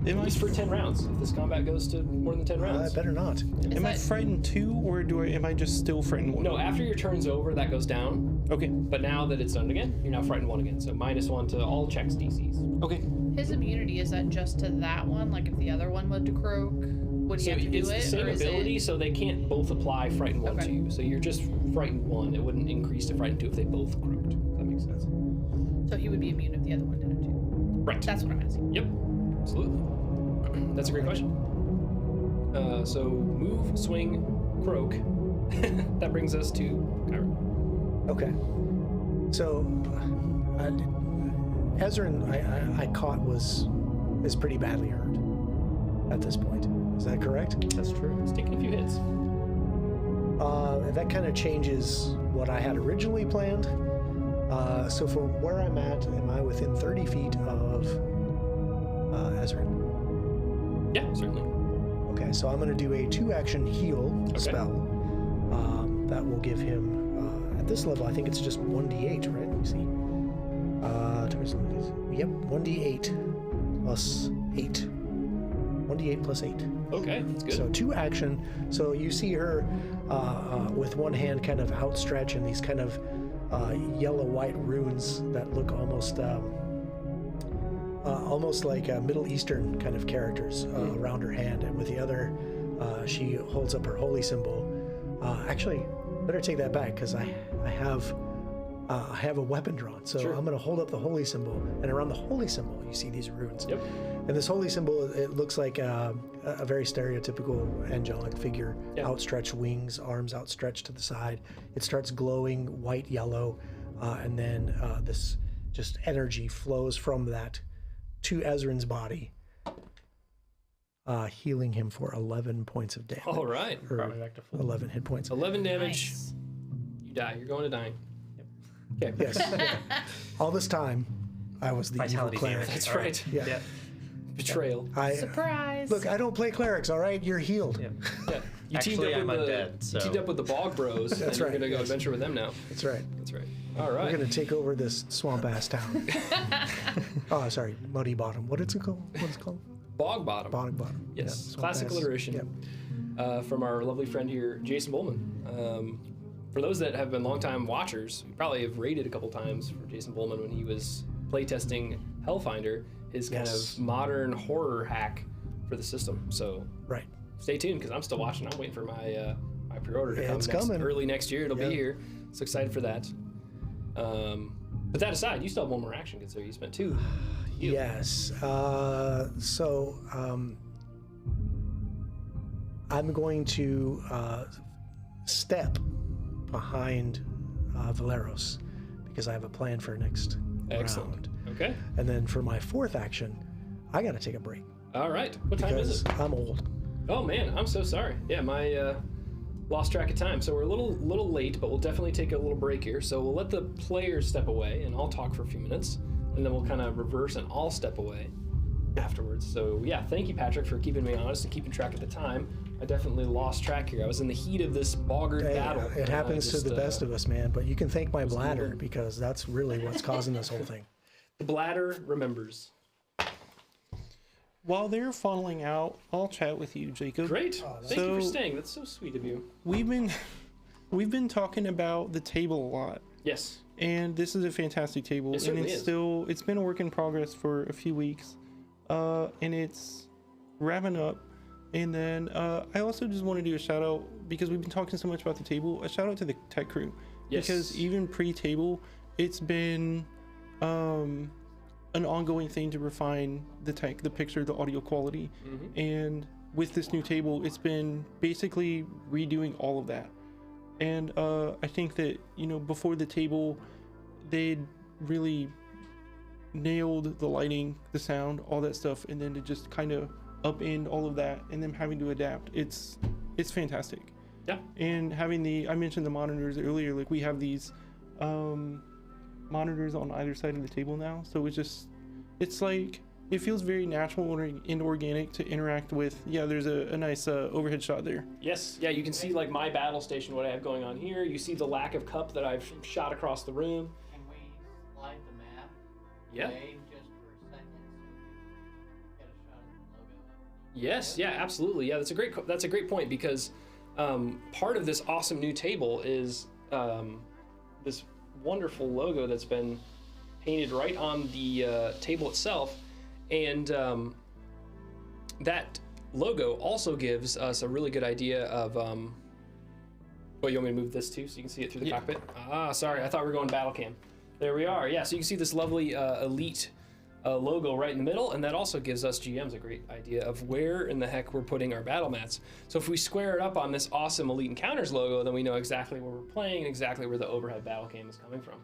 At least for 10 rounds. If this combat goes to more than 10 rounds. I better not. Am I frightened 2, or am I just still frightened 1? No, after your turn's over, that goes down. Okay. But now that it's done again, you're now frightened 1 again. So -1 to all checks DCs. Okay. His immunity, is that just to that one? Like if the other one would to croak, would he So have to do it's it? the same or is ability, it... so they can't both apply frightened 1 Okay. to you. So you're just frightened 1. It wouldn't increase to frightened 2 if they both croaked. If that makes sense. So he would be immune if the other one did it too. Right. That's what I'm asking. Yep. Absolutely. That's a great question. So move, swing, croak. That brings us to Kyra. Okay. So, Ezrin, I caught is pretty badly hurt at this point. Is that correct? That's true. It's taking a few hits. That kind of changes what I had originally planned. So from where I'm at, am I within 30 feet of Ezrin? Yeah, certainly. Okay, so I'm going to do a 2-action heal spell. That will give him, at this level, I think it's just 1d8, right? Let me see. Yep, 1d8 plus 8. 1d8 plus 8. Okay, that's good. So 2 action. So you see her with one hand kind of outstretched, and these kind of yellow-white runes that look almost like Middle Eastern kind of characters around her hand, and with the other, she holds up her holy symbol. Actually, better take that back because I have a weapon drawn. So Sure. I'm going to hold up the holy symbol, and around the holy symbol, you see these runes. Yep. And this holy symbol, it looks like a very stereotypical angelic figure, Yeah. outstretched wings, arms outstretched to the side. It starts glowing white yellow, and then this just energy flows from that to Ezrin's body, healing him for 11 points of damage. All right. Or Probably back to full. 11 hit points. 11 damage. Nice. You die. You're going to dying. Okay. Yes. All this time, I was the evil Vitality cleric. damage. That's All right. Yeah. Yeah. Betrayal. Surprise. Look, I don't play clerics, all right? You're healed. Yeah. Yeah. You Actually, I'm with undead, the, so- You teamed up with the Bog Bros. That's and you're right, going to go yes. adventure with them now. That's right. That's right. All We're right. going to take over this swamp-ass town. Oh, sorry. Muddy Bottom. What is it called? What is it called? Bog Bottom. Bottom. Yes. Yeah, Classic swamp-ass. alliteration. Yep. From our lovely friend here, Jason Bowman. For those that have been longtime watchers, you probably have rated a couple times for Jason Bowman when he was playtesting Hellfinder, his kind Yes. of modern horror hack for the system. So Right. stay tuned because I'm still watching. I'm waiting for my my pre-order to come It's coming. early next year. It'll Yeah. be here. So excited for that. But that aside, you still have one more action consider. You spent 2. Yes. So I'm going to step behind Valeros because I have a plan for next Excellent. round. Okay. And then for my 4th action, I got to take a break All right. What time is because it? I'm old. Oh man, I'm so sorry. Yeah, my lost track of time. So we're a little late, but we'll definitely take a little break here. So we'll let the players step away, and I'll talk for a few minutes, and then we'll kind of reverse and I'll step away afterwards. So yeah, thank you, Patrick, for keeping me honest and keeping track of the time. I definitely lost track here. I was in the heat of this boggart Hey, battle. it happens to the best of us, man. But you can thank my bladder moving. because that's really what's causing this whole thing. The bladder remembers. While they're funneling out, I'll chat with you, Jacob. Great. Thank you for So- staying. That's so sweet of you. We've been talking about the table a lot, Yes. and this is a fantastic table, It and certainly it's is. it's been a work in progress for a few weeks, and it's wrapping up. And then I also just want to do a shout out because we've been talking so much about the table. A shout out to the tech crew, Yes. because even pre-table, it's been an ongoing thing to refine the tech, the picture, the audio quality, and with this new table, it's been basically redoing all of that. And I think that before the table, they'd really nailed the lighting, the sound, all that stuff, and then to just kind of upend all of that and then having to adapt, it's fantastic. Yeah. And having I mentioned the monitors earlier, like we have these monitors on either side of the table now, so it's like it feels very natural and organic to interact with. Yeah, there's a nice overhead shot there. Yes. Yeah, you can see like my battle station, what I have going on here. You see the lack of cup that I've shot across the room. Can we slide the map Yeah. away just for a second so we can get a shot of the Yes, yeah, absolutely. Yeah, that's a great point because part of this awesome new table is this wonderful logo that's been painted right on the table itself, and that logo also gives us a really good idea of. Oh, you want me to move this too so you can see it through the cockpit? Ah, sorry, I thought we were going battle cam. There we are. Yeah, so you can see this lovely elite logo right in the middle, and that also gives us GMs a great idea of where in the heck we're putting our battle mats. So if we square it up on this awesome Elite Encounters logo, then we know exactly where we're playing and exactly where the overhead battle cam is coming from.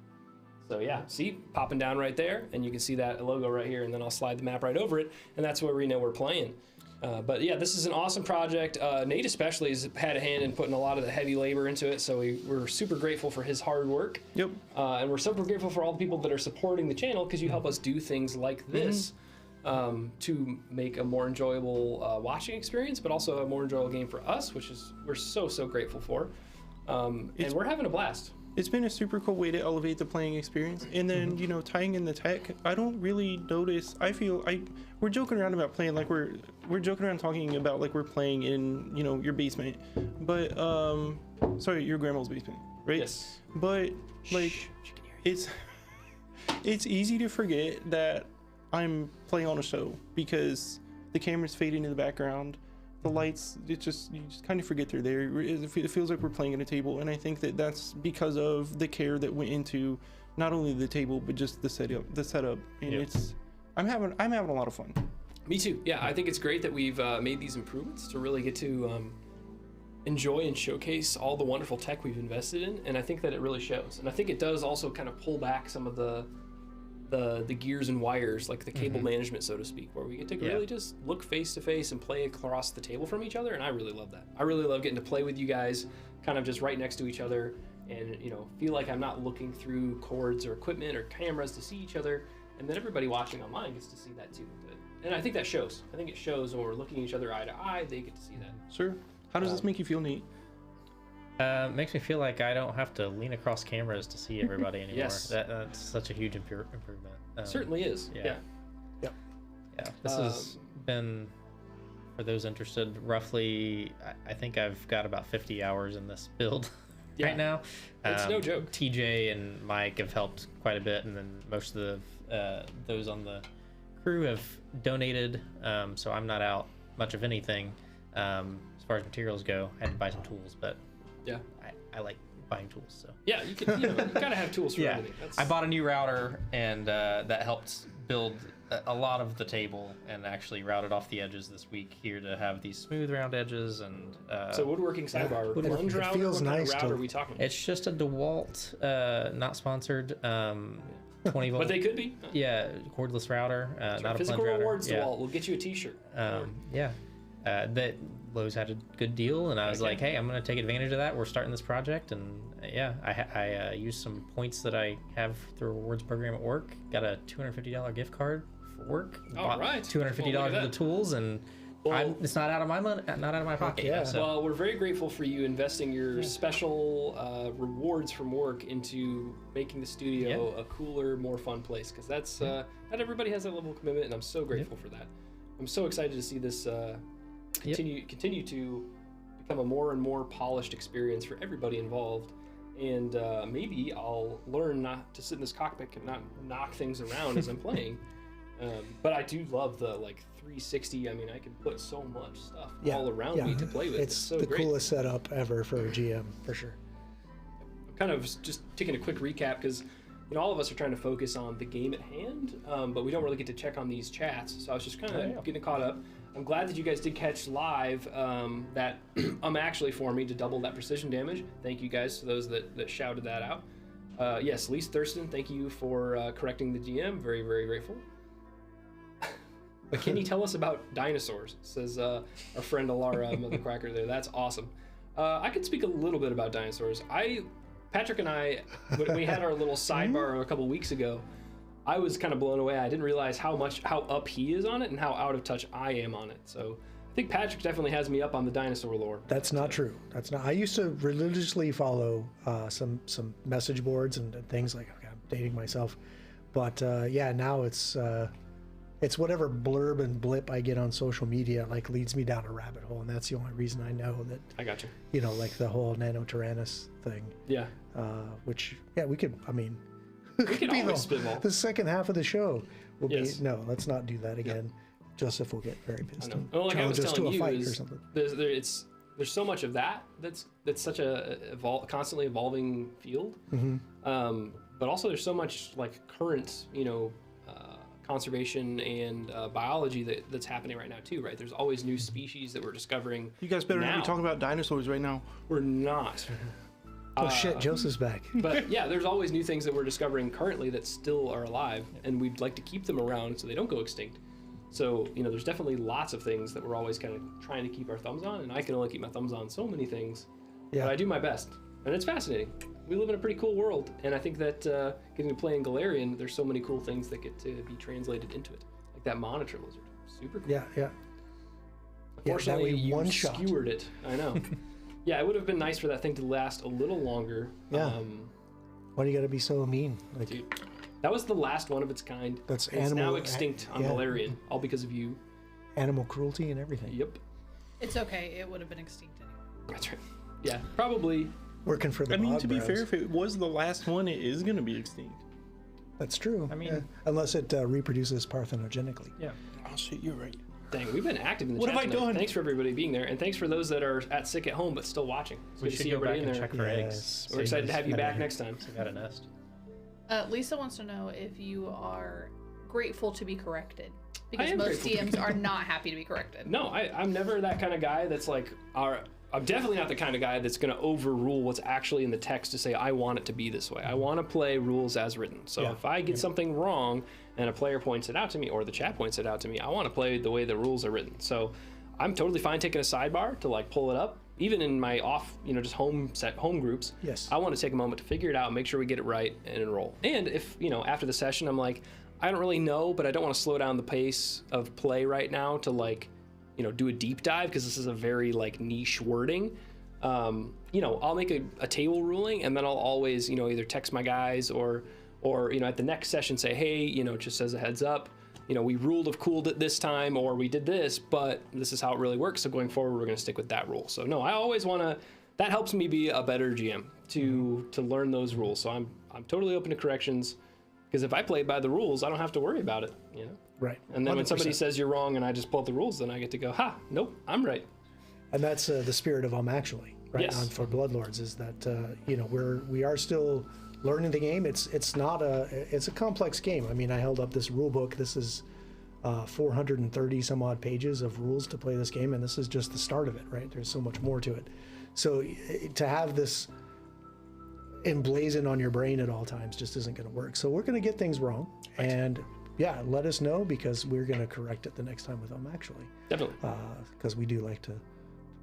So yeah, see, popping down right there, and you can see that logo right here, and then I'll slide the map right over it, and that's where we know we're playing. But yeah, this is an awesome project. Nate especially has had a hand in putting a lot of the heavy labor into it, so we're super grateful for his hard work. Yep. And we're super grateful for all the people that are supporting the channel, because you help us do things like this to make a more enjoyable watching experience, but also a more enjoyable game for us, which is we're so grateful for. And we're having a blast. It's been a super cool way to elevate the playing experience, and then you know, tying in the tech, I don't really notice. We're joking around about playing like we're joking around talking about like we're playing in, you know, your basement, but sorry, your grandma's basement, right? Yes. But like it's easy to forget that I'm playing on a show because the camera's fading in the background. The lights, you just kind of forget they're there. It feels like we're playing at a table, and I think that that's because of the care that went into not only the table but just the setup. And I'm having a lot of fun. Me too. Yeah, I think it's great that we've made these improvements to really get to enjoy and showcase all the wonderful tech we've invested in, and I think that it really shows. And I think it does also kind of pull back some of the gears and wires, like the cable management, so to speak, where we get to really just look face to face and play across the table from each other, and I really love that. I really love getting to play with you guys kind of just right next to each other, and you know, feel like I'm not looking through cords or equipment or cameras to see each other, and then everybody watching online gets to see that too. And I think that shows. I think it shows when we're looking each other eye to eye, they get to see that. Sure. How does this make you feel, Nate? Makes me feel like I don't have to lean across cameras to see everybody anymore. Yes. That's such a huge improvement. Certainly is. Yeah. Yep. Yeah. This has been, for those interested, roughly, I think I've got about 50 hours in this build right now. It's no joke. TJ and Mike have helped quite a bit, and then most of the those on the crew have donated, so I'm not out much of anything as far as materials go. I had to buy some tools, but yeah, I like buying tools. So yeah, you can, you gotta have tools for everything. I bought a new router, and that helped build a lot of the table, and actually routed off the edges this week here to have these smooth round edges. And so woodworking sidebar, plunge router. Feels what nice kind of router are we talking about? it's just a DeWalt, not sponsored, 20 volt. But they could be. Yeah, cordless router, not a Physical plunge router. rewards, DeWalt. We'll get you a T-shirt. That Lowe's had a good deal, and I was like, hey, I'm going to take advantage of that. We're starting this project, and I used some points that I have through a rewards program at work. Got a $250 gift card for work. All right. $250 for the tools, and it's not out of my money, not out of my pocket. Yeah. So. Well, we're very grateful for you investing your special rewards from work into making the studio a cooler, more fun place, because that's not everybody has that level of commitment, and I'm so grateful for that. I'm so excited to see this continue to become a more and more polished experience for everybody involved, and maybe I'll learn not to sit in this cockpit and not knock things around as I'm playing. But I do love the 360. I mean, I can put so much stuff all around me to play with. It's so the great. coolest setup ever for a GM, for sure. I'm kind of just taking a quick recap because all of us are trying to focus on the game at hand, but we don't really get to check on these chats. So I was just kind of getting caught up. I'm glad that you guys did catch live that actually for me to double that precision damage. Thank you guys to those that shouted that out. Yes, Lise Thurston, thank you for correcting the GM. Very, very grateful. But can you tell us about dinosaurs? Says our friend Alara Mothercracker there. That's awesome. I could speak a little bit about dinosaurs. Patrick and I, when we had our little sidebar a couple weeks ago, I was kind of blown away. I didn't realize how up he is on it and how out of touch I am on it. So I think Patrick definitely has me up on the dinosaur lore. That's not true. That's not. I used to religiously follow some message boards and things like. Okay, I'm dating myself, but now it's It's whatever blurb and blip I get on social media like leads me down a rabbit hole, and that's the only reason I know that. I got you. You know, like the whole Nano Tyrannus thing. Yeah. Which, yeah, we could. I mean, We can always spitball. the second half of the show will Yes. be. No, let's not do that again. Joseph will get very pissed. And Well, like I was challenge us to telling a you, fight or is something. there's so much of that's such a constantly evolving field. But also there's so much like current, conservation and biology that's happening right now too, right? There's always new species that we're discovering. You guys better now. not be talking about dinosaurs right now. We're not. Oh shit, Joseph's back. But yeah, there's always new things that we're discovering currently that still are alive, and we'd like to keep them around so they don't go extinct. So, there's definitely lots of things that we're always kind of trying to keep our thumbs on, and I can only keep my thumbs on so many things. Yeah. But I do my best, and it's fascinating. We live in a pretty cool world, and I think that getting to play in Galarian, there's so many cool things that get to be translated into it. Like that monitor lizard. Super cool. Yeah, yeah. Unfortunately, way you one shot. skewered it. I know. Yeah, it would have been nice for that thing to last a little longer. Yeah. Why do you got to be so mean? Like, Dude, that was the last one of its kind. That's It's now animal- extinct on yeah. Galarian, all because of you. animal cruelty and everything. Yep. It's okay. It would have been extinct anyway. That's right. Yeah, probably. Working for the I mean, Bog to be Bros. fair, if it was the last one, it is going to be extinct. That's true. I mean- yeah. Unless it reproduces parthenogenically. Yeah. Oh, shit, you're right. Dang, we've been active in the What chat have I tonight. done? Thanks for everybody being there, and thanks for those that are sick at home but still watching. It's We good to should see go back everybody in and there. check for eggs. Yes. We're excited to have you Better. back next time. So we got a nest. Lisa wants to know if you are grateful to be corrected. I Because am most grateful to be DMs are not happy to be corrected. No, I'm never that kind of guy that's like, I'm definitely not the kind of guy that's going to overrule what's actually in the text to say, I want it to be this way. I want to play rules as written. So Yeah. if I get something wrong and a player points it out to me or the chat points it out to me, I want to play the way the rules are written. So I'm totally fine taking a sidebar to like pull it up. Even in my off, just home groups. Yes. I want to take a moment to figure it out, make sure we get it right and enroll. And if, after the session, I'm like, I don't really know, but I don't want to slow down the pace of play right now to like, do a deep dive because this is a very like niche wording. I'll make a table ruling and then I'll always, either text my guys or at the next session say, hey, just as a heads up, we ruled of cooled it this time or we did this, but this is how it really works. So going forward, we're going to stick with that rule. So no, I always want to, that helps me be a better GM to learn those rules. So I'm totally open to corrections because if I play by the rules, I don't have to worry about it, Right. And then when somebody 100%. saare you're wrong and I just pull up the rules, then I get to go, nope, I'm right. And that's the spirit of actually, right? Yes. For Bloodlords is that we are still learning the game. It's not it's a complex game. I mean, I held up this rule book. This is 430 some odd pages of rules to play this game, and this is just the start of it, right? There's so much more to it. So to have this emblazoned on your brain at all times just isn't going to work. So we're going to get things wrong, and yeah, let us know because we're going to correct it the next time with actually, Definitely. because we do like to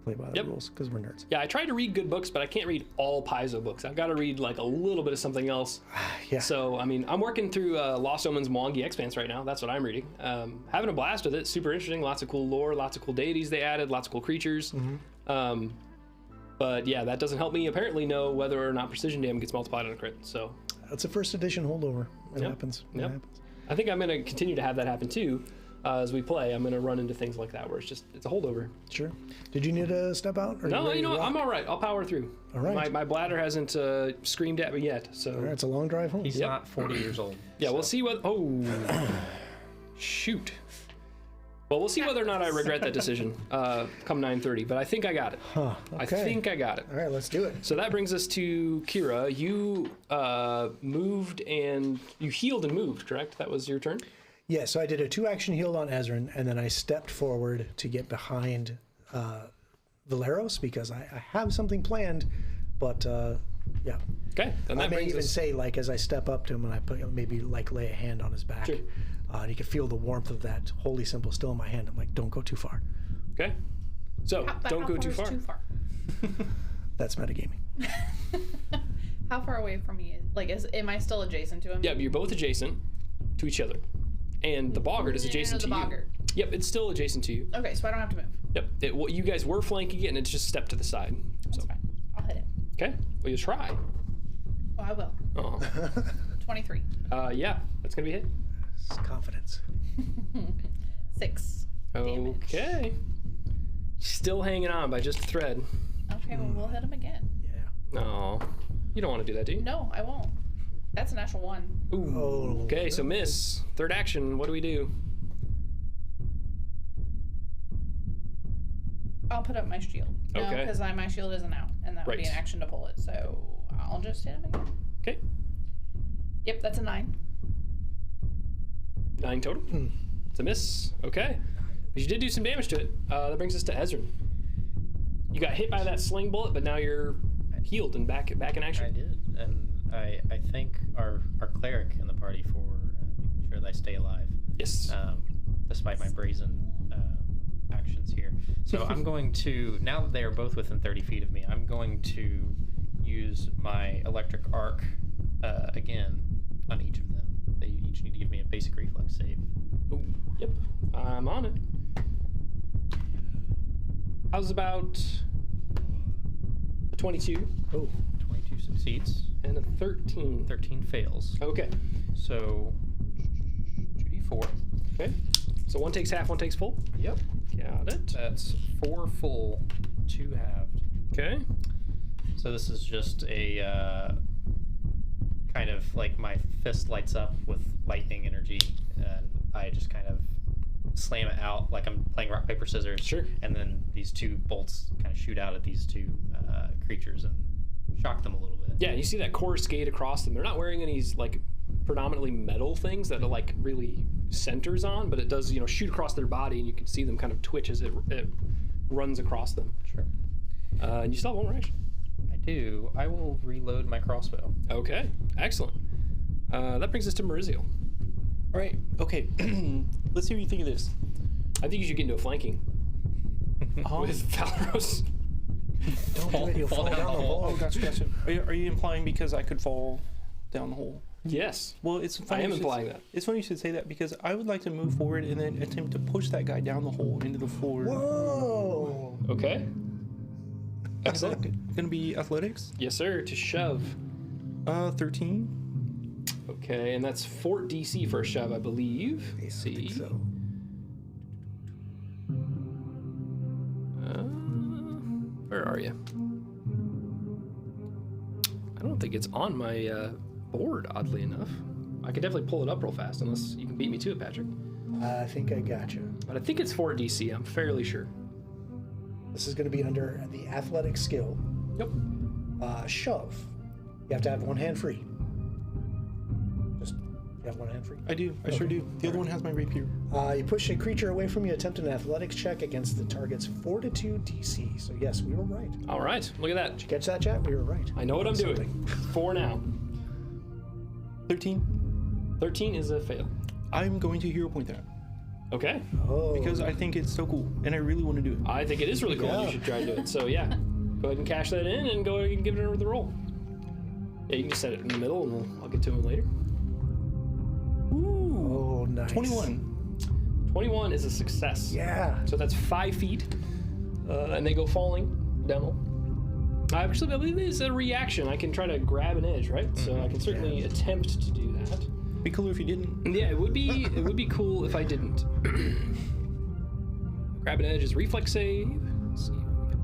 play by the Yep. rules because we're nerds. Yeah, I try to read good books, but I can't read all Paizo books. I've got to read like a little bit of something else. Yeah. So, I'm working through Lost Omens Mwangi Expanse right now. That's what I'm reading. Having a blast with it. Super interesting. Lots of cool lore, lots of cool deities they added, lots of cool creatures. But yeah, that doesn't help me apparently know whether or not precision damage gets multiplied on a crit. So It's a first edition holdover. It Yep. happens. It Yep. happens. I think I'm going to continue to have that happen too. As we play, I'm going to run into things like that where it's a holdover. Sure. Did you need to step out? Or No, ready to what? rock? I'm all right. I'll power through. All right. My bladder hasn't screamed at me yet. So All right, it's a long drive home. He's not 40 years old. yeah, we'll see what. Oh, shoot. Well, we'll see whether or not I regret that decision come 9:30. But I think I got it. Huh. I Okay. think I got it. All right, let's do it. So that brings us to Kira. You moved and you healed and moved, correct? That was your turn. Yeah, so I did a 2-action heal on Ezrin, and then I stepped forward to get behind Valeros because I have something planned. But yeah, Okay, then I that may brings even us. say like as I step up to him and I put maybe like lay a hand on his back, Sure. And he could feel the warmth of that holy symbol still in my hand. I'm like, don't go too far. Okay. So But don't how go far too is far. Too far. That's metagaming. How far away from me? Am I still adjacent to him? Yeah, you're both adjacent to each other, and the boggart is adjacent the to you. boggart. Yep, it's still adjacent to you. Okay, so I don't have to move. Yep. You guys were flanking it, and it's just stepped to the side. So Fine. I'll hit it. okay, well you try. Oh, I will. Oh. 23. Yeah, that's gonna be a hit. It's confidence. 6 damage. Okay. Still hanging on by just a thread. Okay, well, we'll hit him again. Yeah. Oh, you don't want to do that, do you? No, I won't. That's a natural 1. Ooh. Oh, Okay, so miss. Third action. What do we do? I'll put up my shield. No, Okay. because my shield isn't out, and that would be Right. an action to pull it. So I'll just hit him again. Okay. Yep, that's a 9. 9 total. It's a miss. Okay. But you did do some damage to it. That brings us to Ezrin. You got hit by that sling bullet, but now you're healed and back in I action. did, and I thank our cleric in the party for making sure that I stay alive, Yes. despite my brazen actions here. So I'm going to, now that they are both within 30 feet of me, I'm going to use my electric arc again on each of them. They each need to give me a basic reflex save. Ooh, yep. I'm on it. How's about a 22 Oh, 22 succeeds, and a 13? 13 fails. Okay. So 2d4. Okay. So one takes half, one takes full. Yep. Got it. That's 4 full, 2 halved. Okay. So this is just a kind of like my fist lights up with lightning energy, and I just kind of slam it out like I'm playing rock paper scissors. Sure. And then these 2 bolts kind of shoot out at these 2 creatures and shock them a little bit. Yeah, you see that core skate across them. They're not wearing any like predominantly metal things that it like really centers on, but it does, you know, shoot across their body, and you can see them kind of twitch as it runs across them. Sure. And you still have one more action. I do. I will reload my crossbow. Okay, excellent. That brings us to Maurizio. All right. Okay. Let's see what you think of this. I think you should get into a flanking with Valeros. don't do it. You'll fall down the hole. Oh, gotcha. Are you implying because I could fall down the hole? Yes, Well, it's funny I am you should- implying that. It's funny you should say that because I would like to move forward and then attempt to push that guy down the hole into the floor. Whoa. Okay. Is that Excellent. gonna be athletics? Yes, sir. To shove. 13. Okay, and that's Fort DC for a shove, I believe. Yeah, Let's I see. think so. Where are you? I don't think it's on my board, oddly enough. I could definitely pull it up real fast, unless you can beat me to it, Patrick. I think I got you. But I think it's Fort DC. I'm fairly sure. This is going to be under the athletic skill. Yep. Shove. You have to have one hand free. Just, you have one hand free? I do. I sure do. The other one has my rapier. You push a creature away from you, attempt an athletics check against the target's Fortitude DC. So yes, we were right. Did All right. Look at that. you catch that, chat? We were right. I know what I'm doing. 4 now. 13. 13 is a fail. I'm going to hero point that Okay. Oh, because I think it's so cool and I really want to do it. I think it is really cool. Yeah. You should try to do it. So yeah, go ahead and cash that in and go ahead and give it another roll. Yeah, you can just set it in the middle, and I'll get to him later. oh, nice. 21. 21 is a success. Yeah. So that's 5 feet, and they go falling down. I actually believe it's a reaction. I can try to grab an edge, right? So I can certainly attempt to do that. Be cooler if you didn't. Yeah, it would be cool if I didn't. Grab an edge is reflex save. Let's see what we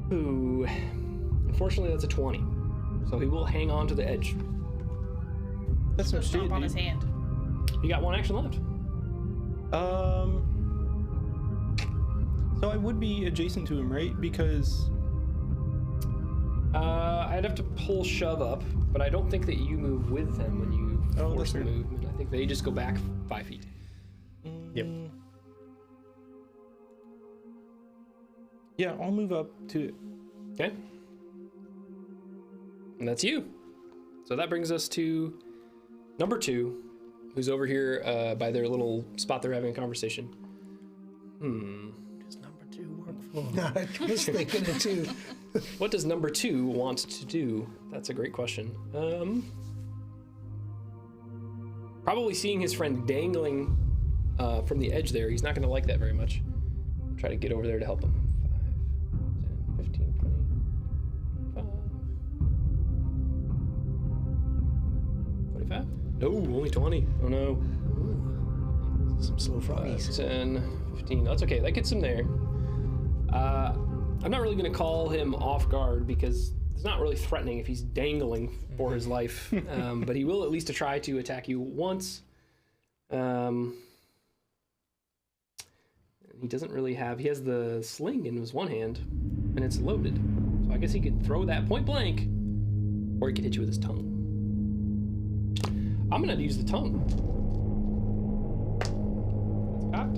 got. Ooh. Unfortunately, that's a 20. So he will hang on to the edge. That's some shit, Stomp on his dude. hand. You got one action left. So I would be adjacent to him, right? Because I'd have to pull shove up, but I don't think that you move with them when you Oh, force that's the weird. movement. I think they just go back 5 feet. Yep. Yeah, I'll move up to it. Okay. And that's you. So that brings us to number 2, who's over here by their little spot they're having a conversation. Does number 2 work for? I was thinking it too. What does number 2 want to do? That's a great question. Probably seeing his friend dangling from the edge there, he's not going to like that very much. Try to get over there to help him. 5, 10, 15, 20, 25. 25? No, only 20. Oh no. Some slow froggies. 10, 15. That's okay. That gets him there. I'm not really going to call him off guard because it's not really threatening if he's dangling for his life. But he will at least try to attack you once. He doesn't really have... He has the sling in his one hand, and it's loaded. So I guess he could throw that point blank, or he could hit you with his tongue. I'm going to use the tongue. That's cocked.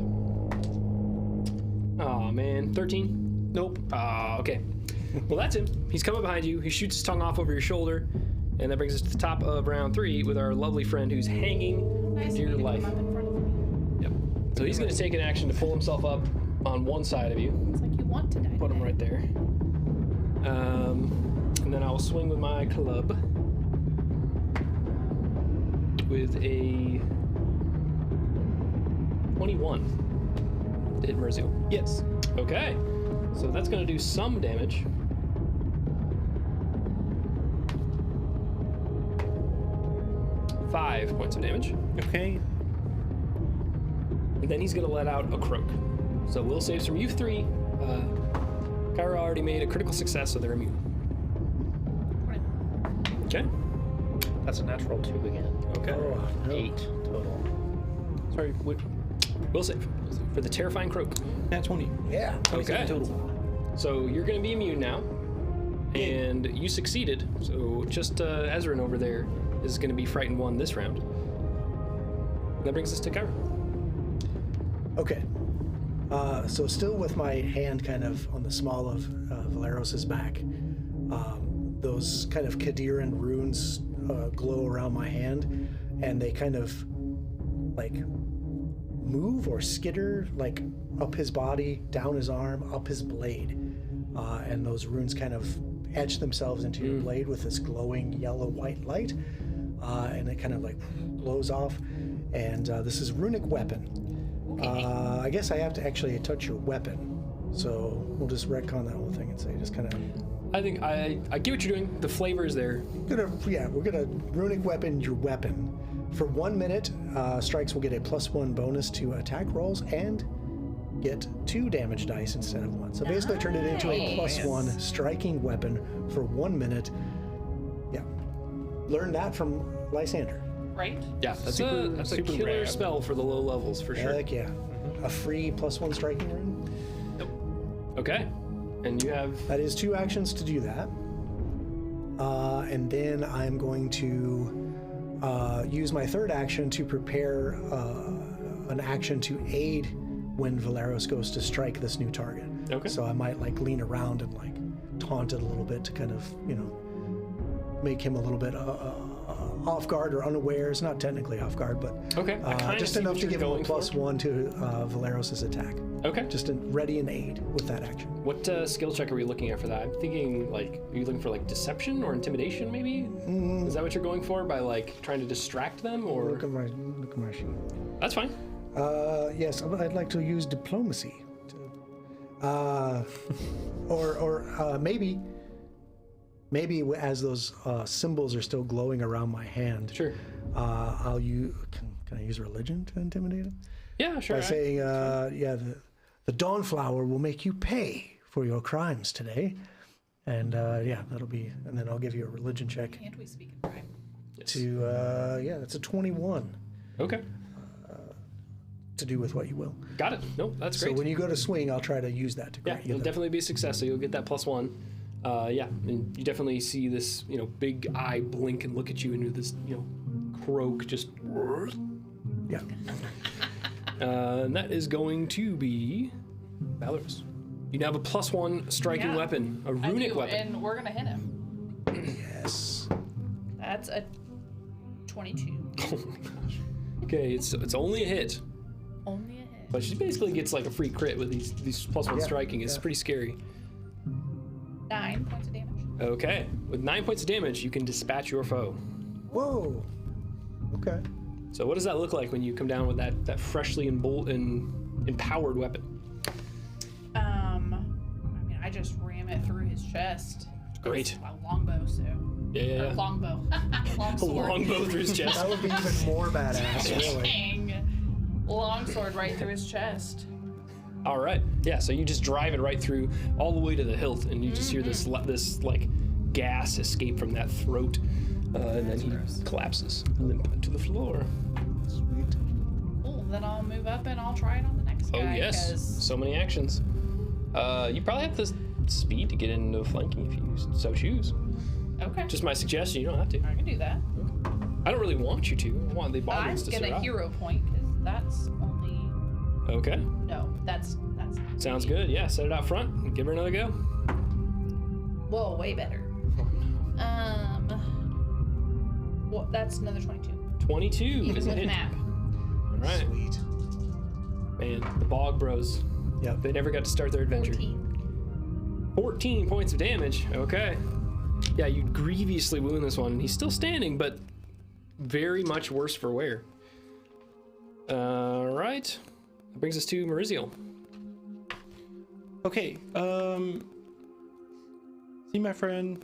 Oh man, 13? Nope. Okay. Well, that's him. He's coming behind you. He shoots his tongue off over your shoulder, and that brings us to the top of round 3 with our lovely friend who's hanging Nice dear of you to life. come up in front of me. Yep. So he's going to take an action to pull himself up on one side of you. It's like you want to die. Put him right there. And then I'll swing with my club with a 21 to hit Merzil. Yes. Okay, so that's going to do some damage. Five points of damage. Okay. And then he's going to let out a croak. So will saves from you 3. Kyra already made a critical success, so they're immune. Okay. That's a natural 2 again. Okay. Oh, no. 8 total. Sorry, what? Will save for the terrifying croak. Nat 20. Yeah. 27 Okay. total. So you're going to be immune now, and you succeeded. So just Ezrin over there is going to be frightened 1 this round. And that brings us to Kyra. Okay. So still with my hand kind of on the small of Valeros's back, those kind of Kadiran runes glow around my hand, and they kind of like move or skitter like up his body, down his arm, up his blade, and those runes kind of etch themselves into your blade with this glowing yellow-white light, and it kind of like glows off. And this is runic weapon. I guess I have to actually touch your weapon, so we'll just retcon that whole thing and say just kind of. I think I get what you're doing. The flavor is there. We're gonna runic weapon your weapon. For 1 minute, strikes will get a +1 bonus to attack rolls and get 2 damage dice instead of 1. So basically, turn it into a +1 striking weapon for 1 minute. Yeah, learn that from Lysander. Right? Yeah, that's a super killer rad. spell for the low levels for sure. Heck yeah, a free +1 striking rune. Okay, and you have That is 2 actions to do that. And then I'm going to use my third action to prepare an action to aid when Valeros goes to strike this new target. Okay. So I might like lean around and like taunt it a little bit to kind of, make him a little bit off guard or unaware. It's not technically off guard, but okay. I kinda just see enough what to you're give him a going for. +1 to Valeros's attack. Okay. Just ready and aid with that action. What skill check are we looking at for that? I'm thinking are you looking for like deception or intimidation maybe? Is that what you're going for by like trying to distract them or? Look at my sheet. That's fine. Yes, I'd like to use diplomacy. Or maybe as those symbols are still glowing around my hand, Sure. I'll use. Can I use religion to intimidate him? Yeah, sure. By saying, the Dawnflower will make you pay for your crimes today, and that'll be. And then I'll give you a religion check Can't we speak in rhyme? to. That's a 21 Okay. to do with what you will. Got it. No, that's great. So when you go to swing, I'll try to use that to Yeah, grant you it'll the. definitely be a success. So you'll get that +1. And you definitely see this, big eye blink and look at you into this, croak just. Yeah. And that is going to be Valeros. You now have a +1 striking Yeah. weapon, a I runic do, weapon. and we're gonna hit him. Yes. That's a 22. Oh my gosh. Okay, it's only a hit, Only a hit. but she basically gets like a free crit with these +1 Yeah, striking. It's yeah. pretty scary. 9 points of damage. Okay, with 9 points of damage, you can dispatch your foe. Whoa. Okay. So what does that look like when you come down with that freshly empowered weapon? I just ram it through his chest. Great. It's a longbow, so Yeah. Longbow. Long A sword. longbow through his chest. That would be even more badass, really. Dang. Long sword right through his chest. All right. Yeah. So you just drive it right through, all the way to the hilt, and you just hear this like gas escape from that throat, and then he collapses limp to the floor. Sweet. Cool. Then I'll move up and I'll try it on the next guy. Oh yes. 'cause- So many actions. You probably have the speed to get into flanking if you so choose. Okay. Just my suggestion. You don't have to. I can do that. I don't really want you to. I want the I'm boggards to gonna survive. hero point because that's only Okay. no. That's Sounds good. Yeah. Set it out front and give her another go. Whoa, way better. Well, that's another 22. 22 Even is a with hit. map. All right. Sweet. Man, the Bog Bros. Yep. They never got to start their adventure. 14. 14 points of damage. Okay. Yeah, you grievously wound this one. He's still standing, but very much worse for wear. All right. That brings us to Maurizio. Okay, see my friend,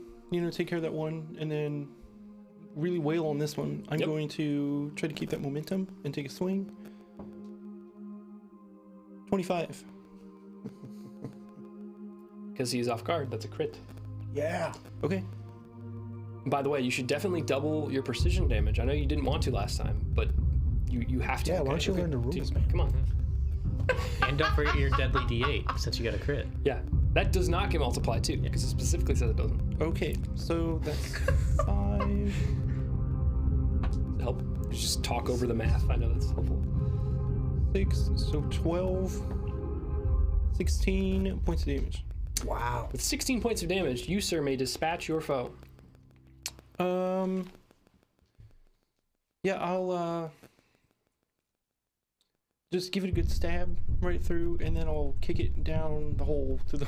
take care of that one, and then really wail on this one. I'm Yep. going to try to keep that momentum and take a swing. 25. Because he's off guard. That's a crit. Yeah. Okay. By the way, you should definitely double your precision damage. I know you didn't want to last time, but you have to. Yeah, why don't you learn the rules, man? Come on. And don't forget your deadly D8 since you got a crit. Yeah, that does not get multiplied too, because it specifically says it doesn't. Okay, so that's 5. Help. Just talk over the math. I know that's helpful. 6, so 12. 16 points of damage. Wow. With 16 points of damage, you, sir, may dispatch your foe. Yeah, I'll just give it a good stab right through, and then I'll kick it down the hole to the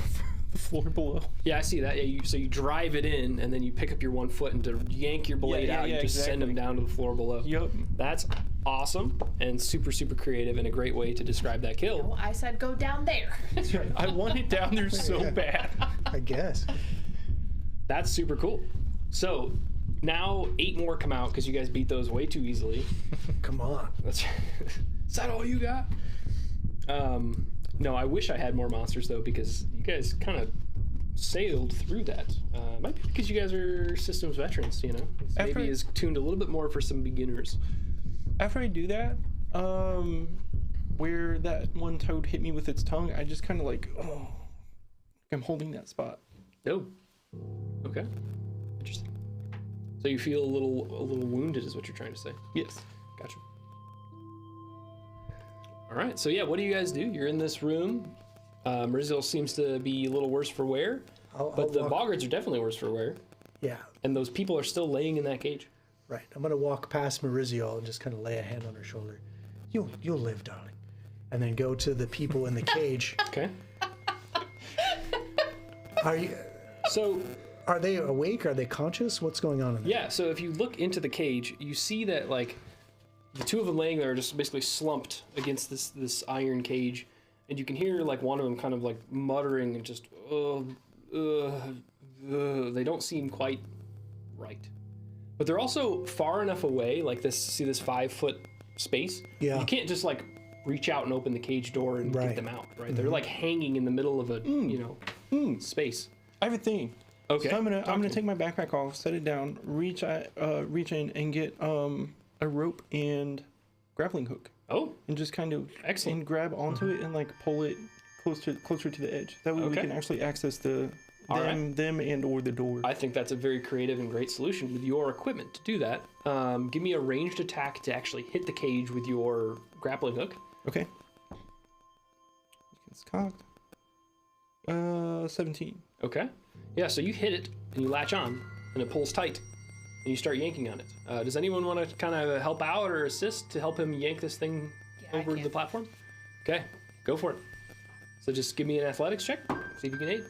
floor below. Yeah, I see that. Yeah, so you drive it in, and then you pick up your one foot, and to yank your blade Yeah, out, you just send him down to the floor below. Yup. That's awesome and super, super creative and a great way to describe that kill. Well, I said go down there. I want it down there so Yeah. bad. I guess. That's super cool. So now 8 more come out because you guys beat those way too easily. Come on. That's is that all you got? No, I wish I had more monsters though, because you guys kind of sailed through that. Might be because you guys are systems veterans, you know. After- Maybe is tuned a little bit more for some beginners. After I do that, where that one toad hit me with its tongue, I just kind of I'm holding that spot. Oh, okay, interesting. So you feel a little wounded, is what you're trying to say? Yes. Gotcha. All right, so yeah, what do you guys do? You're in this room. Rizil seems to be a little worse for wear, I'll but the walk- boggards are definitely worse for wear, Yeah. and those people are still laying in that cage. Right. I'm gonna walk past Maurizio and just kind of lay a hand on her shoulder. You'll live, darling. And then go to the people in the cage. Okay. So Are they awake? Are they conscious? What's going on in there? yeah, so if you look into the cage, you see that like the two of them laying there are just basically slumped against this iron cage, and you can hear like one of them kind of like muttering and just they don't seem quite right. But they're also far enough away, like this. See this 5-foot space? Yeah. You can't just like reach out and open the cage door and Right. get them out, right? They're like hanging in the middle of a space. I have a thing. Okay. So I'm Talk gonna to take my backpack off, set it down, reach in and get a rope and grappling hook, Oh, and just kind of Excellent. and grab onto it and like pull it closer to the edge. That way we Okay. can actually access them right. and or the door. I think that's a very creative and great solution with your equipment to do that. Give me a ranged attack to actually hit the cage with your grappling hook. Okay. It's cocked. 17. Okay. Yeah, so you hit it and you latch on and it pulls tight and you start yanking on it. Does anyone want to kind of help out or assist to help him yank this thing Yeah, I over can. the platform? Okay, go for it. So just give me an athletics check, see if you can aid.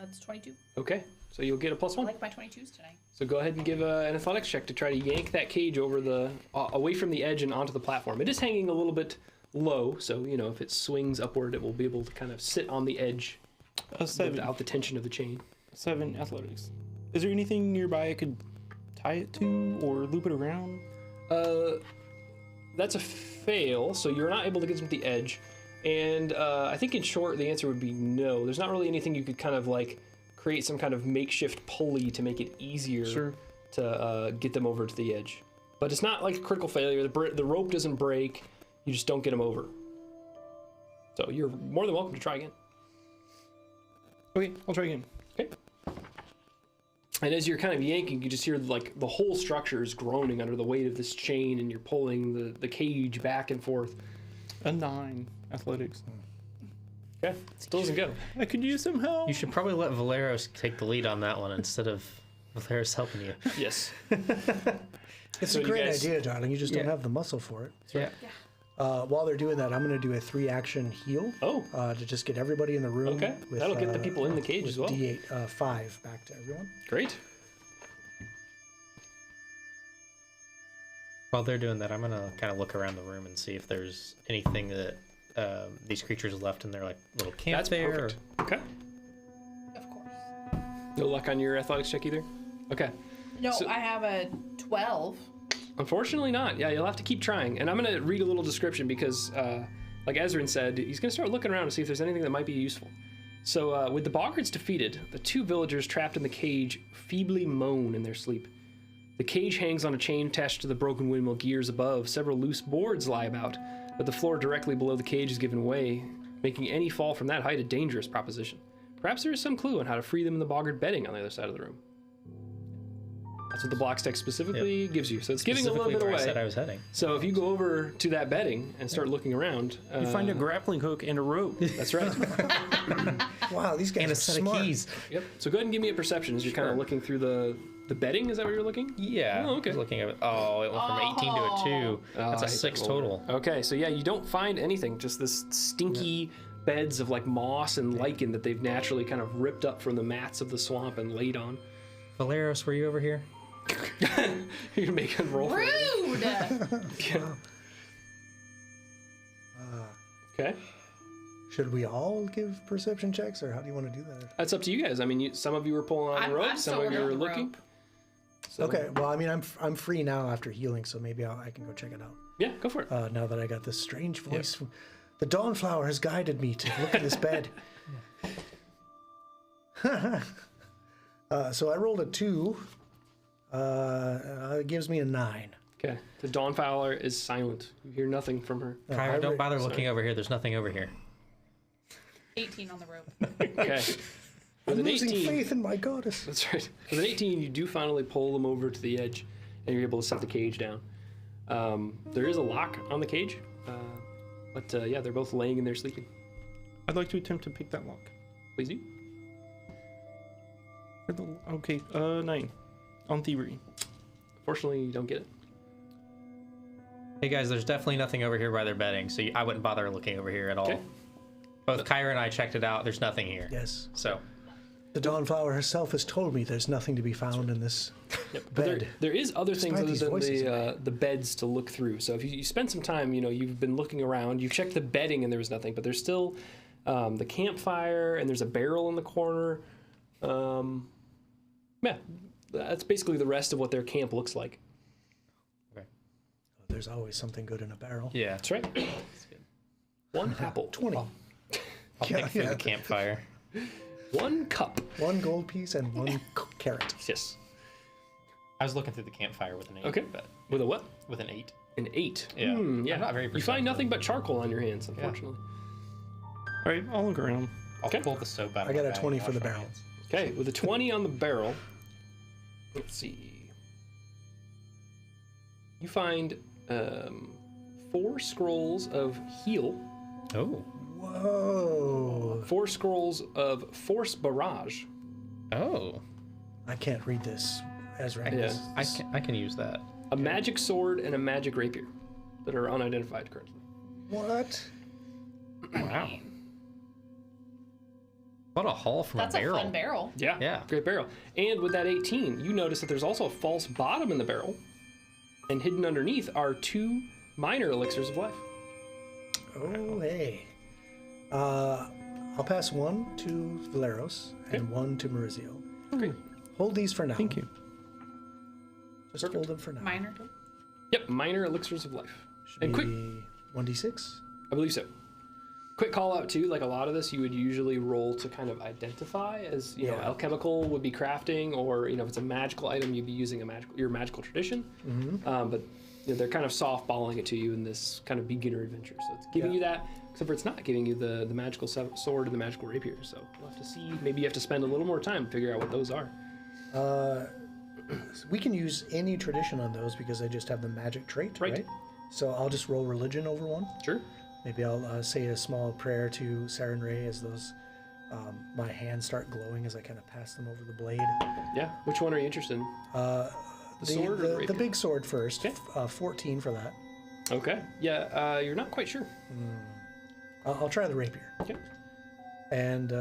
It's 22. Okay, so you'll get a I +1. like my 22s tonight. So go ahead and give an athletics check to try to yank that cage over away from the edge and onto the platform. It is hanging a little bit low, so if it swings upward, it will be able to kind of sit on the edge A 7. without the tension of the chain. 7 athletics. Is there anything nearby I could tie it to or loop it around? That's a fail, so you're not able to get them to the edge. And I think in short, the answer would be no. There's not really anything you could kind of like create some kind of makeshift pulley to make it easier to get them over to the edge. But it's not like a critical failure. The rope doesn't break. You just don't get them over. So you're more than welcome to try again. Okay, I'll try again. Okay. And as you're kind of yanking, you just hear like the whole structure is groaning under the weight of this chain, and you're pulling the cage back and forth. A 9 athletics. Okay, still doesn't go. I could use some help. You should probably let Valeros take the lead on that one instead of Valeros helping you. Yes. It's So a you great guys- idea, darling. You just don't Yeah. have the muscle for it. Yeah. While they're doing that, I'm going to do a 3-action heal. Oh. To just get everybody in the room. Okay, that'll get the people in the cage as well. D8 5 back to everyone. Great. While they're doing that, I'm gonna kind of look around the room and see if there's anything that these creatures left in their like little camp That's there. perfect. Okay. Of course. No luck on your athletics check either? Okay. No, So- I have a 12. Unfortunately not. Yeah, you'll have to keep trying. And I'm going to read a little description because, like Ezrin said, he's going to start looking around to see if there's anything that might be useful. So, with the boggards defeated, the 2 villagers trapped in the cage feebly moan in their sleep. The cage hangs on a chain attached to the broken windmill gears above. Several loose boards lie about, but the floor directly below the cage is given way, making any fall from that height a dangerous proposition. Perhaps there is some clue on how to free them in the boggard bedding on the other side of the room. That's what the blocks text specifically gives you. So it's giving a little bit Specifically where I away. said I was heading. So if you go over to that bedding and start looking around, You find a grappling hook and a rope. that's right. Wow, these guys And a are set smart. of keys. Yep. So go ahead and give me a perception as you're kind of looking through the bedding. Is that what you're looking? Yeah. Oh, okay. I was looking at it. Oh, it went from 18 to a 2. That's I a hate 6 that roll. total. Okay, so yeah, you don't find anything. Just this stinky beds of like moss and lichen that they've naturally kind of ripped up from the mats of the swamp and laid on. Valeros, were you over here? You're gonna make a roll for it. Rude! Yeah. Okay. Should we all give perception checks, or how do you want to do that? That's up to you guys. I mean, some of you were pulling on the rope, I'm some still of you on were the looking. rope. So, Okay, well, I mean, I'm free now after healing, so maybe I can go check it out. Yeah, go for it. Now that I got this strange voice from the Dawnflower has guided me to look at this bed. So I rolled a 2. It gives me a 9. Okay. The Dawnfowler is silent. You hear nothing from her. Kyra, don't bother looking over here. There's nothing over here. 18 on the rope. Okay. With I'm an losing 18, faith in my goddess. that's right. With an 18, you do finally pull them over to the edge, and you're able to set the cage down. There is a lock on the cage, but yeah, they're both laying in there sleeping. I'd like to attempt to pick that lock. Please do. Okay, 9 on thievery. Fortunately, you don't get it. Hey guys, there's definitely nothing over here by their bedding, so I wouldn't bother looking over here at all. Okay. Both Kyra and I checked it out. There's nothing here. Yes. So, The Dawnflower herself has told me there's nothing to be found in this But bed. there is other things Despite other these than voices the beds to look through. So if you spend some time, you've been looking around, you've checked the bedding and there was nothing, but there's still the campfire and there's a barrel in the corner. Yeah, that's basically the rest of what their camp looks like. There's always something good in a barrel. yeah. That's right. 1 apple. 20. I'll Yeah, pick through yeah. the campfire. 1 cup. 1 gold piece and 1 carrot. Yes. I was looking through the campfire with an 8. Okay. But With a what? with an 8. An 8. Yeah. Yeah. I'm not very You find perceptive. nothing but charcoal on your hands, unfortunately. All right, I'll look around. I'll Okay. pull the soap out. I of got my a bag 20 and for the wash my barrel. hands. Okay, with a 20 on the barrel, let's see. You find 4 scrolls of heal, Oh. Whoa. 4 scrolls of force barrage. Oh. I can't read this, Ezra. Yeah. I can use that. A magic sword and a magic rapier that are unidentified currently. What? Wow. What a haul from That's a a barrel. fun barrel. Yeah. Yeah. Great barrel. And with that 18, you notice that there's also a false bottom in the barrel, and hidden underneath are 2 minor elixirs of life. Oh, hey. I'll pass one to Valeros and one to Maurizio. Great. Hold these for now. Thank you. Just hold them for now. Minor. Yep, minor elixirs of life. Should And be quick, 1d6. I believe so. Quick call out too, like a lot of this you would usually roll to kind of identify as, you know, Yeah. alchemical would be crafting, or, you know, if it's a magical item, you'd be using your magical tradition. But you know, they're kind of softballing it to you in this kind of beginner adventure. So it's giving you that, except for it's not giving you the magical sword and the magical rapier. So we'll have to see. Maybe you have to spend a little more time to figure out what those are. We can use any tradition on those because I just have the magic trait, Right. right? So I'll just roll religion over one. Sure. Maybe I'll say a small prayer to Saren Ray as those my hands start glowing as I kind of pass them over the blade. Yeah. Which one are you interested in? The sword or the rapier? The big sword first. Okay. 14 for that. Okay. Yeah. You're not quite sure. I'll try the rapier. Okay. And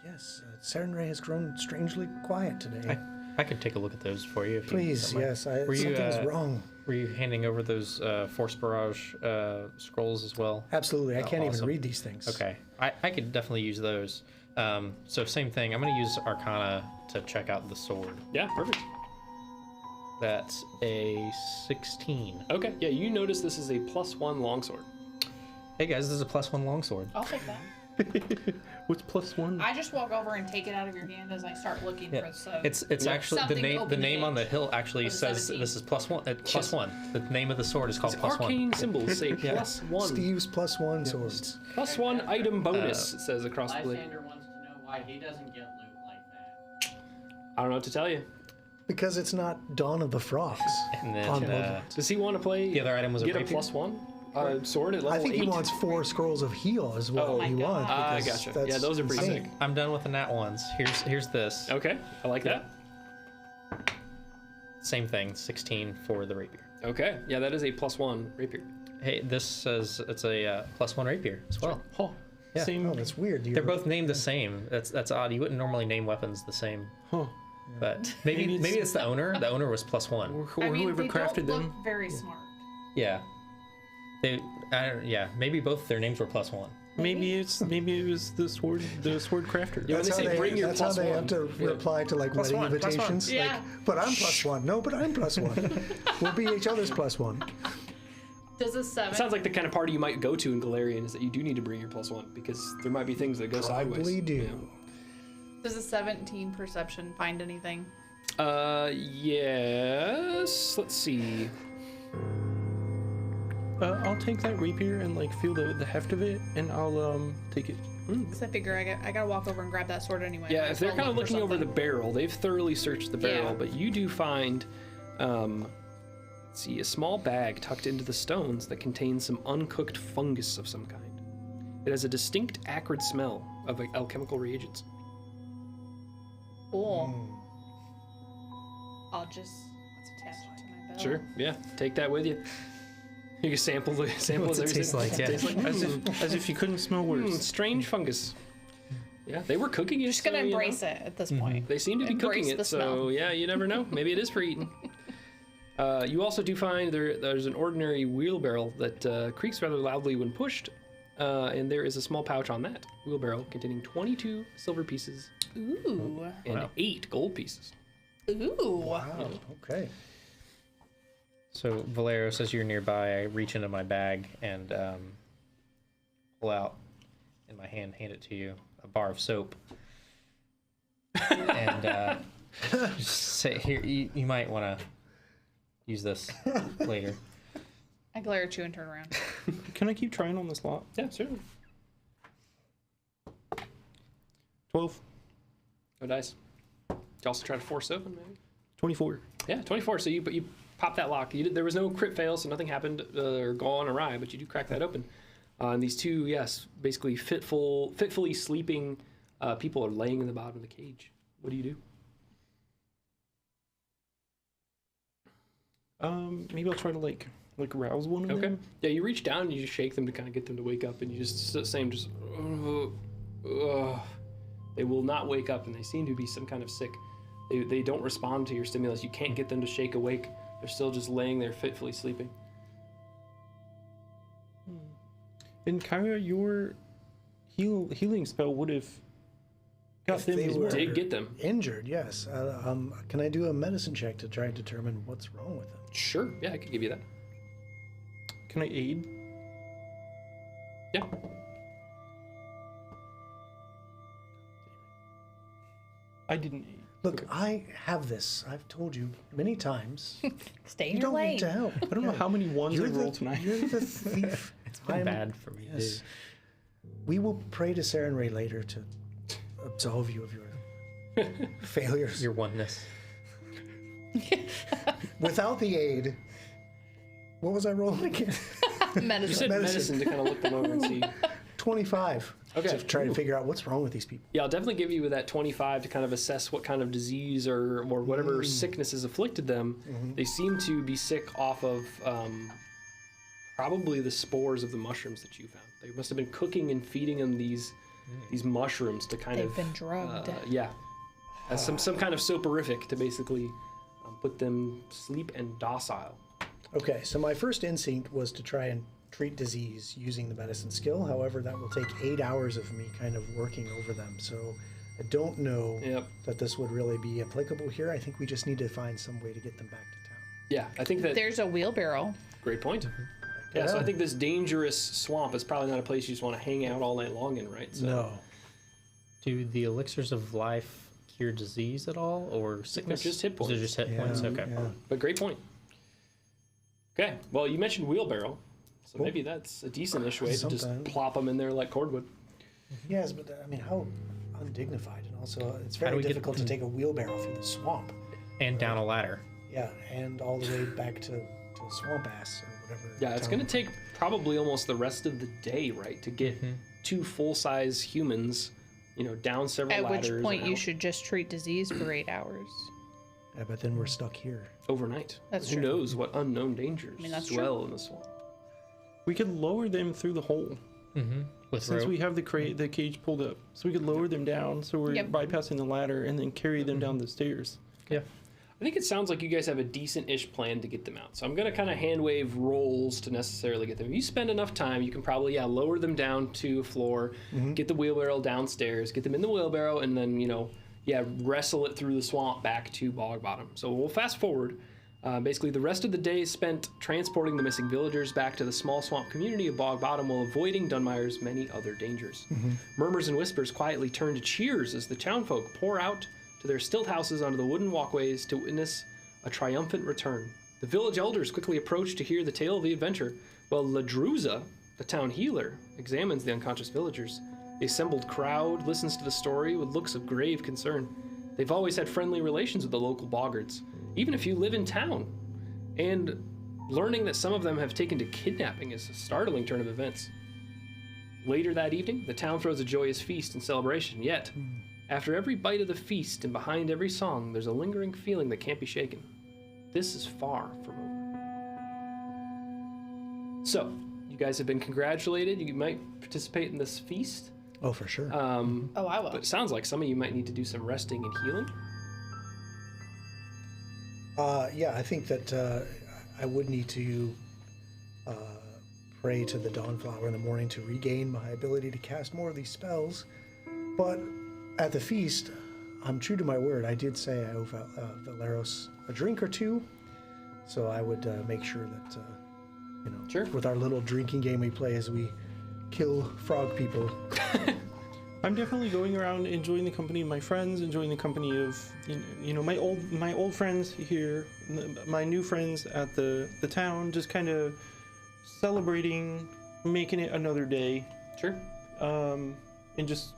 yes, Saren Ray has grown strangely quiet today. I could take a look at those for you. If Please, you don't mind. yes. Were you, Something's wrong. Were you handing over those Force Barrage scrolls as well? Absolutely. I can't even awesome. read these things. Okay, I could definitely use those. So same thing. I'm going to use Arcana to check out the sword. Yeah. Perfect. That's a 16. Okay. Yeah. You notice this is a +1 longsword. Hey guys, this is a +1 longsword. I'll take that. What's +1? I just walk over and take it out of your hand as I start looking Yeah. for some. It's Yeah. actually the Something name. open The the name on the edge hilt actually of the says 17. this is +1. +1. The name of the sword is called It's +1. arcane symbols say +1. Steve's +1 swords. +1 item bonus, it says across the blade. Lysander wants to know why he doesn't get loot like that. I don't know what to tell you. Because it's not Dawn of the Frogs. And then on Woodland. Does he want to play? the other item was a get a rapier? +1 sword at level I think 8? he wants 4 scrolls of heal as well. Oh my he God. wants. Ah, because gotcha. that's Yeah, those are pretty insane. sick. I'm done with the nat ones. Here's this. Okay, I like that. Same thing. 16 for the rapier. Okay, yeah, that is a +1 rapier. Hey, this says it's a +1 rapier as well. Oh, Yeah. Same. Oh, that's weird. They're both named the same. That's odd. You wouldn't normally name weapons the same. Huh. But maybe it's the owner. The owner was +1. Or I mean, whoever they crafted don't them. look very smart. Yeah. Maybe both their names were +1. Maybe it was the sword crafter. Yeah, when they say bring your that's how they +1. have to reply to like wedding +1, +1. invitations. Yeah. Like, but I'm +1. No, but I'm +1. We'll be each other's +1. Does a 7? It sounds like the kind of party you might go to in Galarian is that you do need to bring your +1 because there might be things that go sideways. Probably do. Yeah. Does a 17 perception find anything? Yes. Let's see. I'll take that rapier and like feel the heft of it, and I'll take it. Because I figure I gotta walk over and grab that sword anyway. Yeah, Might if as they're well kind of look for looking over the something. barrel, they've thoroughly searched the barrel, Yeah. but you do find, let's see, a small bag tucked into the stones that contains some uncooked fungus of some kind. It has a distinct acrid smell of alchemical reagents. Cool. I'll just attach it to my belt. Sure, yeah, take that with you. You can sample the sample What's it everything. taste like? Yeah. Tastes like As if you couldn't smell worse. strange fungus. Yeah, they were cooking it. Just gonna embrace it at this point. They seem to be Embrace cooking the it, so smell. yeah, you never know. Maybe it is for eating. You also do find there's an ordinary wheelbarrow that creaks rather loudly when pushed, and there is a small pouch on that wheelbarrow containing 22 silver pieces Ooh. and 8 gold pieces. Ooh. Wow. Okay. So Valero says you're nearby. I reach into my bag and pull out in my hand, hand it to you, a bar of soap, and just say, "Here, you might want to use this later." I glare at you and turn around. Can I keep trying on the slot? Yeah, certainly. 12, No dice. You also try to force open, maybe. 24. Yeah, 24. So you pop that lock. There was no crit fail, so nothing happened or gone awry. But you do crack that open, and these two, yes, basically fitfully sleeping people are laying in the bottom of the cage. What do you do? Maybe I'll try to like rouse one of Okay. them. Yeah, you reach down and you just shake them to kind of get them to wake up, and you just they will not wake up, and they seem to be some kind of sick. They don't respond to your stimulus. You can't get them to shake awake. They're still just laying there fitfully sleeping. And Kyra, your healing spell would have got If them they as were- well. Did get them. Injured, yes. Can I do a medicine check to try and determine what's wrong with them? Sure. Yeah, I could give you that. Can I aid? Yeah. I didn't aid. Look, I have this. I've told you many times. Stay in You your don't lane. need to help. I don't know how many ones I rolled tonight. You're the thief. It's been bad for me, Yes. We will pray to Saren Ray later to absolve you of your failures. Your oneness. Without the aid, what was I rolling again? You Medicine. said medicine to kind of look them over and see. 25. Okay. To try to figure out what's wrong with these people. Yeah, I'll definitely give you that 25 to kind of assess what kind of disease or whatever sickness has afflicted them. They seem to be sick off of probably the spores of the mushrooms that you found. They must have been cooking and feeding them these mushrooms to kind They've of been drugged. yeah, as some kind of soporific to basically put them sleep and docile. Okay, so my first instinct was to try and treat disease using the medicine skill. However, that will take 8 hours of me kind of working over them. So I don't know Yep. that this would really be applicable here. I think we just need to find some way to get them back to town. Yeah, I think that There's a wheelbarrow. great point. Yeah, so I think this dangerous swamp is probably not a place you just want to hang out all night long in, right? So No. Do the elixirs of life cure disease at all, or sickness? just hit Is points. it just hit points? Okay. Yeah. But great point. Okay, well, you mentioned wheelbarrow, so maybe that's a decent-ish way to just Sometimes. plop them in there like cordwood. Yes, but I mean, how undignified. And also, it's do very we get- difficult to take a wheelbarrow through the swamp. And down a ladder. Yeah, and all the way back to swamp ass or whatever. Yeah, it's town- going to take probably almost the rest of the day, right, to get two full-size humans, down several At ladders. which point and you out should just treat disease for 8 hours. Yeah, but then we're stuck here. overnight. That's Who true. knows what unknown dangers that's dwell in the swamp? We could lower them through the hole Mm-hmm. With since rope. we have the cage pulled up. So we could lower them down, so we're Yep. bypassing the ladder and then carry them down the stairs. Yeah. I think it sounds like you guys have a decent-ish plan to get them out. So I'm going to kind of hand wave rolls to necessarily get them. If you spend enough time, you can probably, lower them down to a floor, get the wheelbarrow downstairs, get them in the wheelbarrow, and then, wrestle it through the swamp back to Bog Bottom. So we'll fast forward. Basically, the rest of the day is spent transporting the missing villagers back to the small swamp community of Bog Bottom while avoiding Dunmire's many other dangers. Murmurs and whispers quietly turn to cheers as the townfolk pour out to their stilt houses onto the wooden walkways to witness a triumphant return. The village elders quickly approach to hear the tale of the adventure, while Ladruza, the town healer, examines the unconscious villagers. The assembled crowd listens to the story with looks of grave concern. They've always had friendly relations with the local boggards, even if you live in town. And learning that some of them have taken to kidnapping is a startling turn of events. Later that evening, the town throws a joyous feast in celebration, yet after every bite of the feast and behind every song, there's a lingering feeling that can't be shaken. This is far from over. So, you guys have been congratulated. You might participate in this feast. Oh, for sure. Oh, I will. But it sounds like some of you might need to do some resting and healing. Yeah, I think that I would need to pray to the Dawnflower in the morning to regain my ability to cast more of these spells. But at the feast, I'm true to my word. I did say I owe Valeros a drink or two, so I would make sure that, Sure. with our little drinking game we play as we kill frog people. I'm definitely going around enjoying the company of my friends, enjoying the company of my old friends here, my new friends at the town, just kind of celebrating, making it another day, Sure. and just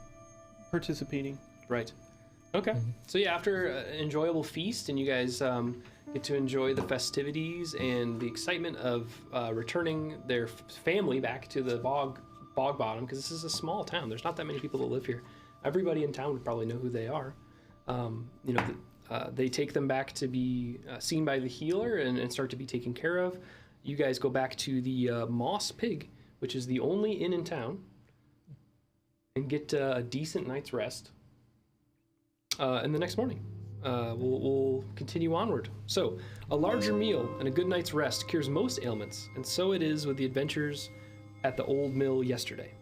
participating. Right. Okay. So yeah, after an enjoyable feast, and you guys get to enjoy the festivities and the excitement of returning their family back to the bog bottom, because this is a small town. There's not that many people that live here. Everybody in town would probably know who they are. They take them back to be seen by the healer and start to be taken care of. You guys go back to the Moss Pig, which is the only inn in town, and get a decent night's rest. And the next morning, we'll continue onward. So, a larger meal and a good night's rest cures most ailments, and so it is with the adventures at the old mill yesterday.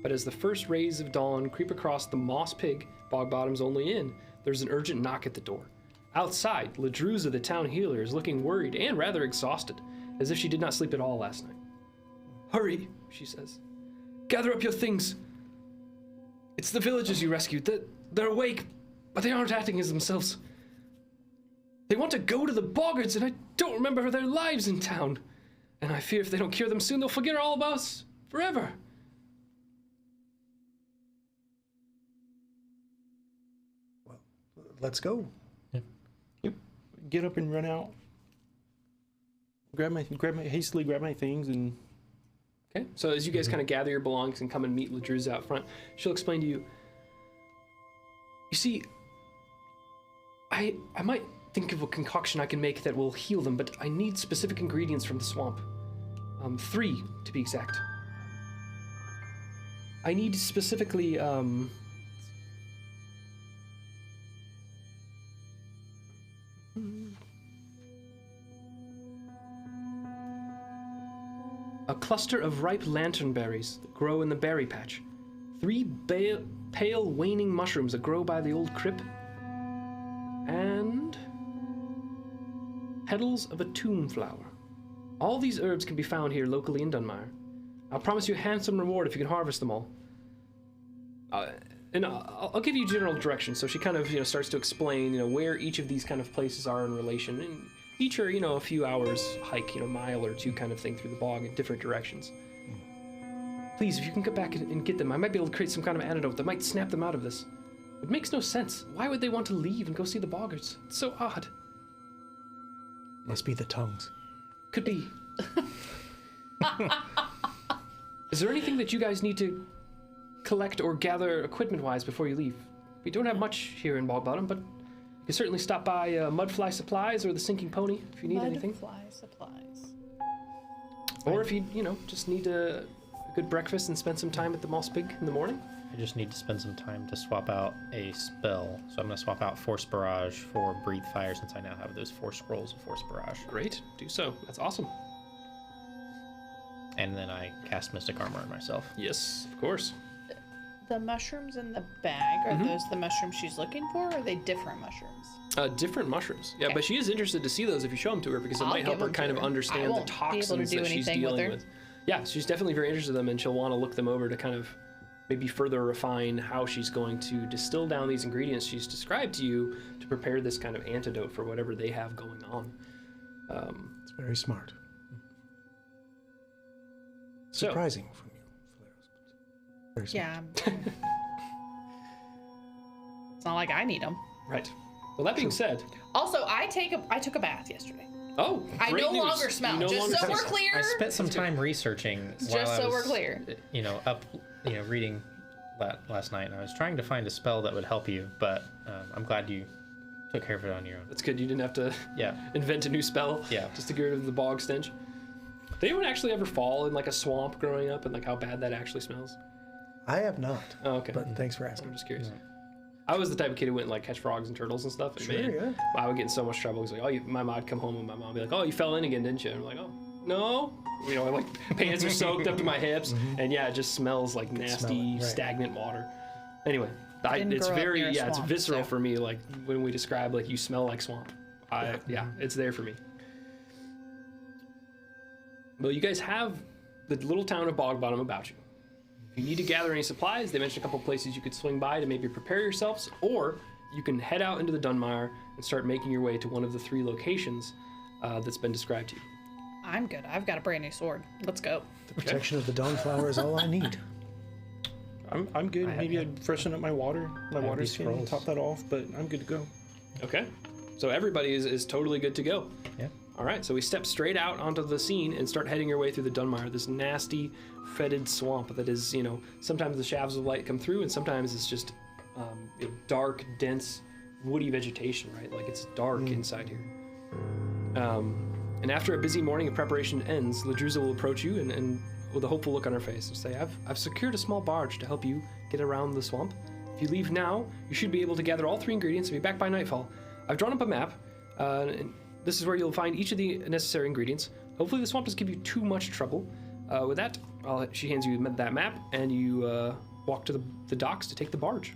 But as the first rays of dawn creep across the Moss Pig, Bogbottom's only inn, there's an urgent knock at the door. Outside, Ladruza, the town healer, is looking worried and rather exhausted, as if she did not sleep at all last night. Hurry, she says. Gather up your things. It's the villagers you rescued. They're awake, but they aren't acting as themselves. They want to go to the boggards, and I don't remember their lives in town. And I fear if they don't cure them soon, they'll forget all about us forever. Well, let's go. Get up and run out. Hastily grab my things and. Okay, so as you guys kind of gather your belongings and come and meet Ladruza out front, she'll explain to you. You see, I might think of a concoction I can make that will heal them, but I need specific ingredients from the swamp. 3, to be exact. I need specifically, a cluster of ripe lantern berries that grow in the berry patch. 3 pale waning mushrooms that grow by the old crypt. And petals of a tomb flower. All these herbs can be found here locally in Dunmire. I'll promise you a handsome reward if you can harvest them all. And I'll give you general direction. So she kind of, starts to explain, where each of these kind of places are in relation. And each are, a few hours hike, mile or two kind of thing through the bog in different directions. Please, if you can get back and get them, I might be able to create some kind of antidote that might snap them out of this. It makes no sense. Why would they want to leave and go see the boggards? It's so odd. Must be the tongues. Could be. Is there anything that you guys need to collect or gather equipment-wise before you leave? We don't have much here in Bogbottom, but you can certainly stop by Mudfly Supplies or the Sinking Pony if you need anything. Mudfly Supplies. Or if you, just need a good breakfast and spend some time at the Moss Pig in the morning. I just need to spend some time to swap out a spell. So I'm going to swap out Force Barrage for Breathe Fire since I now have those 4 scrolls of Force Barrage. Great, do so. That's awesome. And then I cast Mystic Armor on myself. Yes, of course. The mushrooms in the bag, are those the mushrooms she's looking for, or are they different mushrooms? Different mushrooms. Yeah, Okay. but she is interested to see those if you show them to her because it I'll might help give her them kind to of her. I understand the won't be able to toxins do that she's anything with dealing her. with. Yeah, she's definitely very interested in them and she'll want to look them over to kind of maybe further refine how she's going to distill down these ingredients she's described to you to prepare this kind of antidote for whatever they have going on. It's very smart. So, Surprising from you, Flares, but very smart. Yeah. It's not like I need them. right. Well, that being said, Also, I took a bath yesterday. oh, I great no news. longer smell. You no Just longer so we're smell. clear. I spent some time researching while Just I so was, we're clear. Reading last night, and I was trying to find a spell that would help you, but I'm glad you took care of it on your own. That's good. You didn't have to Yeah. invent a new spell Yeah. just to get rid of the bog stench. Did anyone actually ever fall in like a swamp growing up and like how bad that actually smells? I have not. Oh, okay. But thanks for asking. I'm just curious. I was the type of kid who went and like catch frogs and turtles and stuff. And Sure, man, yeah. I would get in so much trouble. He's like, my mom would come home and my mom would be like, oh, you fell in again, didn't you? And I'm like, oh, no. Like pants are soaked up to my hips. And yeah, it just smells like nasty, right. stagnant water. Anyway, Didn't it's grow up very, near a it's swamp, visceral so. for me. Like when we describe like you smell like swamp. Yeah, it's there for me. Well, you guys have the little town of Bogbottom about you. If you need to gather any supplies, they mentioned a couple places you could swing by to maybe prepare yourselves, or you can head out into the Dunmire and start making your way to one of the 3 locations that's been described to you. I'm good. I've got a brand new sword. Let's go. The protection of the dawnflower is all I need. I'm good. Maybe I'd freshen up my water these skin, scrolls. top that off, but I'm good to go. Okay, so everybody is totally good to go. Yeah. All right, so we step straight out onto the scene and start heading your way through the Dunmire, this nasty, fetid swamp that is, sometimes the shafts of light come through and sometimes it's just dark, dense, woody vegetation, right? Like it's dark inside here. And after a busy morning of preparation ends, Ladruza will approach you and with a hopeful look on her face and say, I've secured a small barge to help you get around the swamp. If you leave now, you should be able to gather all 3 ingredients and be back by nightfall. I've drawn up a map, and this is where you'll find each of the necessary ingredients. Hopefully the swamp doesn't give you too much trouble. With that, She hands you that map, and you walk to the docks to take the barge.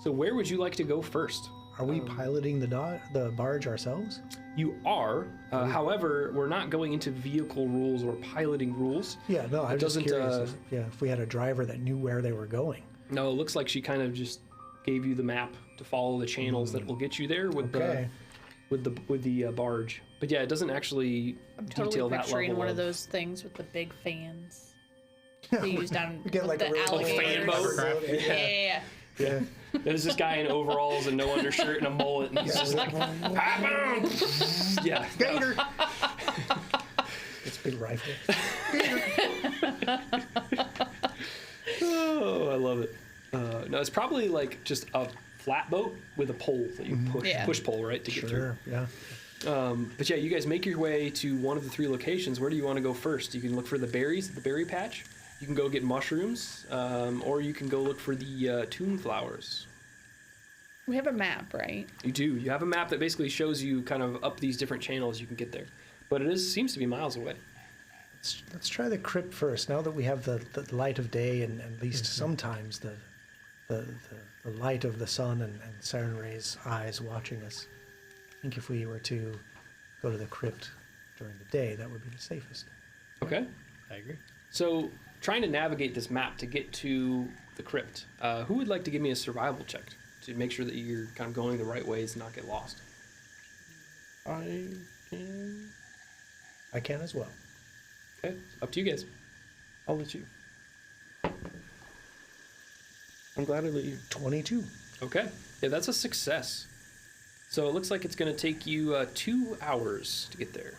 So where would you like to go first? Are we piloting the barge ourselves? You are. However, we're not going into vehicle rules or piloting rules. Yeah, no, I was just doesn't, curious if we had a driver that knew where they were going. No, it looks like she kind of just gave you the map to follow the channels that will get you there with the barge. But yeah, it doesn't actually detail Totally that picturing level one of those things with the big fans they use down We get with like a the real alligators. fan boat. Yeah. Yeah. There's this guy in overalls and no undershirt and a mullet, and he's just like, yeah, Gator! It's a big rifle. Oh, I love it. No, it's probably like just a flat boat with a pole that you push pole, right, to get through. Sure, yeah. But yeah, you guys make your way to one of the 3 locations. Where do you want to go first? You can look for the berries at the berry patch. You can go get mushrooms, or you can go look for the tune flowers. We have a map, right? You do. You have a map that basically shows you kind of up these different channels you can get there. But it seems to be miles away. Let's try the crypt first. Now that we have the light of day and at least sometimes the light of the sun and Siren Ray's eyes watching us, I think if we were to go to the crypt during the day, that would be the safest. Okay. I agree. So, trying to navigate this map to get to the crypt, who would like to give me a survival check to make sure that you're kind of going the right ways and not get lost? I can. I can as well. Okay, up to you guys. I'll let you. I'm glad I let you. 22. Okay, yeah, that's a success. So it looks like it's going to take you 2 hours to get there.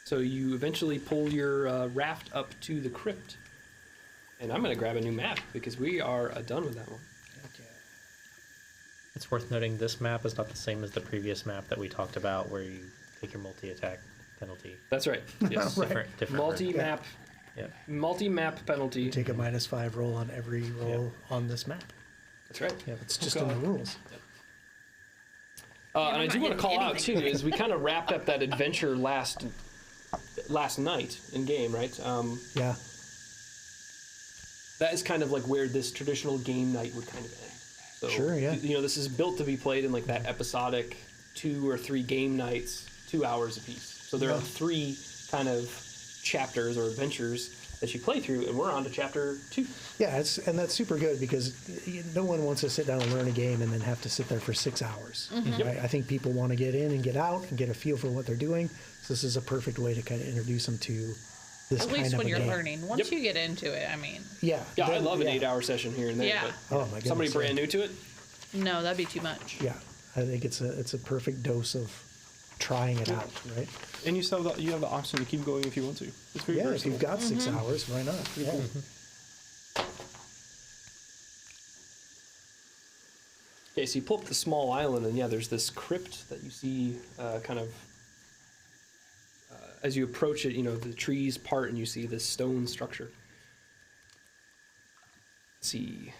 So you eventually pull your raft up to the crypt. And I'm going to grab a new map because we are done with that one. Okay. It's worth noting this map is not the same as the previous map that we talked about where you take your multi-attack penalty. That's right. Yes. Right. Different. Multi-map. Yeah. Multi-map penalty. Take a -5 roll on every roll on this map. That's right. Yeah, it's just in the rules. And I'm I not do want to getting call out too anything. is we kind of wrapped up that adventure last night in game, right? Yeah. That is kind of like where this traditional game night would kind of end. So, Sure, yeah. You know, this is built to be played in like that episodic 2 or 3 game nights, 2 hours apiece. So there are 3 kind of chapters or adventures that you play through, and we're on to chapter 2. Yeah, that's super good because no one wants to sit down and learn a game and then have to sit there for 6 hours. Right? I think people want to get in and get out and get a feel for what they're doing. So this is a perfect way to kind of introduce them to this At kind least of when a you're game. learning. Once you get into it, I mean, Yeah. Yeah, I then- love an yeah. 8-hour session here and there. Yeah. But Oh my goodness. somebody yeah. brand new to it? no, that'd be too much. Yeah, I think it's a perfect dose of trying it out, right? And you still you have the option to keep going if you want to. It's very Yeah, if versatile. you've got 6 hours, why not? Yeah. Okay, so you pull up the small island, and yeah, there's this crypt that you see as you approach it, you know, the trees part and you see this stone structure. Let's see.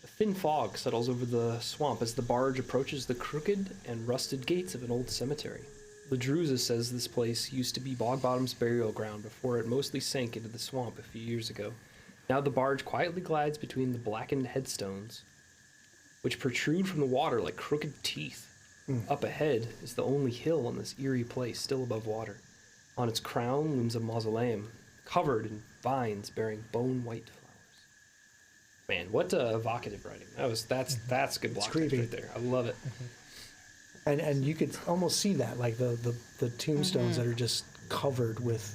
A thin fog settles over the swamp as the barge approaches the crooked and rusted gates of an old cemetery. Ladruza says this place used to be Bogbottom's burial ground before it mostly sank into the swamp a few years ago. Now the barge quietly glides between the blackened headstones, which protrude from the water like crooked teeth. Up ahead is the only hill on this eerie place still above water. On its crown looms a mausoleum, covered in vines bearing bone-white flowers. Man, what evocative writing! That's good block text creepy. right there. I love it. And you could almost see that, like the tombstones that are just covered with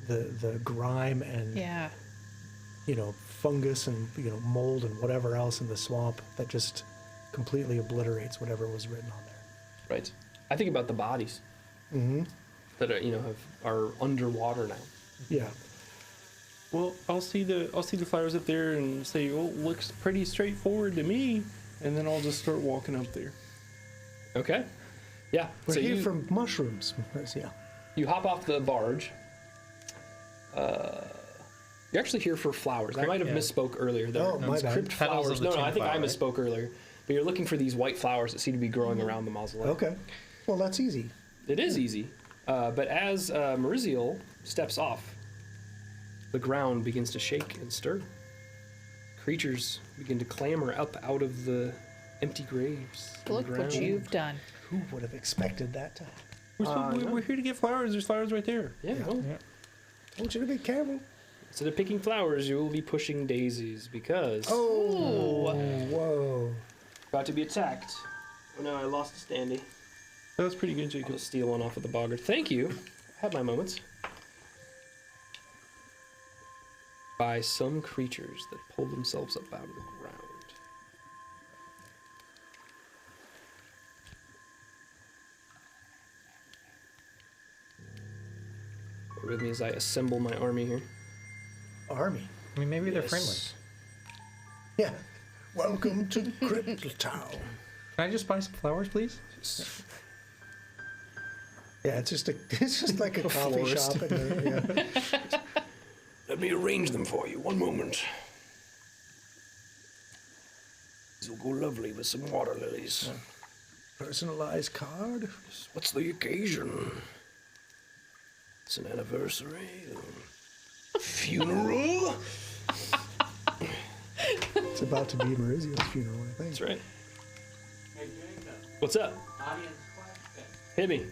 the grime and Yeah. Fungus and mold and whatever else in the swamp that just completely obliterates whatever was written on there. Right. I think about the bodies that are underwater now. Yeah. Well, I'll see the flowers up there and say, "Oh, looks pretty straightforward to me," and then I'll just start walking up there. Okay. Yeah. We're so here you, for mushrooms. Yeah. you hop off the barge. You're actually here for flowers. I might have Yeah. misspoke earlier. There. Oh, my It's bad. crypt Petals flowers. of the No, I tomb think I flower, right? misspoke earlier. But you're looking for these white flowers that seem to be growing around the mausoleum. Okay. Well, that's easy. It is easy. But as Mariziel steps off The ground begins to shake and stir. Creatures begin to clamber up out of the empty graves. in the Look what ground. you've done. Who would have expected that to happen? We're here to get flowers. There's flowers right there. Yeah, well, I want you to be careful. instead of picking flowers, you will be pushing daisies because Oh, whoa. about to be attacked. Oh no, I lost a standee. That was pretty good, I'll Jacob. just steal one off of the boggart. Thank you. I had my moments. By some creatures that pull themselves up out of the ground. Bear with me as I assemble my army here. Army. I mean, maybe they're friendly. Yes. Yeah. Welcome to Cripple Town. Can I just buy some flowers, please? Yeah, it's just like a coffee florist. shop. And yeah. Let me arrange them for you. One moment. These will go lovely with some water lilies. Personalized card. What's the occasion? It's an anniversary. A funeral? It's about to be Maurizio's funeral, I think. That's right. Hey, Jacob, What's up? audience question. Hit me.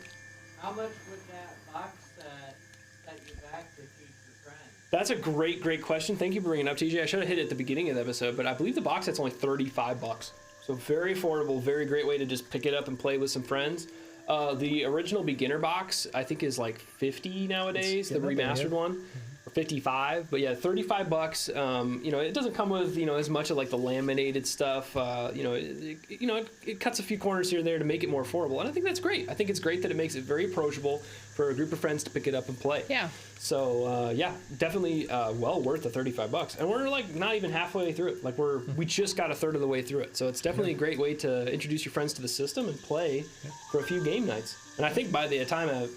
How much would that box set you back to teach your friends? That's a great question. Thank you for bringing it up, TJ. I should have hit it at the beginning of the episode, but I believe the box set's only $35. So very affordable, very great way to just pick it up and play with some friends. The original beginner box, I think, is like $50 nowadays. The getting up there, remastered yeah. one, or $55. But yeah, $35. It doesn't come with as much of like the laminated stuff. It cuts a few corners here and there to make it more affordable, and I think that's great. I think it's great that it makes it very approachable for a group of friends to pick it up and play. Yeah. So definitely well worth the $35, and we're like not even halfway through it. Like we just got a third of the way through it. So it's definitely a great way to introduce your friends to the system and play for a few game nights. And I think by the time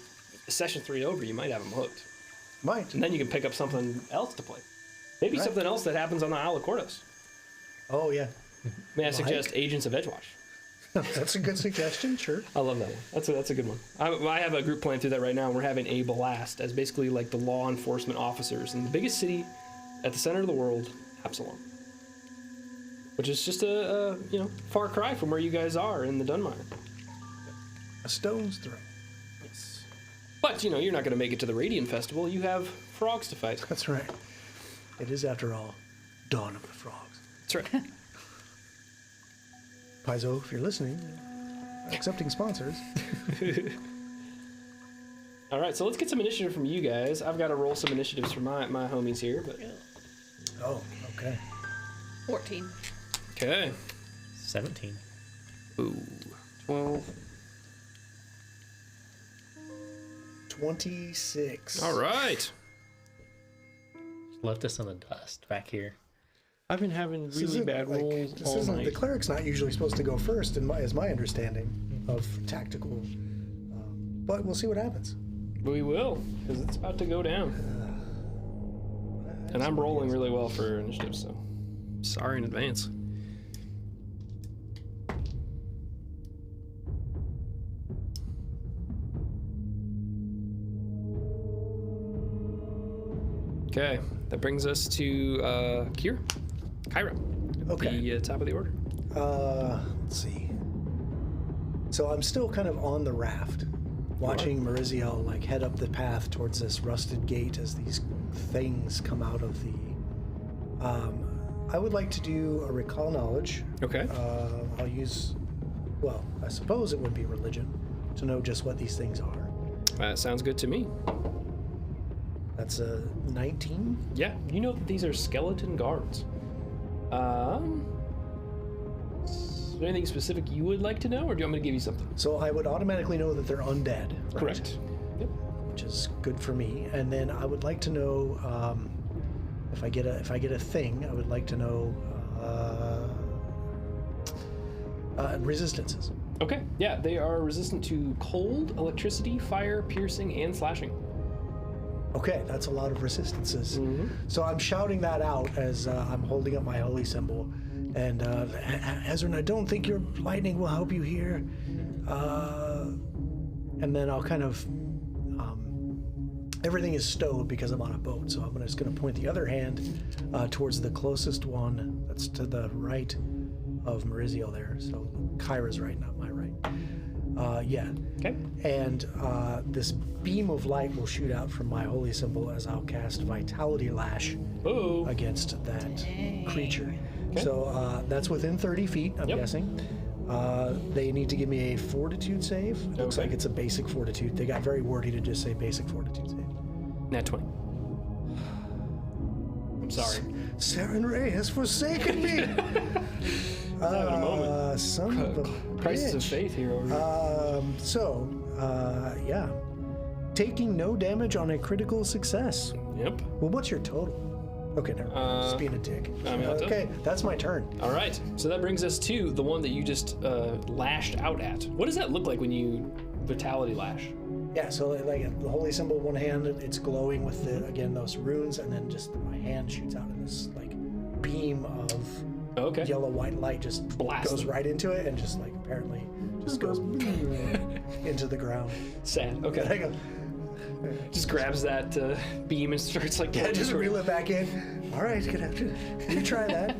session 3 over, you might have them hooked, Might. and then you can pick up something else to play. Maybe Right. something else that happens on the Isle of Cordos. Oh, yeah. May I suggest Agents of Edgewash? That's a good suggestion, sure. I love that one. That's a good one. I have a group playing through that right now, and we're having a blast as basically like the law enforcement officers in the biggest city at the center of the world, Absalom. Which is just a far cry from where you guys are in the Dunmire. A stone's throw. Yes. But you're not going to make it to the Radiant Festival. You have frogs to fight. That's right. It is, after all, Dawn of the Frogs. That's right. Paizo, if you're listening, accepting sponsors. All right, so let's get some initiative from you guys. I've got to roll some initiatives for my homies here, but Oh, okay. 14. okay. 17. Ooh, 12. 26. All right. Left us in the dust back here. I've been having This really isn't, bad like, rolls this all isn't- night. The cleric's not usually supposed to go first, is my understanding of tactical. But we'll see what happens. We will, because it's about to go down. And I'm rolling really well for initiative, so sorry in advance. Okay, that brings us to Kyra at Okay. the top of the order. Let's see. So I'm still kind of on the raft, watching Maurizio like head up the path towards this rusted gate as these things come out of the. I would like to do a recall knowledge. Okay. I'll use, well, I suppose it would be religion to know just what these things are. That sounds good to me. That's a 19. Yeah, you know that these are skeleton guards. Is there anything specific you would like to know, or do you want me to give you something? So I would automatically know that they're undead. Right? Correct. Yep. Which is good for me. And then I would like to know if I get a thing. I would like to know resistances. Okay. Yeah, they are resistant to cold, electricity, fire, piercing, and slashing. Okay, that's a lot of resistances. Mm-hmm. So I'm shouting that out as I'm holding up my holy symbol. And Ezrin, I don't think your lightning will help you here. And then I'll kind of everything is stowed because I'm on a boat. So I'm just going to point the other hand towards the closest one that's to the right of Maurizio there. So Kyra's right, not my right. Yeah. Okay. And this beam of light will shoot out from my holy symbol as I'll cast Vitality Lash Ooh. against that creature. Okay. So that's within 30 feet, I'm Yep. guessing. They need to give me a Fortitude save. It looks Okay. like it's a basic Fortitude. They got very wordy to just say basic Fortitude save. Nat 20. I'm sorry. Saren Ray has forsaken me. Having a moment. Son of a Crisis of bitch. faith here over here. Yeah. Taking no damage on a critical success. Yep. Well, what's your total? Okay, never mind. I'm just being a dick. I mean, Okay, that's my turn. All right. So that brings us to the one that you just lashed out at. What does that look like when you Vitality Lash? Yeah, so like the holy symbol, one hand, it's glowing with those runes, and then just my hand shoots out in this like beam of Okay. yellow white light, just Blast goes them. right into it, and just like apparently just goes into the ground. Sad. And Okay. I go, Just grabs that beam and starts like. yeah, just reel it back in. All right, gonna have to retry that.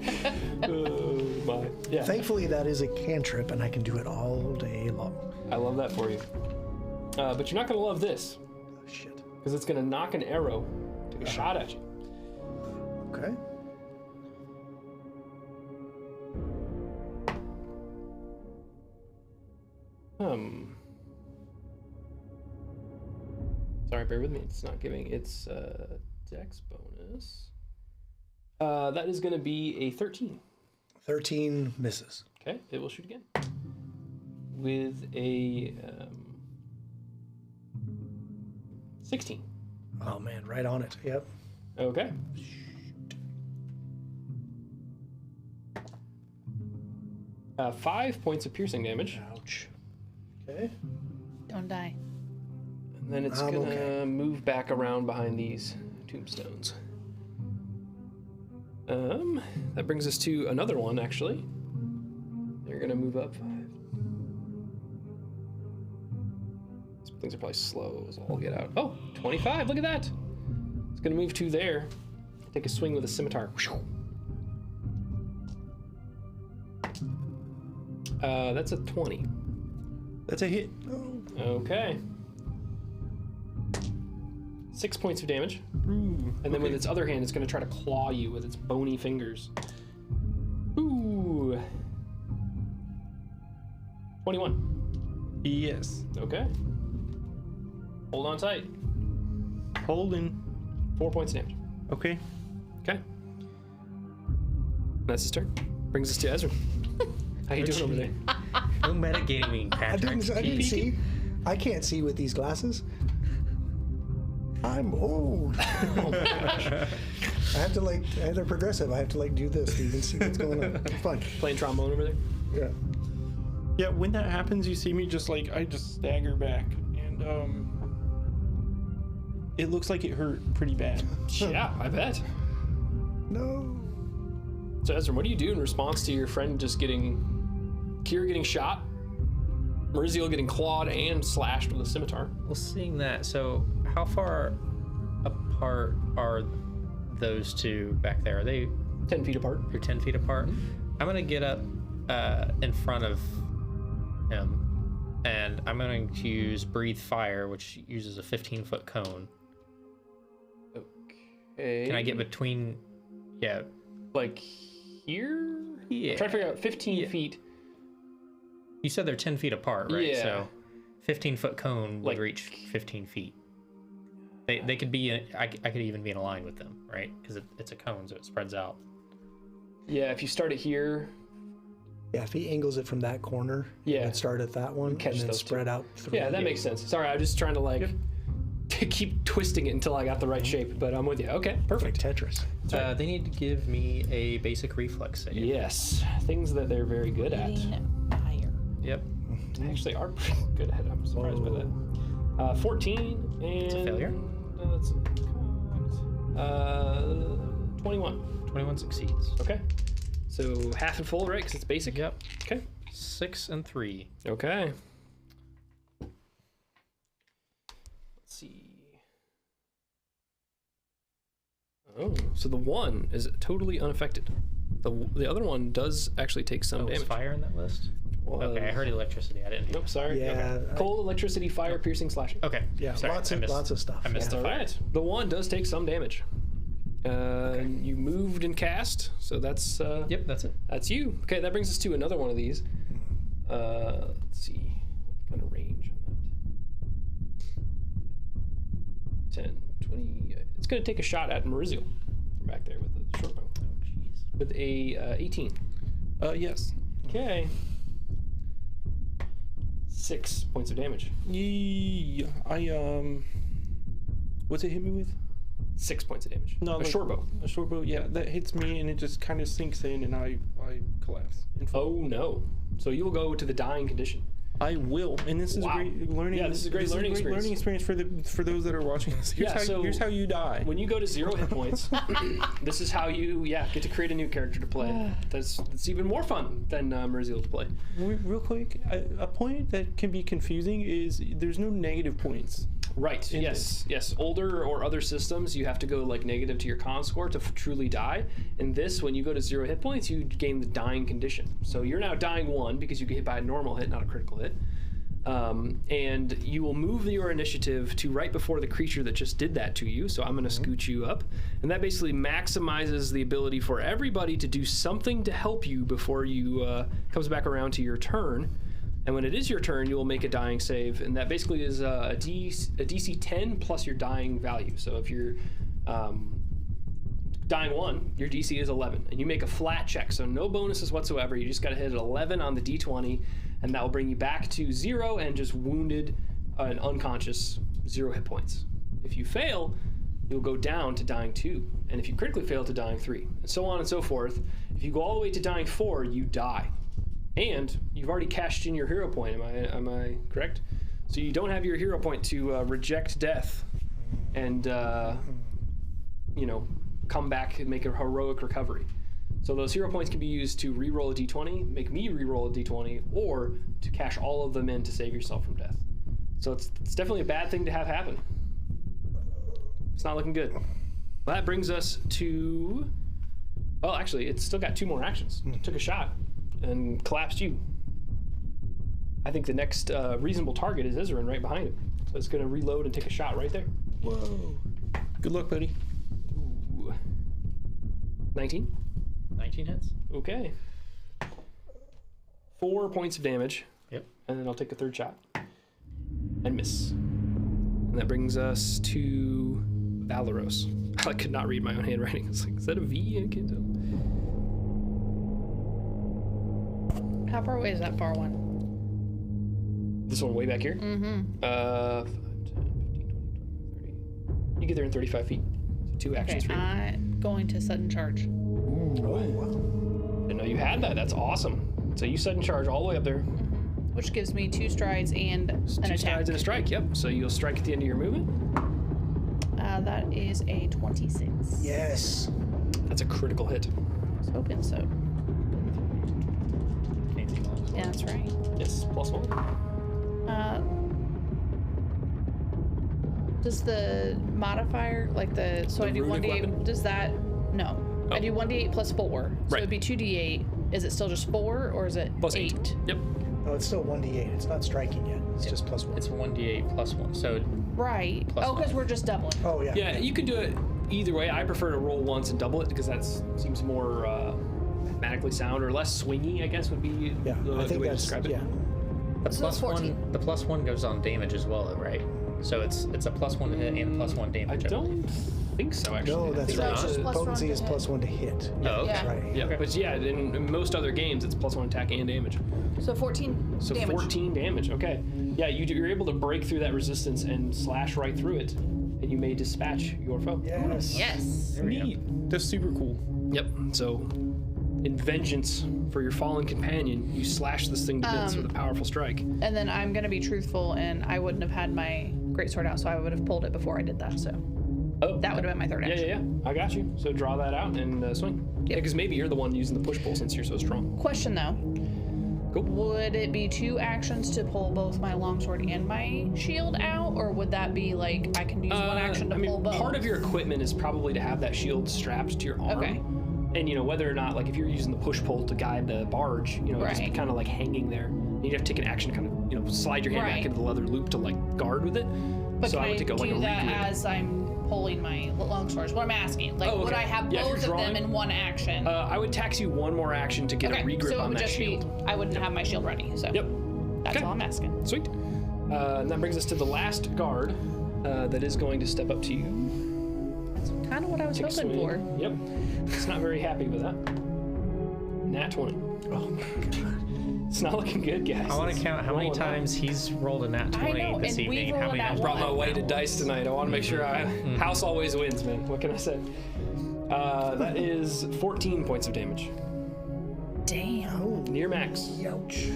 Oh my. Yeah. Thankfully, that is a cantrip, and I can do it all day long. I love that for you. But you're not gonna love this Oh, shit. because it's gonna knock an arrow, take a shot at you. Okay. Sorry, bear with me. It's not giving its dex bonus. That is going to be a 13. 13 misses. Okay, it will shoot again with a 16. Oh man, right on it. Yep. Okay. Uh, 5 points of piercing damage, Ouch. Okay. Don't die. and then it's I'm gonna okay. move back around behind these tombstones. That brings us to another one, actually. They're gonna move up 5. These things are probably slow as all get out. Oh, 25, look at that. It's gonna move to there. Take a swing with a scimitar. That's a 20. That's a hit. Okay. 6 points of damage. Ooh, And then with its other hand, it's going to try to claw you with its bony fingers. Ooh. 21. yes. Okay. Hold on tight. Holding. 4 points of damage. Okay. Okay. That's his turn. Brings us to Ezra. How you doing over there? No metagaming, I Patrick. didn't see. I can't see with these glasses. I'm old. Oh my gosh. I have to progressive. I have to do this to even see what's going on. It's fun. Playing trombone over there? Yeah. Yeah, when that happens, you see me I just stagger back, and it looks like it hurt pretty bad. Yeah, I bet. No. So Ezra, what do you do in response to your friend just Kira getting shot, Maurizio getting clawed and slashed with a scimitar? Well, seeing that, so how far apart are those two back there? Are they 10 feet apart. They're 10 feet apart? I'm gonna get up in front of him, and I'm going to use Breathe Fire, which uses a 15-foot cone. Okay. Can I get between? Yeah. Like here? Yeah. Try to figure out 15 feet. You said they're 10 feet apart, right? Yeah. So 15-foot cone would Like- reach 15 feet. They could be, I could even be in a line with them, right? Because it's a cone, so it spreads out. Yeah, if you start it here, Yeah, if he angles it from that corner, Yeah. and start at that one, Catch and then those two. spread out through. yeah, that makes sense. Sorry, I'm just trying to to keep twisting it until I got the right shape, but I'm with you. Okay, perfect. Tetris. They need to give me a basic reflex save. Yes, things that they're very good at. Breathing fire. Yep. They actually are pretty good at it. I'm surprised by that. 14 and It's a failure. That's 21. 21 succeeds. Okay, so half and full, right? Because it's basic. Yep. Okay. 6 and 3. Okay. Let's see. Oh, so the 1 is totally unaffected. The other one does actually take some Was damage. fire in that list? Okay, I heard electricity. I didn't. Nope, sorry. Yeah. Okay. Cold, electricity, fire, piercing, slashing. Okay. Yeah, Sorry, lots I of missed- lots of stuff. I missed All the fire. right. The 1 does take some damage. You moved and cast, so that's Yep, that's it. that's you. Okay, that brings us to another one of these. Let's see, what kind of range on that? 10, 20. It's going to take a shot at Mariziel from back there with the short bow. Oh, jeez. With a 18. Yes. Okay. 6 points of damage. Yeah. What's it hit me with? 6 points of damage. No, a like- short bow. A short bow. Yeah, that hits me and it just kind of sinks in and I collapse. And fall. Oh no. So you will go to the dying condition. I will, and this is Wow. great learning. Yeah, this is a great learning experience. learning experience for those that are watching this. Here's, Yeah, so here's how you die. When you go to 0 hit points, this is how you get to create a new character to play. That's even more fun than Mariziel to play. Real quick, a point that can be confusing is there's no negative points. Right. In Yes. Yes. Older or other systems, you have to go like negative to your con score to truly die. In this, when you go to 0 hit points, you gain the dying condition. So you're now dying 1 because you get hit by a normal hit, not a critical hit. And you will move your initiative to right before the creature that just did that to you. So I'm going to scoot you up. And that basically maximizes the ability for everybody to do something to help you before you comes back around to your turn. And when it is your turn, you will make a dying save. And that basically is a DC 10 plus your dying value. So if you're dying 1, your DC is 11. And you make a flat check, so no bonuses whatsoever. You just got to hit an 11 on the D20. And that will bring you back to 0 and just wounded and unconscious 0 hit points. If you fail, you'll go down to dying 2. And if you critically fail, to dying 3. And so on and so forth. If you go all the way to dying 4, you die. And you've already cashed in your hero point. Am I correct? So you don't have your hero point to reject death and come back and make a heroic recovery. So those hero points can be used to re-roll a d20, make me re-roll a d20, or to cash all of them in to save yourself from death. So it's definitely a bad thing to have happen. It's not looking good. Well, that brings us to... Well, actually, it's still got 2 more actions. It took a shot and collapsed you. I think the next reasonable target is Isran right behind him. So it's going to reload and take a shot right there. Whoa. Good luck, buddy. Ooh. 19? 19 hits. Okay. 4 points of damage. Yep. And then I'll take a 3rd shot. And miss. And that brings us to Valeros. I could not read my own handwriting. It's like, is that a V? I can't tell. How far away is that far one? This one way back here? Mm-hmm. 5, 10, 15, 20, 30. You get there in 35 feet. So 2 actions Okay, for you. I'm going to sudden charge. Oh, wow. Didn't know you had that. That's awesome. So you sudden charge all the way up there. Which gives me 2 strides and an 2 attack. strides and a strike. Yep. So you'll strike at the end of your movement. That is a 26. Yes. That's a critical hit. I was hoping so. Fancy long Yeah, that's right. Yes. +1. Does the modifier, like so I do runic 1d8, weapon? does that, no. I Oh. do 1d8 plus 4. So Right. it'd be 2d8. Is it still just 4 or is it Plus 8. Yep. Oh, it's still 1d8. It's not striking yet. It's just +1. It's 1d8 plus 1. So Right. Plus Oh, because 5. we're just doubling. Oh, yeah. Yeah, you could do it either way. I prefer to roll once and double it because that seems more mathematically sound or less swingy, I guess would be Yeah, the I think way to that's, describe it. yeah. the So plus 14. one, the plus 1 goes on damage as well, though, right? So it's a +1 to hit and +1 damage. I don't think so, actually. No, I that's think So right. it's just The +1 potency to is hit. +1 to hit. Oh, okay. Yeah. Right. Yeah, but yeah, in most other games, it's +1 attack and damage. So 14 So damage. 14 damage. Okay. Yeah, you're able to break through that resistance and slash right through it, and you may dispatch your foe. Yes. Yes. There we go. Neat. That's super cool. Yep. So, in vengeance for your fallen companion, you slash this thing to bits with a powerful strike. And then I'm going to be truthful, and I wouldn't have had my greatsword out, so I would have pulled it before I did that. So Oh, that would have been my 3rd yeah, action. yeah. I got you. So draw that out and swing. Yeah, because maybe you're the one using the push pull since you're so strong. Question though, Cool. Would it be 2 actions to pull both my longsword and my shield out, or would that be like I can use 1 action to pull both? Part of your equipment is probably to have that shield strapped to your arm. Okay. And, you know, whether or not, like, if you're using the push-pull to guide the barge, you know, Right. just kind of like hanging there. You'd have to take an action to kind of, you know, slide your hand Right. back into the leather loop to, like, guard with it. But So can I would take do like a that regrip. as I'm pulling my longswords? What I'm asking, like, Oh, would okay. I have Yeah, if both you're of them drawing- in 1 action? I would tax you 1 more action to get a regrip so it on would that just shield. be I wouldn't have my shield ready. So Yep. that's Okay. all I'm asking. Sweet. And that brings us to the last guard that is going to step up to you. That's kind of what I was Take a hoping for. swing. Yep. It's not very happy with that. Nat 20. Oh my god. It's not looking good, guys. I want to count how many Rolling out. times he's rolled a nat 20 know, this and we evening. How rolled many a times nat Brought my one. weighted dice tonight. I want to make sure house always wins, man. What can I say? That is 14 points of damage. Damn. Oh, Near max. ouch.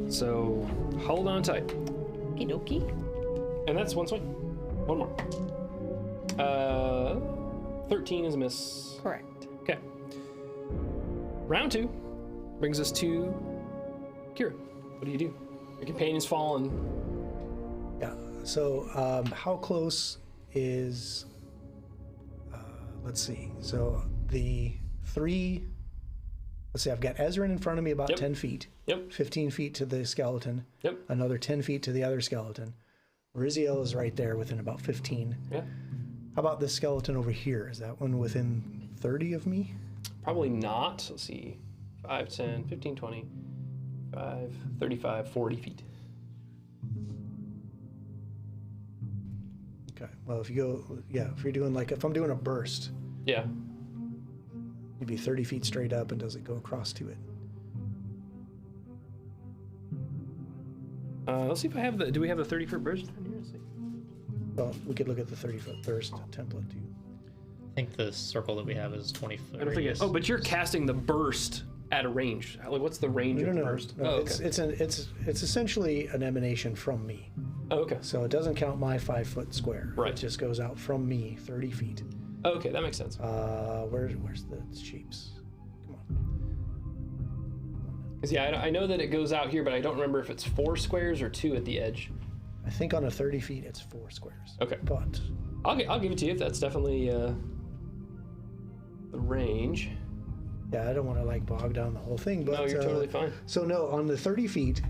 So hold on tight. Okie dokie. And that's 1 swing. 1 more. 13 is a miss. Correct. Okay. Round 2 brings us to Kira. What do you do? Your companion's fallen. Yeah. So, how close is? Let's see. So the 3. Let's see. I've got Ezrin in front of me about Yep. 10 feet. Yep. 15 feet to the skeleton. Yep. Another 10 feet to the other skeleton. Riziel is right there within about 15. Yeah. How about this skeleton over here? Is that one within 30 of me? Probably not. Let's see. 5, 10, 15, 20, 5, 35, 40 feet. Okay. Well, if you go, yeah, if you're doing like, if I'm doing a burst, Yeah. you'd be 30 feet straight up, and does it go across to it? Let's see if I have the. Do we have the 30-foot burst on here? Let's see. Well, we could look at the 30-foot burst template too. I think the circle that we have is 20 foot. I don't think it. Oh, but you're casting the burst at a range. Like, what's the range No, of the no, burst? no. Oh, okay. It's essentially an emanation from me. Oh, okay. So it doesn't count my 5-foot square. Right. It just goes out from me 30 feet. Oh, okay, that makes sense. Where's the shapes? Come on. 'Cause, yeah, I know that it goes out here, but I don't remember if it's 4 squares or 2 at the edge. I think on a 30 feet it's 4 squares. Okay. But I'll give it to you if that's definitely the range. yeah, I don't want to like bog down the whole thing. But No, you're totally fine. So no, on the 30 feet,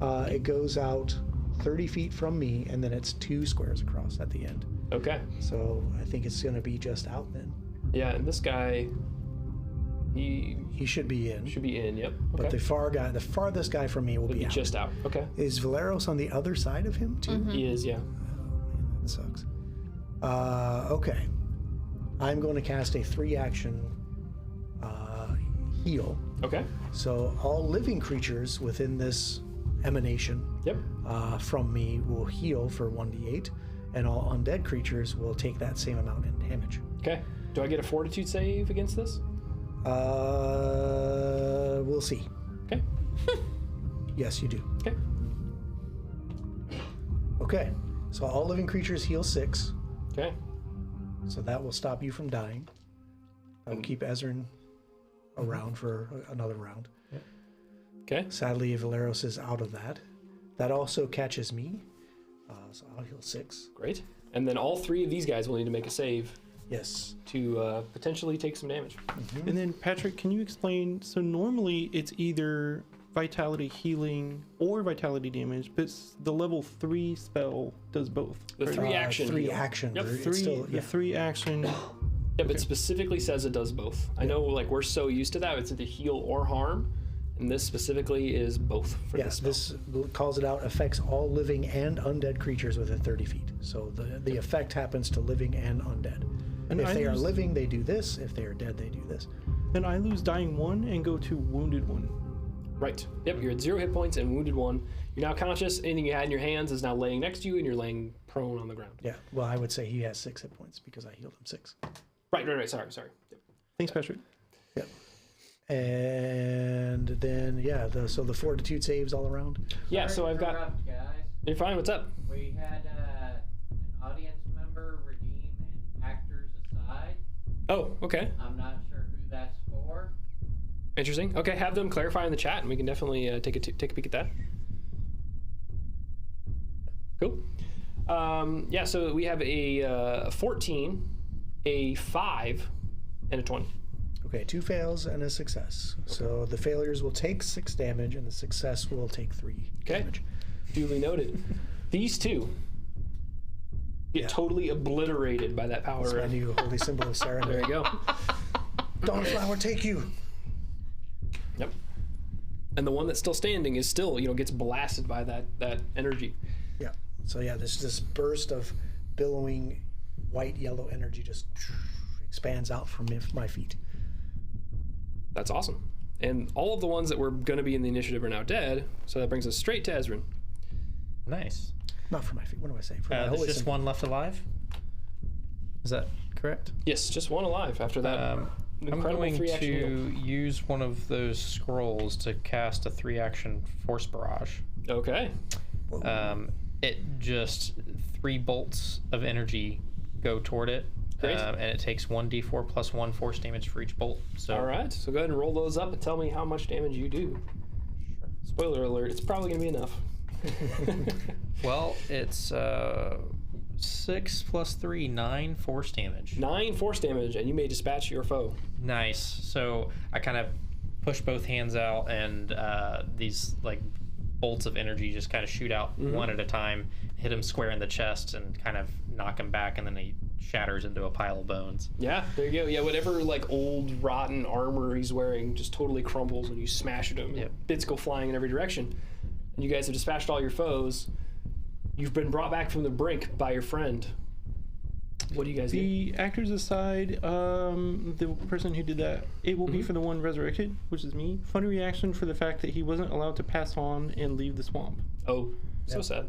it goes out 30 feet from me, and then it's 2 squares across at the end. Okay. So I think it's going to be just out then. Yeah, and this guy, he He should be in. should be in. Yep. But Okay. the farthest guy from me will Would be be out. just out. Okay. Is Valeros on the other side of him too? He is. Yeah. That sucks. Okay. I'm going to cast a 3-action heal. Okay. So all living creatures within this emanation Yep. from me will heal for 1d8, and all undead creatures will take that same amount in damage. Okay. Do I get a fortitude save against this? We'll see. Okay. Yes, you do. Okay. Okay. So all living creatures heal 6. Okay. So that will stop you from dying. That will keep Ezrin around for another round. Okay. Sadly, Valeros is out of that. That also catches me. So I'll heal 6. Great. And then all 3 of these guys will need to make a save Yes. to potentially take some damage. And then, Patrick, can you explain? So, normally it's either vitality healing or vitality damage, but the level 3 spell does both. The correct? 3 action. 3 heal. action. Yep. It's Three, still- the yeah. 3 action. Yeah, but specifically says it does both. I know, like, we're so used to that. It's either heal or harm. And this specifically is both for Yes, this. this calls it out, affects all living and undead creatures within 30 feet. So the effect happens to living and undead. And If I they are lose- living, they do this. If they are dead, they do this. Then I lose dying 1 and go to wounded 1. Right. Yep, you're at 0 hit points and wounded 1. You're now conscious. Anything you had in your hands is now laying next to you, and you're laying prone on the ground. Yeah, well, I would say he has 6 hit points because I healed him 6. Right. Sorry. Yep. Thanks, Patrick. Yep. And then, yeah, so the fortitude saves all around. Yeah, so Sorry I've to got... interrupt, guys. You're fine, what's up? We had an audience member redeem an actor's aside. Oh, okay. I'm not sure who that's for. Interesting. Okay, have them clarify in the chat, and we can definitely take a peek at that. Cool. Yeah, so we have a 14, a 5, and a 20. Okay, 2 fails and a success. So the failures will take 6 damage, and the success will take 3 Okay. damage. Duly noted. These two get totally obliterated by that power. That's my Ring. new holy symbol of surrender. There you go. Dawnflower, take you. Yep. And the one that's still standing is still, gets blasted by that energy. Yeah. So yeah, this burst of billowing white-yellow energy just expands out from my feet. That's awesome. And all of the ones that were going to be in the initiative are now dead, so that brings us straight to Ezrin. Nice. Not for my feet. What do I say? For my There's holy just symbol. one left alive. Is that correct? Yes, just one alive after that. I'm incredible going 3-action heal. to use one of those scrolls to cast a 3-action force barrage. Okay. It just 3 bolts of energy go toward it. Great. And it takes 1d4 plus 1 force damage for each bolt. So All right, so go ahead and roll those up and tell me how much damage you do. Spoiler alert, it's probably going to be enough. Well, it's 6 plus 3, 9 force damage. 9 force damage, and you may dispatch your foe. Nice. So I kind of push both hands out, and these like bolts of energy just kind of shoot out one at a time, hit him square in the chest, and kind of knock him back, and then he shatters into a pile of bones. Yeah, there you go. Yeah, whatever like old rotten armor he's wearing just totally crumbles when you smash at him. Yep. Bits go flying in every direction. And you guys have dispatched all your foes. You've been brought back from the brink by your friend. What do you guys do? The actors aside, the person who did that, it will be for the one resurrected, which is me. Funny reaction for the fact that he wasn't allowed to pass on and leave the swamp. Oh, so Yep. sad.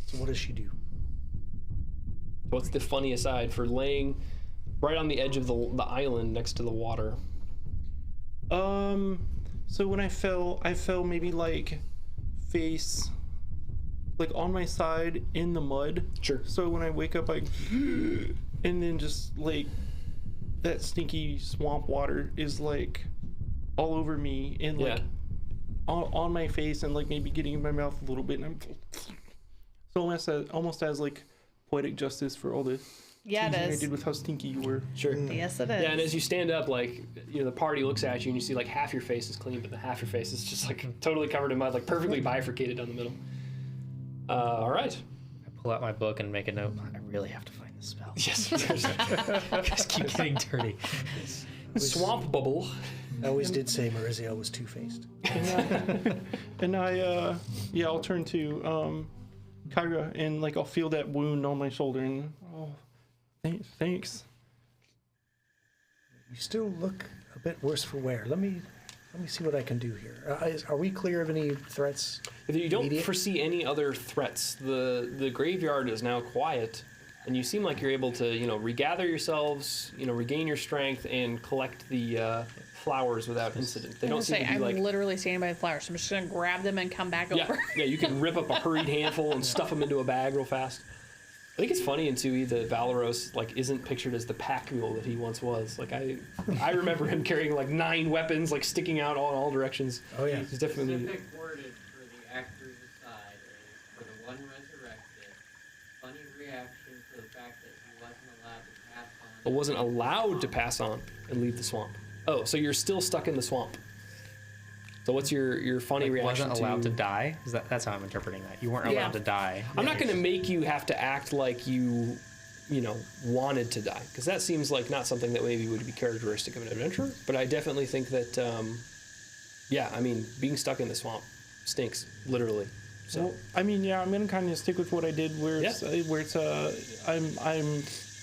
So what does she do? What's the funny aside for laying right on the edge of the island next to the water? So when I fell maybe like face, like on my side in the mud. Sure. So when I wake up, and then just like that stinky swamp water is like all over me and like on my face and like maybe getting in my mouth a little bit. And I'm so almost as like poetic justice for all the Yeah, teasing it I is. did with how stinky you were. Sure. Yes, it is. Yeah, and as you stand up, like, the party looks at you and you see like half your face is clean, but the half your face is just like totally covered in mud, like perfectly bifurcated down the middle. All right. I pull out my book and make a note. I really have to find this spell. Yes. Just keep getting dirty. Swamp bubble. I always did say Maurizio was two-faced. And I'll turn to Kyra and like I'll feel that wound on my shoulder and thanks. You still look a bit worse for wear. Let me see what I can do here. Are we clear of any threats? If you don't Immediate? foresee any other threats, the graveyard is now quiet, and you seem like you're able to, regather yourselves, regain your strength, and collect the flowers without incident. They I'm don't gonna seem say, to be I'm like. literally standing by the flowers, so I'm just gonna grab them and come back Yeah, over. yeah, you can rip up a hurried handful and stuff them into a bag real fast. I think it's funny in 2E that Valeros isn't pictured as the pack mule that he once was. Like I remember him carrying like 9 weapons sticking out all directions. Oh yeah. He's definitely Specific worded for the actors aside is for the one resurrected. Funny reaction for the fact that he wasn't allowed to pass on. but wasn't allowed to pass on and leave the swamp. Oh, so you're still stuck in the swamp. So what's your funny reaction Wasn't allowed to die? That's how I'm interpreting that. You weren't Yeah. allowed to die. I'm not going to make you have to act like you wanted to die, because that seems like not something that maybe would be characteristic of an adventurer. But I definitely think that, being stuck in the swamp stinks, literally. So Well, I'm gonna kind of stick with what I did, where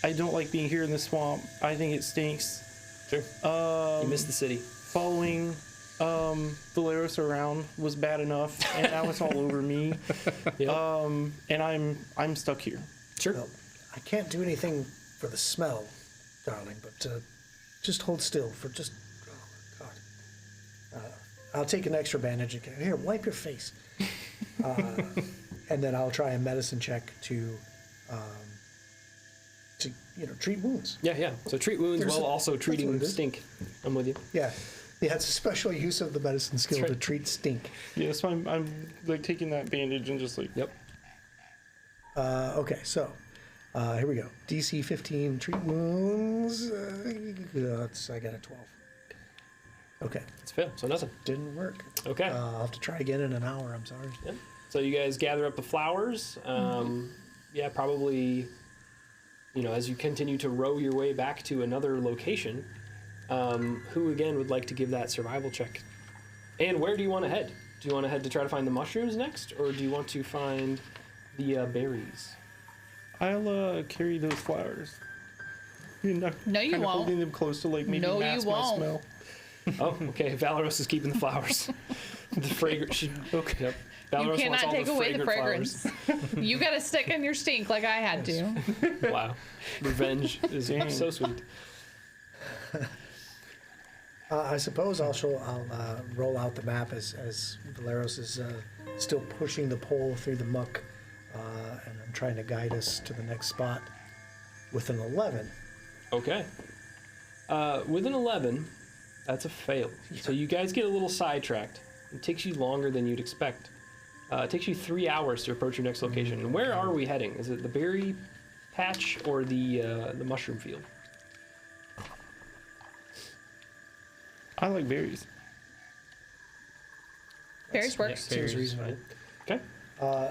I don't like being here in the swamp. I think it stinks. sure, you missed the city. Following Valeros around was bad enough, and now it's all over me. Yeah. And I'm stuck here. Sure. Well, I can't do anything for the smell, darling, but just hold still for just. Oh God. I'll take an extra bandage and go, here, wipe your face, and then I'll try a medicine check to treat wounds. Yeah. So treat wounds There's while a- also that's treating what it is. stink. I'm with you. Yeah, Yeah, it's a special use of the medicine skill That's to right. treat stink. Yeah, so I'm like taking that bandage and just like. Yep. Okay, so here we go. DC 15 treat wounds. I got a 12. Okay, It's fail. So nothing. didn't work. Okay. I'll have to try again in an hour. I'm sorry. Yeah. So you guys gather up the flowers. Yeah, probably, as you continue to row your way back to another location, who again would like to give that survival check? And where do you want to head? Do you want to head to try to find the mushrooms next, or do you want to find the berries? I'll carry those flowers. No, you kinda won't. Holding them close to like maybe No, you mask my won't. smell. Oh, okay. Valoros is keeping the flowers. The fragrance. Okay. Yep. You Valoros wants cannot all take away the fragrant fragrance. You got to stick in your stink like I had to. flowers. Wow. Revenge is Dang. so sweet. I suppose I'll roll out the map as Valeros is still pushing the pole through the muck, and I'm trying to guide us to the next spot with an 11. Okay. With an 11, that's a fail. So you guys get a little sidetracked. It takes you longer than you'd expect. It takes you 3 hours to approach your next location. And where are we heading? Is it the berry patch or the mushroom field? I like berries. Berries works. Seems berries, reasonable. Okay.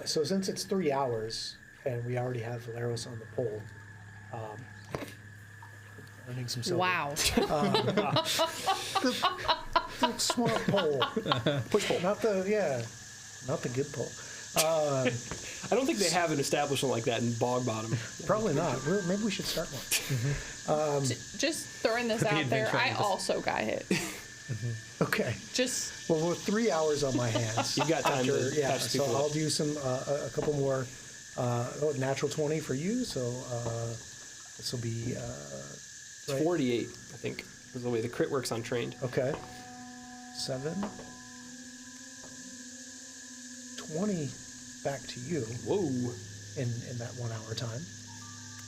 So since it's 3 hours and we already have Valeros on the pole, earning some silver. Wow. The swamp pole, push pole, not the good pole. I don't think they have an establishment like that in Bog Bottom. Probably not. Maybe we should start one. Just throwing this Could be out there, adventure I on this. also got hit. Okay. Just Well, with 3 hours on my hands, You've got time to yeah. patch So people I'll up. do some a couple more. Natural 20 for you. So this will be It's 48, I think, is the way the crit works on trained. okay. 7, 20 back to you Whoa. in that 1 hour time,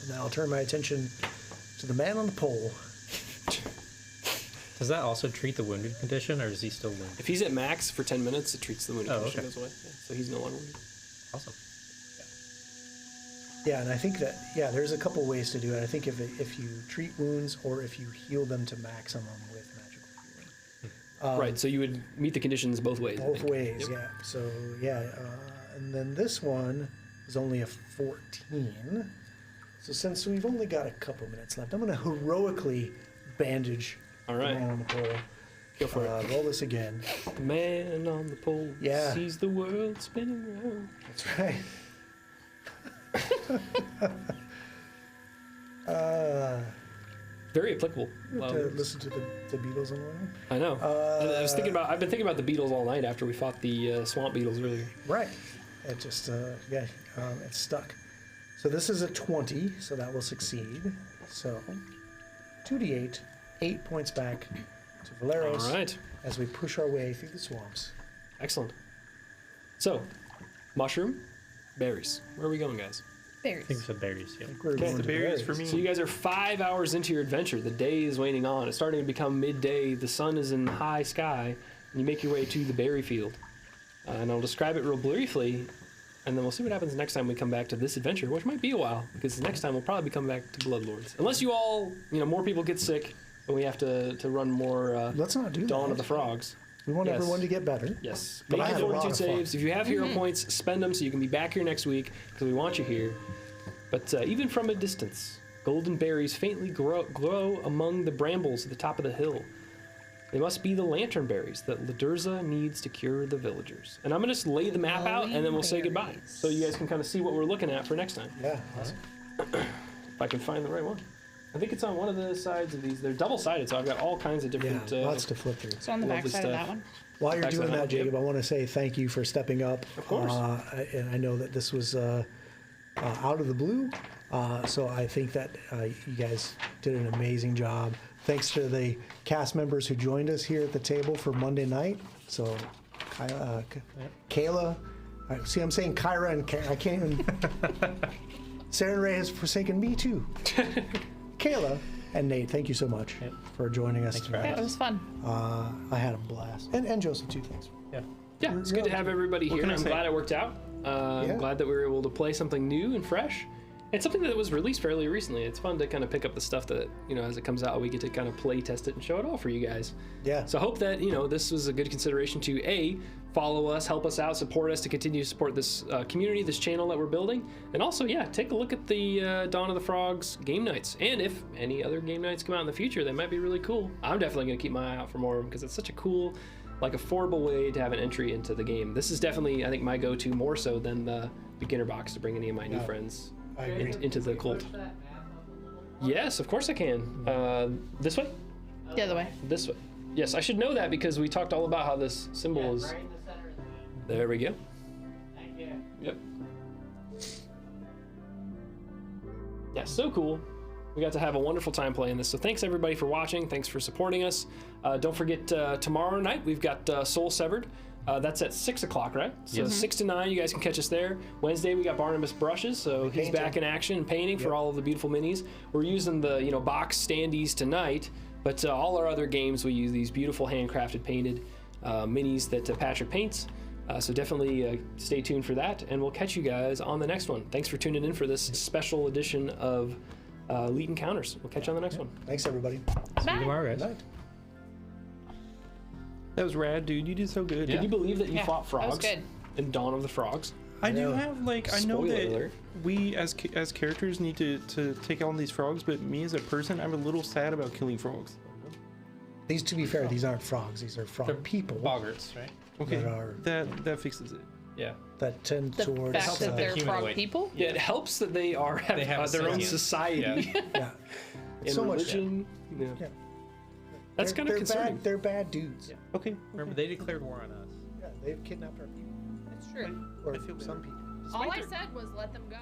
and then I'll turn my attention to the man on the pole. Does that also treat the wounded condition, or is he still wounded? If he's at max for 10 minutes, it treats the wounded Oh, condition okay. goes away. Yeah, so he's no longer wounded. Awesome. Yeah, and I think that there's a couple ways to do it. I think if you treat wounds or if you heal them to maximum with magical healing. Right, so you would meet the conditions both ways. I Both think. ways, Yep. yeah. So and then this one is only a 14. So since we've only got a couple minutes left, I'm going to heroically bandage All the right. man on the pole. Go for it. Roll this again. The man on the pole Yeah. sees the world spinning around. That's right. Very applicable. To listen to the Beatles on the way home. I know. I've been thinking about the Beatles all night after we fought the swamp beetles earlier. Right. It just, it's stuck. So this is a 20, so that will succeed. So 2d8, 8 points back to Valeros All right. as we push our way through the swamps. Excellent. So, mushroom, berries. Where are we going, guys? berries. I think it's the berries. Yeah. We're going the to berries for me. So you guys are 5 hours into your adventure. The day is waning on. It's starting to become midday. The sun is in the high sky, and you make your way to the berry field. And I'll describe it real briefly, and then we'll see what happens next time we come back to this adventure, which might be a while, because next time we'll probably be coming back to Bloodlords. Unless you all, more people get sick, and we have to run more Let's not do Dawn that. of the Frogs. We want Yes. everyone to get better. Yes. But I Make had your a lot fortitude of fun. saves. If you have hero points, spend them so you can be back here next week, because we want you here. But even from a distance, golden berries faintly glow among the brambles at the top of the hill. They must be the lantern berries that Ladurza needs to cure the villagers. And I'm going to just lay the map out, and then we'll say goodbye. Berries. So you guys can kind of see what we're looking at for next time. Yeah. Awesome. If I can find the right one. I think it's on one of the sides of these. They're double-sided, so I've got all kinds of Yeah, different... lots to flip through. So on the Lovely back side of stuff. that one. While you're Backside doing of that, that, Jacob, I want to say thank you for stepping up. Of course. And I know that this was out of the blue, so I think that you guys did an amazing job. Thanks to the cast members who joined us here at the table for Monday night. So, Kayla, see, I'm saying Kyra and I can't even. Sarah and Ray has forsaken me too. Kayla And Nate, thank you so much for joining us Thanks for tonight. Yeah, it was fun. I had a blast. And Joseph, too, thanks. Yeah, it's good to have everybody here. can I I'm say? glad it worked out. I'm glad that we were able to play something new and fresh. It's something that was released fairly recently. It's fun to kind of pick up the stuff that, as it comes out, we get to kind of play test it and show it all for you guys. Yeah. So I hope that, this was a good consideration to A, follow us, help us out, support us to continue to support this community, this channel that we're building. And also, take a look at the Dawn of the Frogs game nights. And if any other game nights come out in the future, they might be really cool. I'm definitely going to keep my eye out for more of them because it's such a cool, affordable way to have an entry into the game. This is definitely, I think, my go-to more so than the beginner box to bring any of my new friends I agree. into the cult. Push that map up a little. Yes, of course I can. This way? The other way. This way. Yes, I should know that because we talked all about how this symbol Yeah, is. right in the center of the map. There we go. Thank you. Yep. Yeah, so cool. We got to have a wonderful time playing this. So thanks everybody for watching. Thanks for supporting us. Don't forget tomorrow night we've got Soul Severed. That's at 6 o'clock, right? So 6 to 9, you guys can catch us there. Wednesday we got Barnabas Brushes, so he's back in action painting for all of the beautiful minis. We're using the box standees tonight, but all our other games we use these beautiful handcrafted painted minis that Patrick paints. So definitely stay tuned for that, and we'll catch you guys on the next one. Thanks for tuning in for this special edition of Elite Encounters. We'll catch you on the next one. Thanks, everybody. See you tomorrow, guys. Good night. That was rad, dude. You did so good. Did you believe that you fought that frogs was good. in Dawn of the Frogs? I do Yeah. have I know Spoiler that alert. we as characters need to take on these frogs, but me as a person, I'm a little sad about killing frogs. These, to be fair, these aren't frogs. These are frog people Boggarts, right? Okay, that are that fixes it. Yeah. that tend The towards. fact that they're frog humanoid. people. Yeah, it helps that they are have, They have a their own sentience. society yeah. and So much. religion. Yeah. Yeah. That's kind of concerning. Bad, they're bad dudes. Yeah. Okay. Remember, they declared war on us. Yeah, they've kidnapped our people. It's true. Or I feel some people. All I said was let them go.